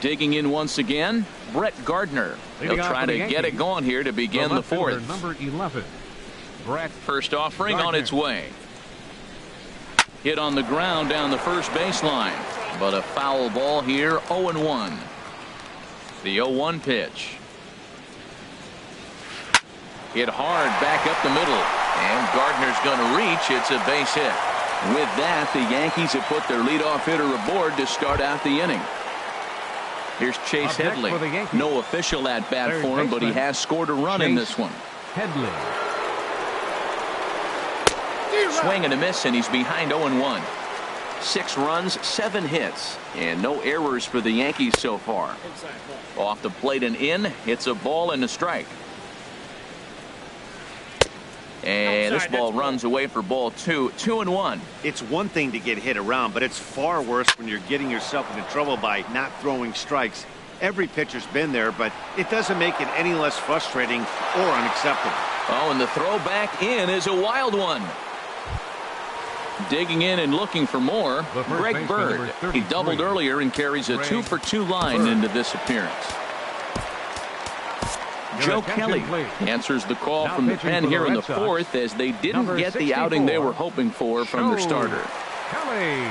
Digging in once again, Brett Gardner. He'll try to get it going here to begin the 4th. Number 11. Brett First offering Gardner. on its way. Hit on the ground down the first baseline, but a foul ball here. 0-1. The 0-1 pitch. Hit hard back up the middle, and Gardner's going to reach. It's a base hit. With that, the Yankees have put their leadoff hitter aboard to start out the inning. Here's Chase Headley. No official at-bat for him, but he has scored a run in this one. Headley. Swing and a miss, and he's behind 0-1. 6 runs, 7 hits, and no errors for the Yankees so far. Off the plate and in, it's a ball and a strike. And this ball runs away for ball 2. 2-1. It's one thing to get hit around, but it's far worse when you're getting yourself into trouble by not throwing strikes. Every pitcher's been there, but it doesn't make it any less frustrating or unacceptable. Oh, and the throw back in is a wild one. Digging in and looking for more, Greg Bird. He doubled earlier and carries a 2-for-2 line into this appearance. Joe Kelly answers the call from the pen here in the 4th as they didn't get the outing they were hoping for from their starter. Kelly.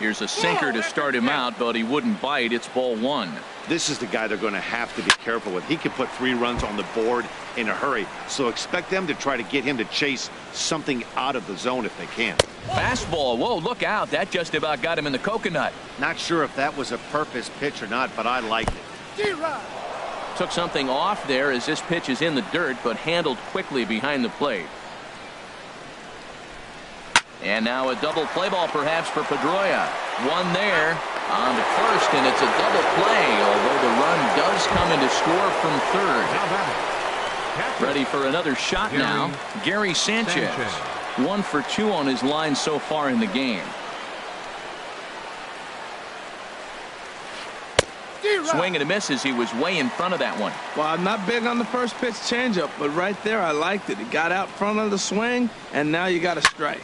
Here's a sinker to start him out, but he wouldn't bite. It's ball 1. This is the guy they're going to have to be careful with. He could put 3 runs on the board in a hurry. So expect them to try to get him to chase something out of the zone if they can. Fastball. Whoa, look out. That just about got him in the coconut. Not sure if that was a purpose pitch or not, but I liked it. Took something off there as this pitch is in the dirt, but handled quickly behind the plate. And now a double play ball perhaps for Pedroia. One there on to first, and it's a double play, although the run does come in to score from third. Ready for another shot now. Gary Sanchez. 1 for 2 on his line so far in the game. Swing and a miss as he was way in front of that one. Well, I'm not big on the first pitch changeup, but right there I liked it. It got out front of the swing, and now you got a strike.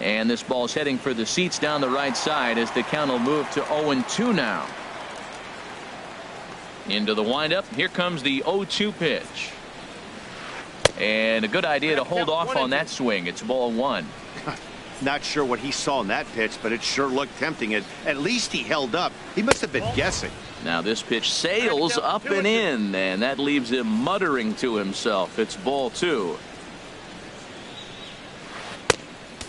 And this ball's heading for the seats down the right side as the count will move to 0-2 now. Into the windup. Here comes the 0-2 pitch. And a good idea to hold off on that swing. It's ball 1. Not sure what he saw in that pitch, but it sure looked tempting. At least he held up. He must have been guessing. Now this pitch sails up and in, and that leaves him muttering to himself. It's ball 2.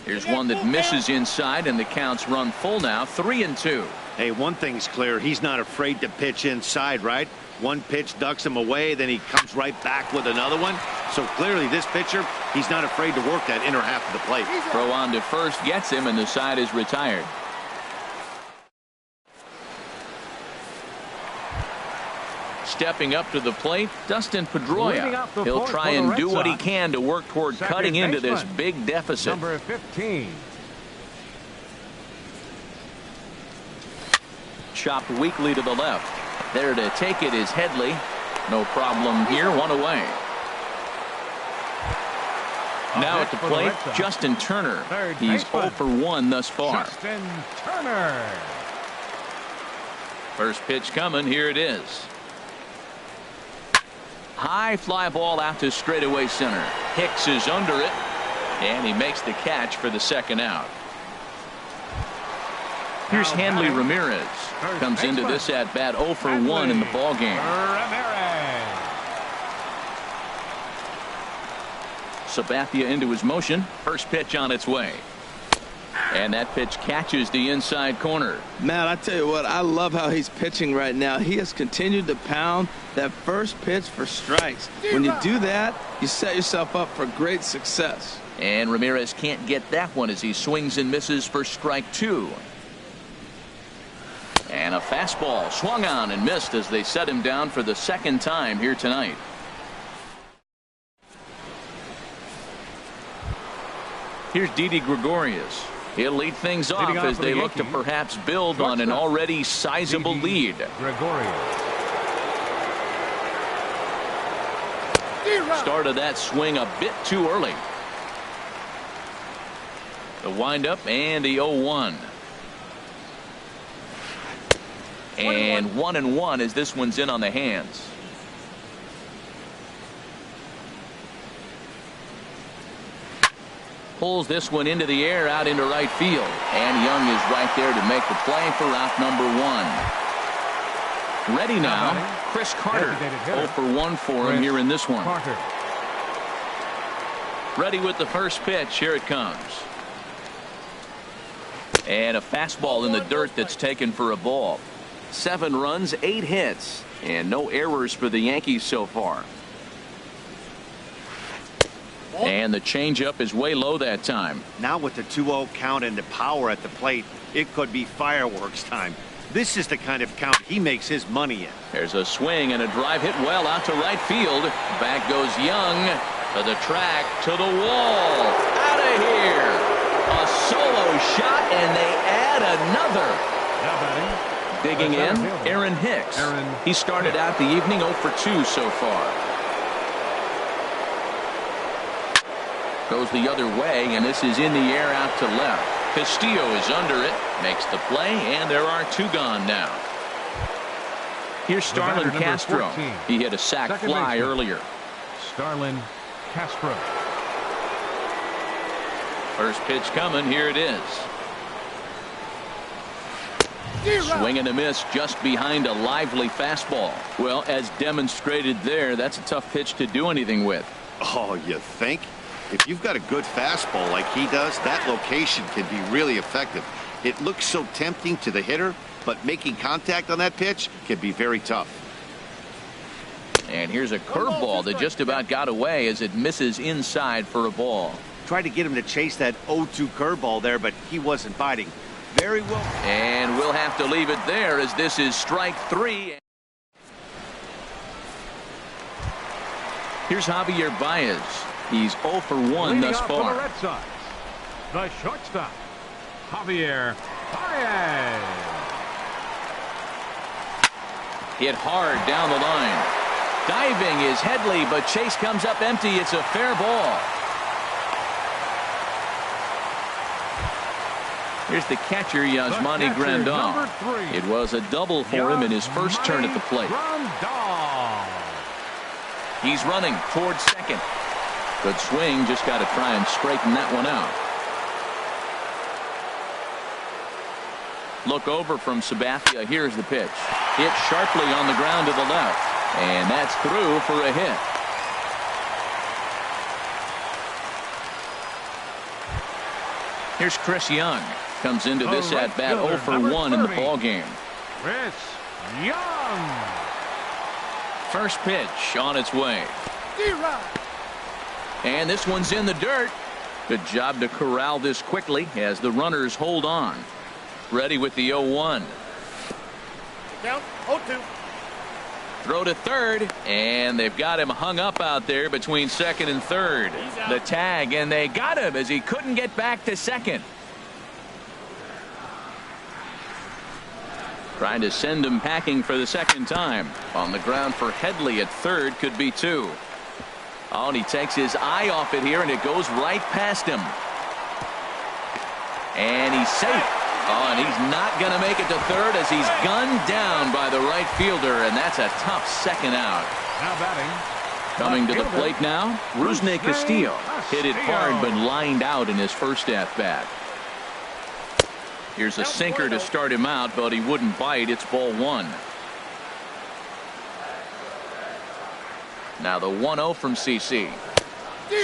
Here's one that misses inside, and the count's run full now. 3-2. Hey, one thing's clear. He's not afraid to pitch inside, right? One pitch ducks him away, then he comes right back with another one. So clearly this pitcher, he's not afraid to work that inner half of the plate. Throw on to first gets him, and the side is retired. Stepping up to the plate, Dustin Pedroia. He'll try and do what he can to work toward cutting into this big deficit. Number 15. Chopped weakly to the left. There to take it is Headley. No problem here. 1 away. Now at the plate, Justin Turner. He's 0 for 1 thus far. Justin Turner. First pitch coming. Here it is. High fly ball out to straightaway center. Hicks is under it, and he makes the catch for the second out. Here's Hanley Ramirez. Comes into this at bat 0 for 1 in the ball game. Sabathia into his motion. First pitch on its way. And that pitch catches the inside corner. Matt, I tell you what, I love how he's pitching right now. He has continued to pound that first pitch for strikes. When you do that, you set yourself up for great success. And Ramirez can't get that one as he swings and misses for strike 2. And a fastball swung on and missed as they set him down for the second time here tonight. Here's Didi Gregorius. He'll lead things off as they look to perhaps build on an already sizable lead. Started that swing a bit too early. The windup and the 0-1. And 1-1 as this one's in on the hands. Pulls this one into the air out into right field. And Young is right there to make the play for out number 1. Ready now, Chris Carter. 0 for 1 for him here in this one. Ready with the first pitch. Here it comes. And a fastball in the dirt that's taken for a ball. 7 runs, 8 hits, and no errors for the Yankees so far. And the changeup is way low that time. Now with the 2-0 count and the power at the plate, it could be fireworks time. This is the kind of count he makes his money in. There's a swing and a drive hit well out to right field. Back goes Young to the track, to the wall. Out of here. A solo shot, and they add another. Digging in, Aaron Hicks. He started out the evening 0 for 2 so far. Goes the other way, and this is in the air out to left. Castillo is under it, makes the play, and there are 2 gone now. Here's Starlin Castro. 14. He hit a sac fly earlier. Starlin Castro. First pitch coming. Here it is. Swing and a miss just behind a lively fastball. Well, as demonstrated there, that's a tough pitch to do anything with. Oh, you think? If you've got a good fastball like he does, that location can be really effective. It looks so tempting to the hitter, but making contact on that pitch can be very tough. And here's a curveball that just about got away as it misses inside for a ball. Tried to get him to chase that 0-2 curveball there, but he wasn't biting. Very well. And we'll have to leave it there as this is strike 3. Here's Javier Baez. He's 0 for 1 thus far. The Red Sox, the shortstop, Javier Baez. Hit hard down the line. Diving is Headley, but Chase comes up empty. It's a fair ball. Here's the catcher, Yasmani Grandal. It was a double for him in his first turn at the plate. He's running towards second. Good swing, just got to try and straighten that one out. Look over from Sabathia. Here's the pitch. Hit sharply on the ground to the left. And that's through for a hit. Here's Chris Young. Comes into this at bat 0 for 1 in the ball game. Chris Young. First pitch on its way. And this one's in the dirt. Good job to corral this quickly as the runners hold on. Ready with the 0-1. Count 0-2. Throw to third, and they've got him hung up out there between second and third. The tag, and they got him as he couldn't get back to second. Trying to send him packing for the second time. On the ground for Headley at third, could be 2. Oh, and he takes his eye off it here, and it goes right past him. And he's safe. Oh, and he's not going to make it to third as he's gunned down by the right fielder, and that's a tough second out. Now batting. Coming to the plate now, Rusney Castillo. Hit it hard, but lined out in his first at-bat. Here's a sinker to start him out, but he wouldn't bite. It's ball 1. Now the 1-0 from CC.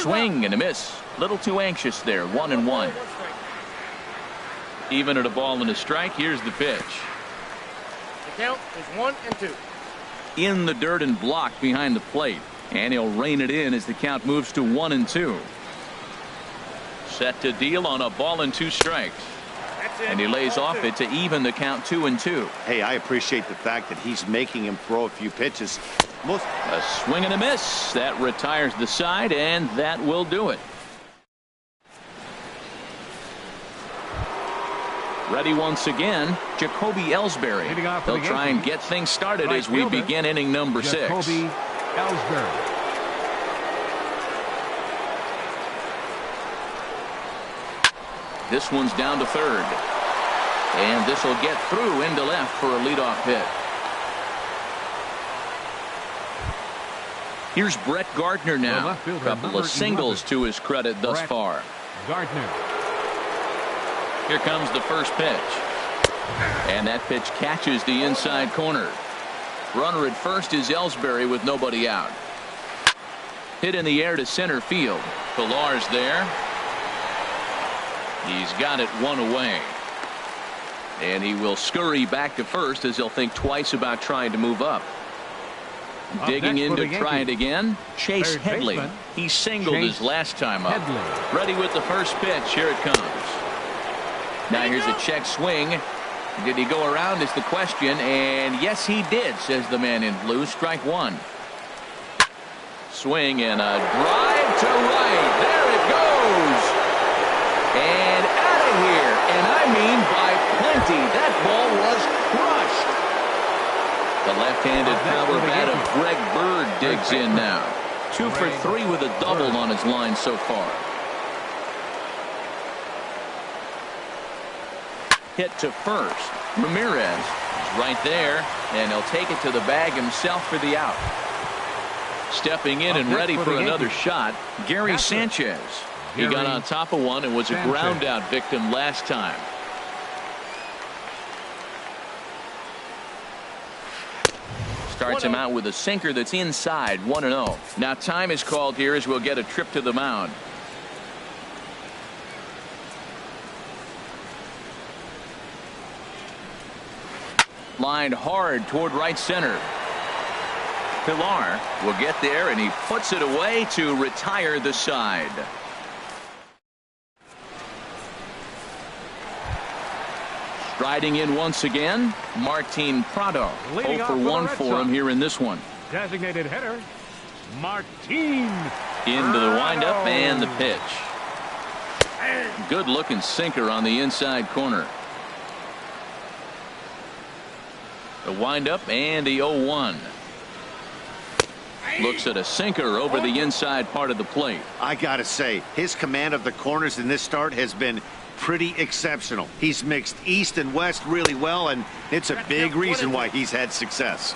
Swing and a miss. Little too anxious there. 1-1. Even at a ball and a strike. Here's the pitch. The count is 1-2. In the dirt and blocked behind the plate. And he'll rein it in as the count moves to 1-2. Set to deal on a ball and 2 strikes. And he lays off it to even the count 2-2. Hey, I appreciate the fact that he's making him throw a few pitches. A swing and a miss. That retires the side, and that will do it. Ready once again, Jacoby Ellsbury. He'll try and get things started as we begin inning number 6. Jacoby Ellsbury. This one's down to third. And this will get through into left for a leadoff hit. Here's Brett Gardner now. A couple of singles to his credit thus far. Gardner. Here comes the first pitch. And that pitch catches the inside corner. Runner at first is Ellsbury with nobody out. Hit in the air to center field. Pilar's there. He's got it 1 away. And he will scurry back to first as he'll think twice about trying to move up. Digging in to try it again, Chase Headley. He singled his last time up. Ready with the first pitch. Here it comes. Now here's a check swing. Did he go around is the question, and yes he did, says the man in blue. Strike 1. Swing and a drive to right. There it goes. And out of here, and I mean by plenty. That ball was crushed. The left-handed power bat of Greg Bird digs in now. 2 for 3 with a double on his line so far. Hit to first. Ramirez is right there, and he'll take it to the bag himself for the out. Stepping in and ready for another shot, Gary Sanchez. He got on top of one and was a ground out victim last time. Starts him out with a sinker that's inside, 1-0. Now time is called here as we'll get a trip to the mound. Lined hard toward right center. Pilar will get there, and he puts it away to retire the side. Striding in once again, Martin Prado. 0 for 1 for him here in this one. Designated hitter, Martin. Into the windup and the pitch. Good looking sinker on the inside corner. The windup and the 0-1. Looks at a sinker over the inside part of the plate. I gotta say, his command of the corners in this start has been pretty exceptional. He's mixed east and west really well, and it's a big reason why he's had success.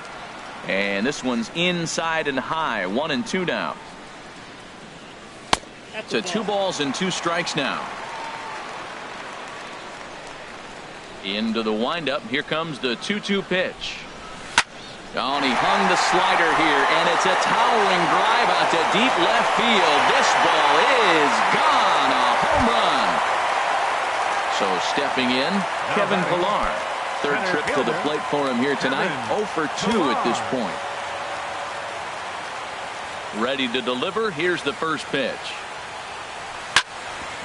And this one's inside and high, 1-2 now. So 2 balls and 2 strikes now. Into the windup. Here comes the 2-2 pitch. Oh, and he hung the slider here, and it's a towering drive out to deep left field. This ball is gone. A home run. So stepping in, Kevin Pilar. Third trip to the plate for him here tonight. 0 for 2 at this point. Ready to deliver. Here's the first pitch.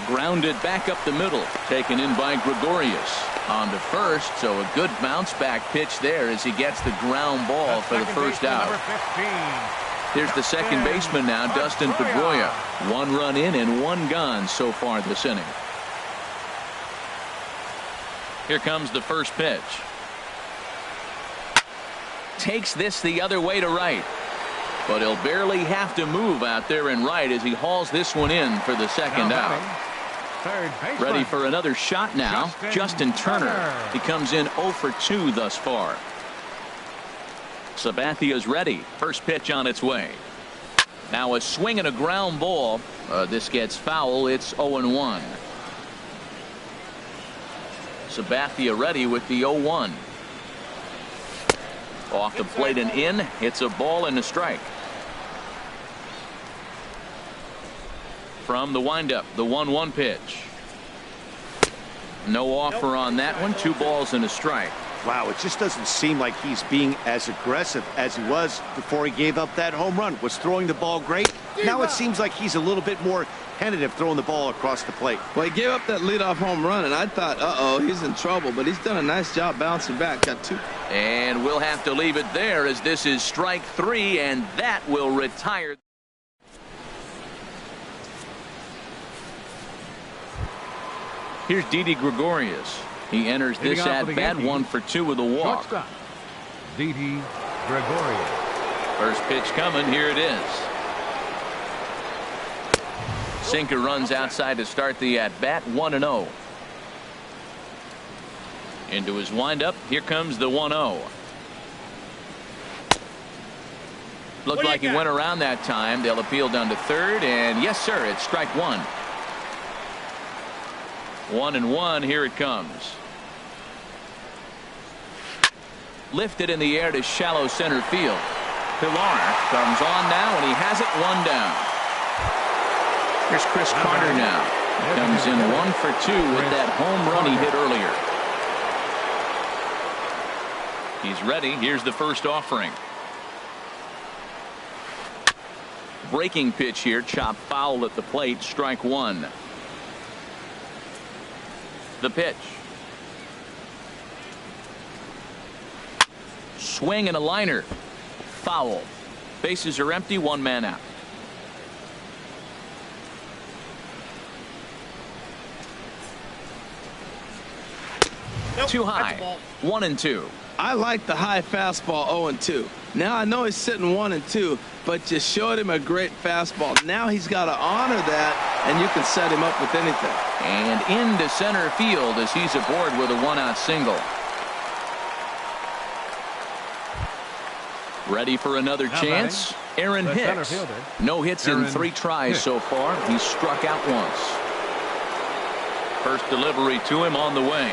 Grounded back up the middle. Taken in by Gregorius. On to first, so a good bounce back pitch there as he gets the ground ball for the first out. Here's the second baseman now, Dustin Pedroia. 1 run in and 1 gone so far this inning. Here comes the first pitch. Takes this the other way to right. But he'll barely have to move out there in right as he hauls this one in for the second out. Ready for another shot now. Justin Turner. He comes in 0 for 2 thus far. Sabathia's ready. First pitch on its way. Now a swing and a ground ball. This gets foul. It's 0-1. Sabathia ready with the 0-1. Off the plate and in. It's a ball and a strike. From the windup, the 1-1 pitch. No offer on that one. 2 balls and a strike. Wow, it just doesn't seem like he's being as aggressive as he was before he gave up that home run. Was throwing the ball great. Now it seems like he's a little bit more tentative throwing the ball across the plate. Well, he gave up that leadoff home run, and I thought, uh-oh, he's in trouble. But he's done a nice job bouncing back. Got 2. And we'll have to leave it there as this is strike 3, and that will retire. Here's Didi Gregorius. He enters this at bat 1 for 2 with a walk. Shortstop, Didi Gregorius. First pitch coming. Here it is. Sinker runs outside to start the at bat. 1-0. Into his windup. Here comes the 1-0. Looked like he went around that time. They'll appeal down to third, and yes, sir, it's strike 1. 1-1. Here it comes. Lifted in the air to shallow center field. Pilar comes on now, and he has it 1 down. Here's Chris Carter now. He comes in 1 for 2 with that home run he hit earlier. He's ready. Here's the first offering. Breaking pitch here. Chop foul at the plate. Strike 1. The pitch. Swing and a liner. Foul. Bases are empty. 1 man out. Nope, Too high. 1-2. I like the high fastball 0-2. Now I know he's sitting 1-2, but you showed him a great fastball. Now he's got to honor that, and you can set him up with anything. And into center field as he's aboard with a 1-out single. Ready for another chance. Aaron Hicks. No hits in 3 tries so far. He's struck out once. First delivery to him on the way.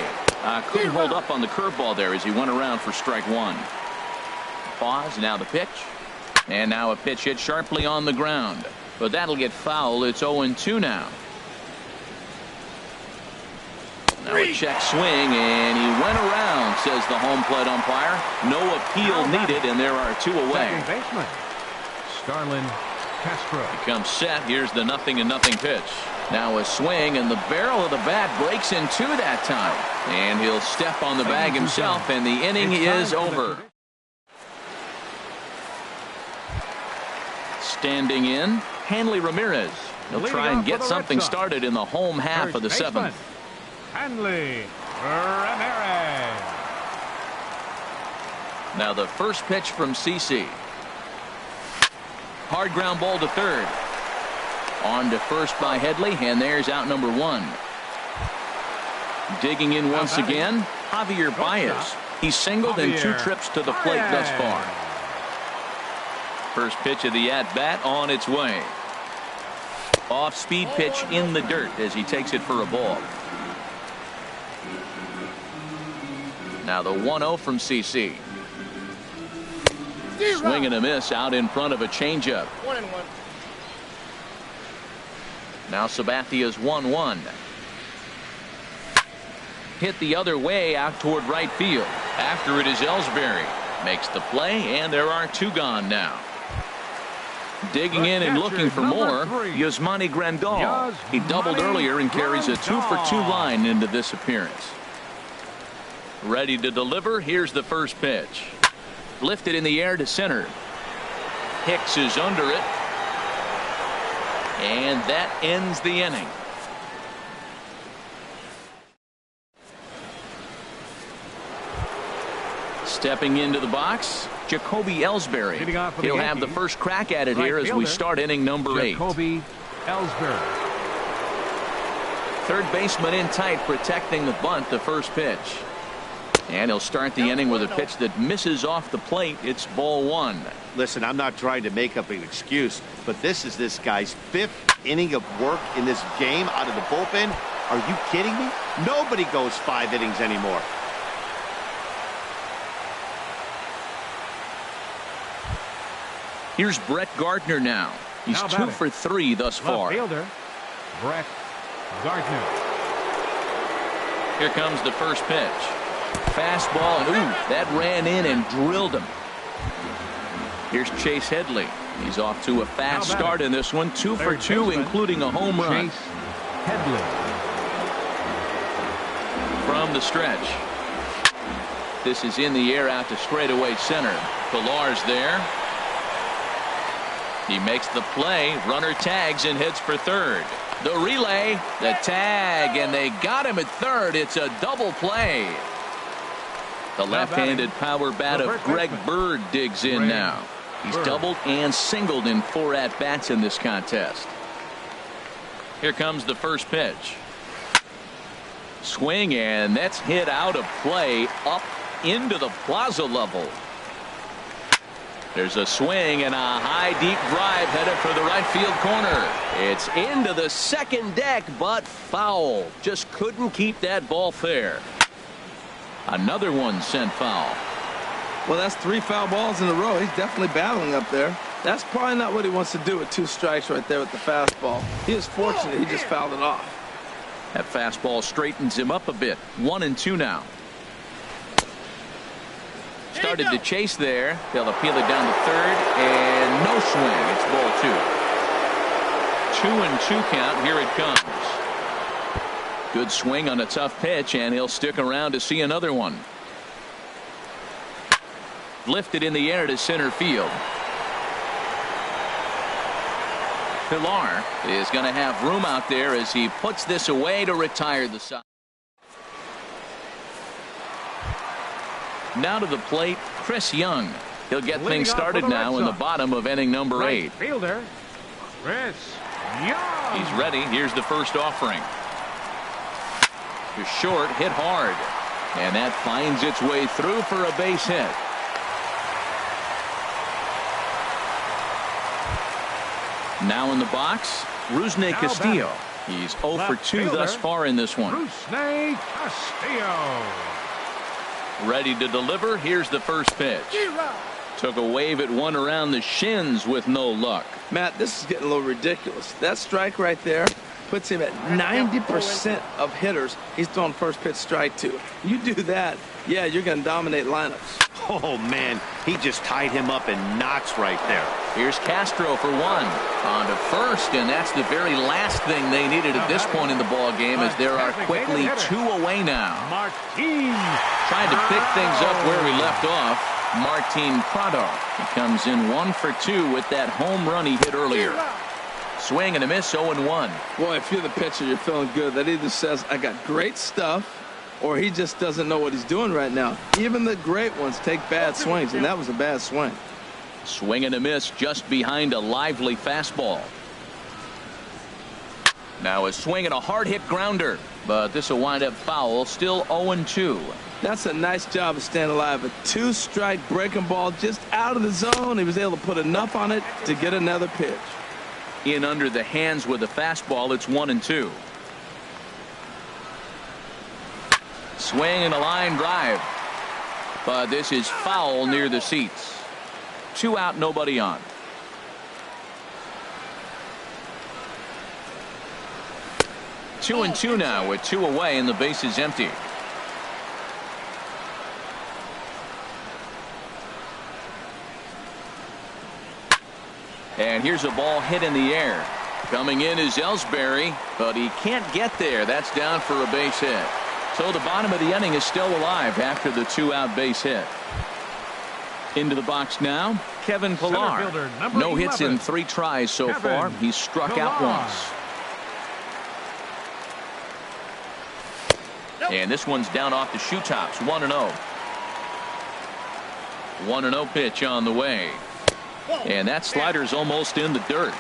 Couldn't hold up on the curveball there as he went around for strike 1. pause. Now the pitch. And now a pitch hit sharply on the ground. But that'll get foul. It's 0-2 now. Now a check swing, and he went around, says the home plate umpire. No appeal needed, and there are 2 away. Second baseman, Starlin Castro. He comes set. Here's the 0-0 pitch. Now a swing, and the barrel of the bat breaks in 2 that time. And he'll step on the bag himself, and the inning is over. Standing in, Hanley Ramirez. He'll try and get something started in the home half of the 7th. Hanley Ramirez. Now the first pitch from CC. Hard ground ball to third. On to first by Headley, and there's out number 1. Digging in once again, Javier Baez. He's singled in 2 trips to the plate thus far. First pitch of the at-bat on its way. Off-speed pitch in the dirt as he takes it for a ball. Now the 1-0 from CC. Swing and a miss out in front of a changeup. 1-1. Now Sabathia's 1-1. Hit the other way out toward right field. After it is Ellsbury. Makes the play, and there are 2 gone now. Digging in and looking for more, Yasmani Grandal. He doubled earlier and carries a 2-for-2 line into this appearance. Ready to deliver. Here's the first pitch. Lifted in the air to center. Hicks is under it. And that ends the inning. Stepping into the box, Jacoby Ellsbury. He'll have the first crack at it here as we start inning number 8. Jacoby Ellsbury. Third baseman in tight, protecting the bunt, the first pitch. And he'll start the inning with a pitch that misses off the plate. It's ball 1. Listen, I'm not trying to make up an excuse, but this is this guy's 5th inning of work in this game out of the bullpen. Are you kidding me? Nobody goes 5 innings anymore. Here's Brett Gardner now. He's 2 for 3 thus far. Left fielder, Brett Gardner. Here comes the first pitch. Fastball, and ooh, that ran in and drilled him. Here's Chase Headley. He's off to a fast start in this one. 2 for 2, including a home run. Chase Headley. From the stretch. This is in the air out to straightaway center. Pilar's there. He makes the play. Runner tags and heads for third. The relay, the tag, and they got him at third. It's a double play. The left-handed power bat of Greg Bird digs in now. He's doubled and singled in 4 at-bats in this contest. Here comes the first pitch. Swing, and that's hit out of play up into the plaza level. There's a swing and a high deep drive headed for the right field corner. It's into the second deck, but foul. Just couldn't keep that ball fair. Another one sent foul. Well, that's 3 foul balls in a row. He's definitely battling up there. That's probably not what he wants to do with 2 strikes right there with the fastball. He is fortunate he just fouled it off. That fastball straightens him up a bit. 1-2 now. Started to chase there. They'll appeal it down to third, and no swing. It's ball 2. 2-2 count. Here it comes. Good swing on a tough pitch, and he'll stick around to see another one. Lifted in the air to center field. Pilar is going to have room out there as he puts this away to retire the side. Now to the plate, Chris Young. He'll get things started now in the bottom of inning number 8. Fielder, Chris Young. He's ready. Here's the first offering. To short, hit hard. And that finds its way through for a base hit. Now in the box, Rusney Castillo. He's 0 for 2 thus far in this one. Rusney Castillo. Ready to deliver. Here's the first pitch. Took a wave at one around the shins with no luck. Matt, this is getting a little ridiculous. That strike right there puts him at 90% of hitters he's throwing first pitch strike to. You do that, yeah, you're going to dominate lineups. Oh, man, he just tied him up in knots right there. Here's Castro for one. On to first, and that's the very last thing they needed at this point in the ball game, as there are quickly two away now. Martin. Trying to pick things up where we left off. Martin Prado. He comes in 1 for 2 with that home run he hit earlier. Swing and a miss, 0-1. Boy, if you're the pitcher, you're feeling good. That either says I got great stuff, or he just doesn't know what he's doing right now. Even the great ones take bad swings, and that was a bad swing. Swing and a miss just behind a lively fastball. Now a swing and a hard hit grounder, but this will wind up foul. Still 0-2. That's a nice job of staying alive. A two-strike breaking ball just out of the zone. He was able to put enough on it to get another pitch. In under the hands with a fastball, it's 1-2. Swing and a line drive, but this is foul near the seats. 2 out, nobody on. Two and two now with 2 away and the base is empty. And here's a ball hit in the air. Coming in is Ellsbury, but he can't get there. That's down for a base hit. So the bottom of the inning is still alive after the 2-out base hit. Into the box now, Kevin Pillar. No hits in 3 tries so far. He's struck out once. And this one's down off the shoe tops, 1-0. 1-0 pitch on the way. And that slider's almost in the dirt.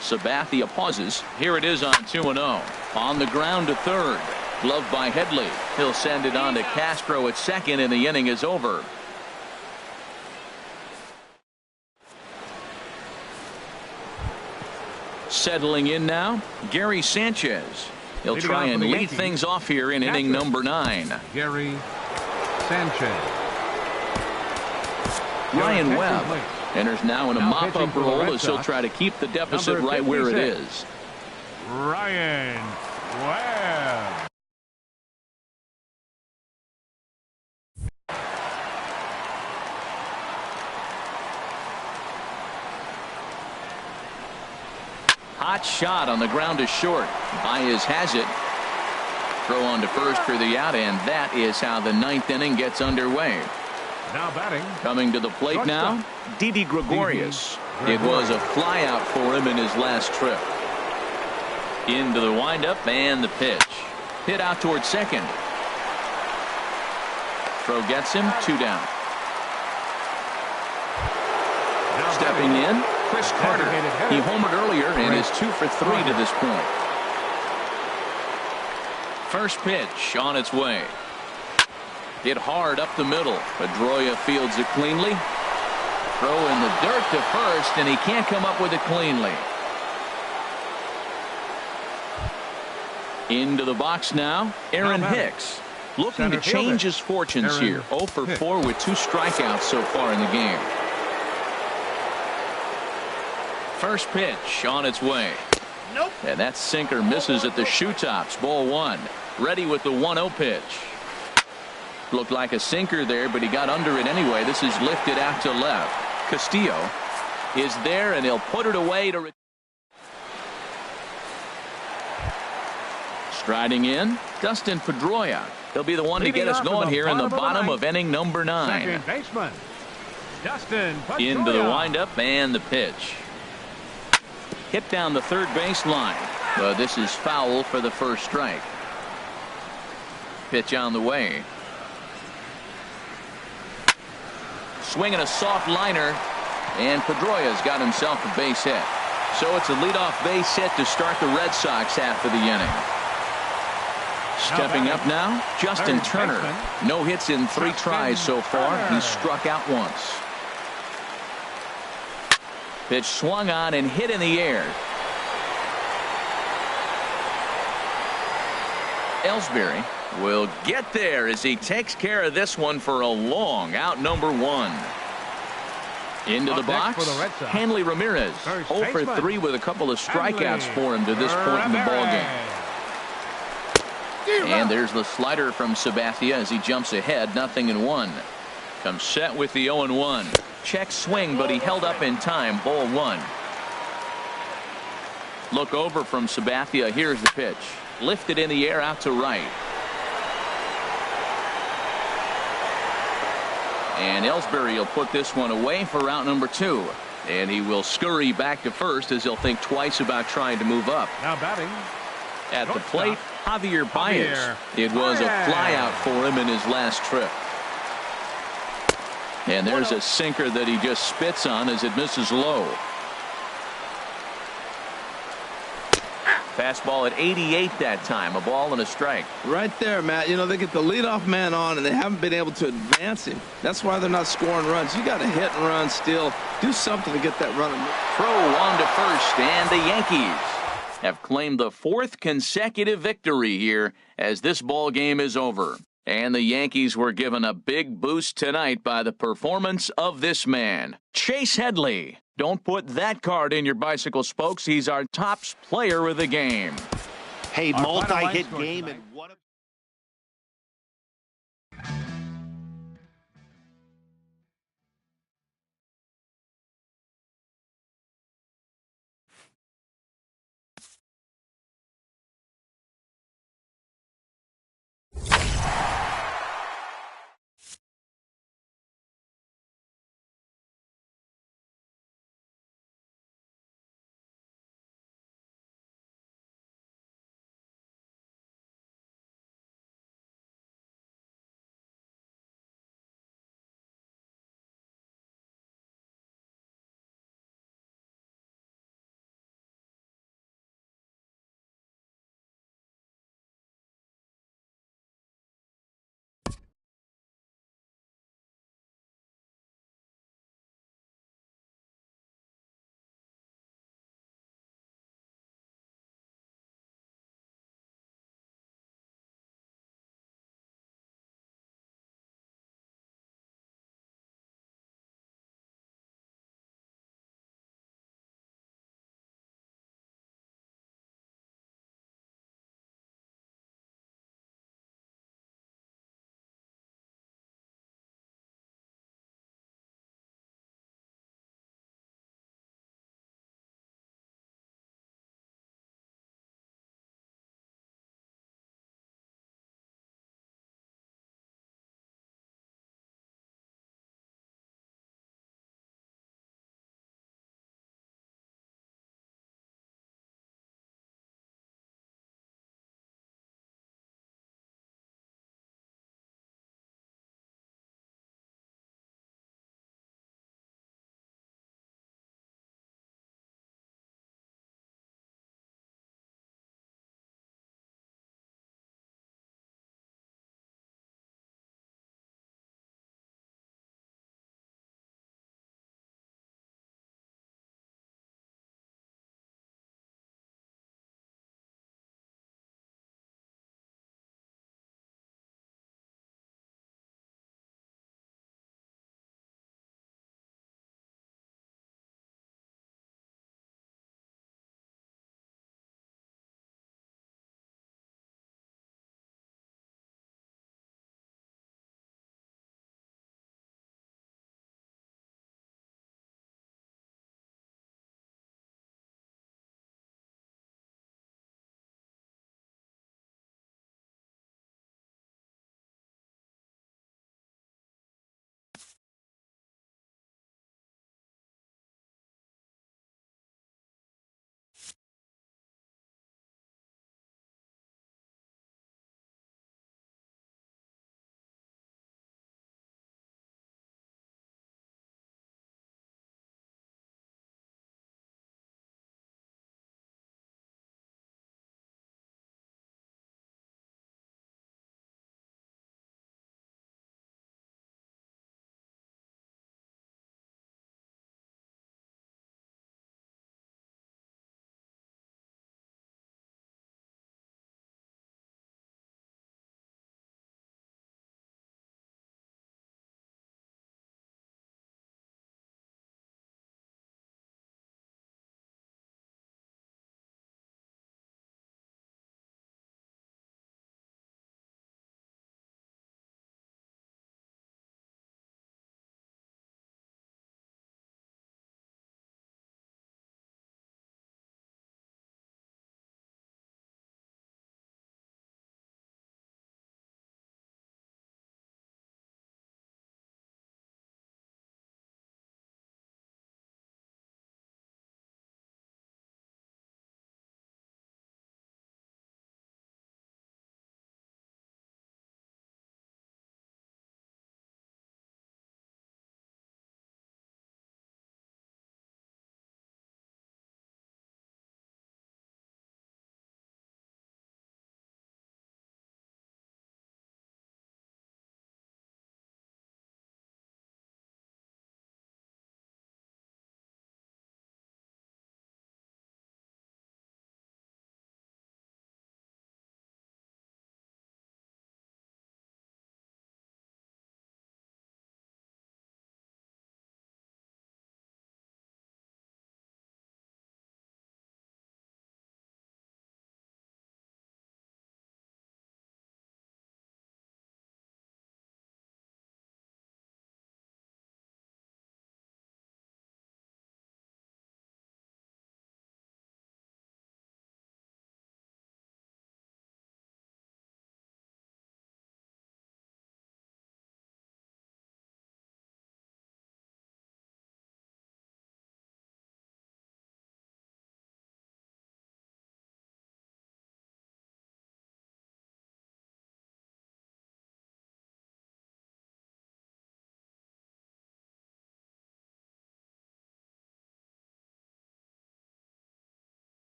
Sabathia pauses. Here it is on 2-0. On the ground to third. Gloved by Headley. He'll send it on to Castro at second, and the inning is over. Settling in now, Gary Sanchez. He'll try and lead things off here in inning number 9. Gary Sanchez. Ryan Webb enters now in a mop-up role as he'll try to keep the deficit right where it is. Ryan Webb. Hot shot on the ground to short. Baez has it. Throw on to first for the out, and that is how the 9th inning gets underway. Now batting. Coming to the plate now, Didi Gregorius. It was a flyout for him in his last trip. Into the windup and the pitch. Hit out towards second. Throw gets him, 2 down. Stepping in, Chris Carter. He homered earlier and is 2 for 3 to this point. First pitch on its way. Hit hard up the middle. Pedroia fields it cleanly. Throw in the dirt to first, and he can't come up with it cleanly. Into the box now, Aaron Hicks. Looking to change his fortunes here. 0 for 4 with 2 strikeouts so far in the game. First pitch on its way. Nope. And that sinker misses at the shoe tops. Ball 1. Ready with the 1-0 pitch. Looked like a sinker there, but he got under it anyway. This is lifted out to left. Castillo is there, and he'll put it away to. Striding in, Dustin Pedroia. He'll be the one to get us going here in the bottom of inning number 9. Second baseman, Dustin Pedroia. Into the windup and the pitch. Hit down the third base line. This is foul for the first strike. Pitch on the way. Swinging a soft liner, and Pedroia's got himself a base hit. So it's a leadoff base hit to start the Red Sox half of the inning. Stepping up now, Justin Turner. No hits in 3 tries so far. He's struck out once. Pitch swung on and hit in the air. Ellsbury will get there as he takes care of this one for a long out, number 1. Into the box, Hanley Ramirez, 0 for 3 with a couple of strikeouts for him to this point in the ballgame. And there's the slider from Sabathia as he jumps ahead, 0-1. Comes set with the 0-1. Check swing, but he held up in time, ball 1. Look over from Sabathia. Here's the pitch. Lifted in the air out to right. And Ellsbury will put this one away for out number 2. And he will scurry back to first as he'll think twice about trying to move up. Now batting. At the plate, Javier Baez. It was a flyout for him in his last trip. And there's a sinker that he just spits on as it misses low. Fastball at 88 that time, a ball and a strike. Right there, Matt. You know, they get the leadoff man on, and they haven't been able to advance him. That's why they're not scoring runs. You got to hit and run still. Do something to get that running. Throw on to first, and the Yankees have claimed the 4th consecutive victory here as this ball game is over. And the Yankees were given a big boost tonight by the performance of this man, Chase Headley. Don't put that card in your bicycle spokes. He's our top player of the game. Hey, multi-hit game and what a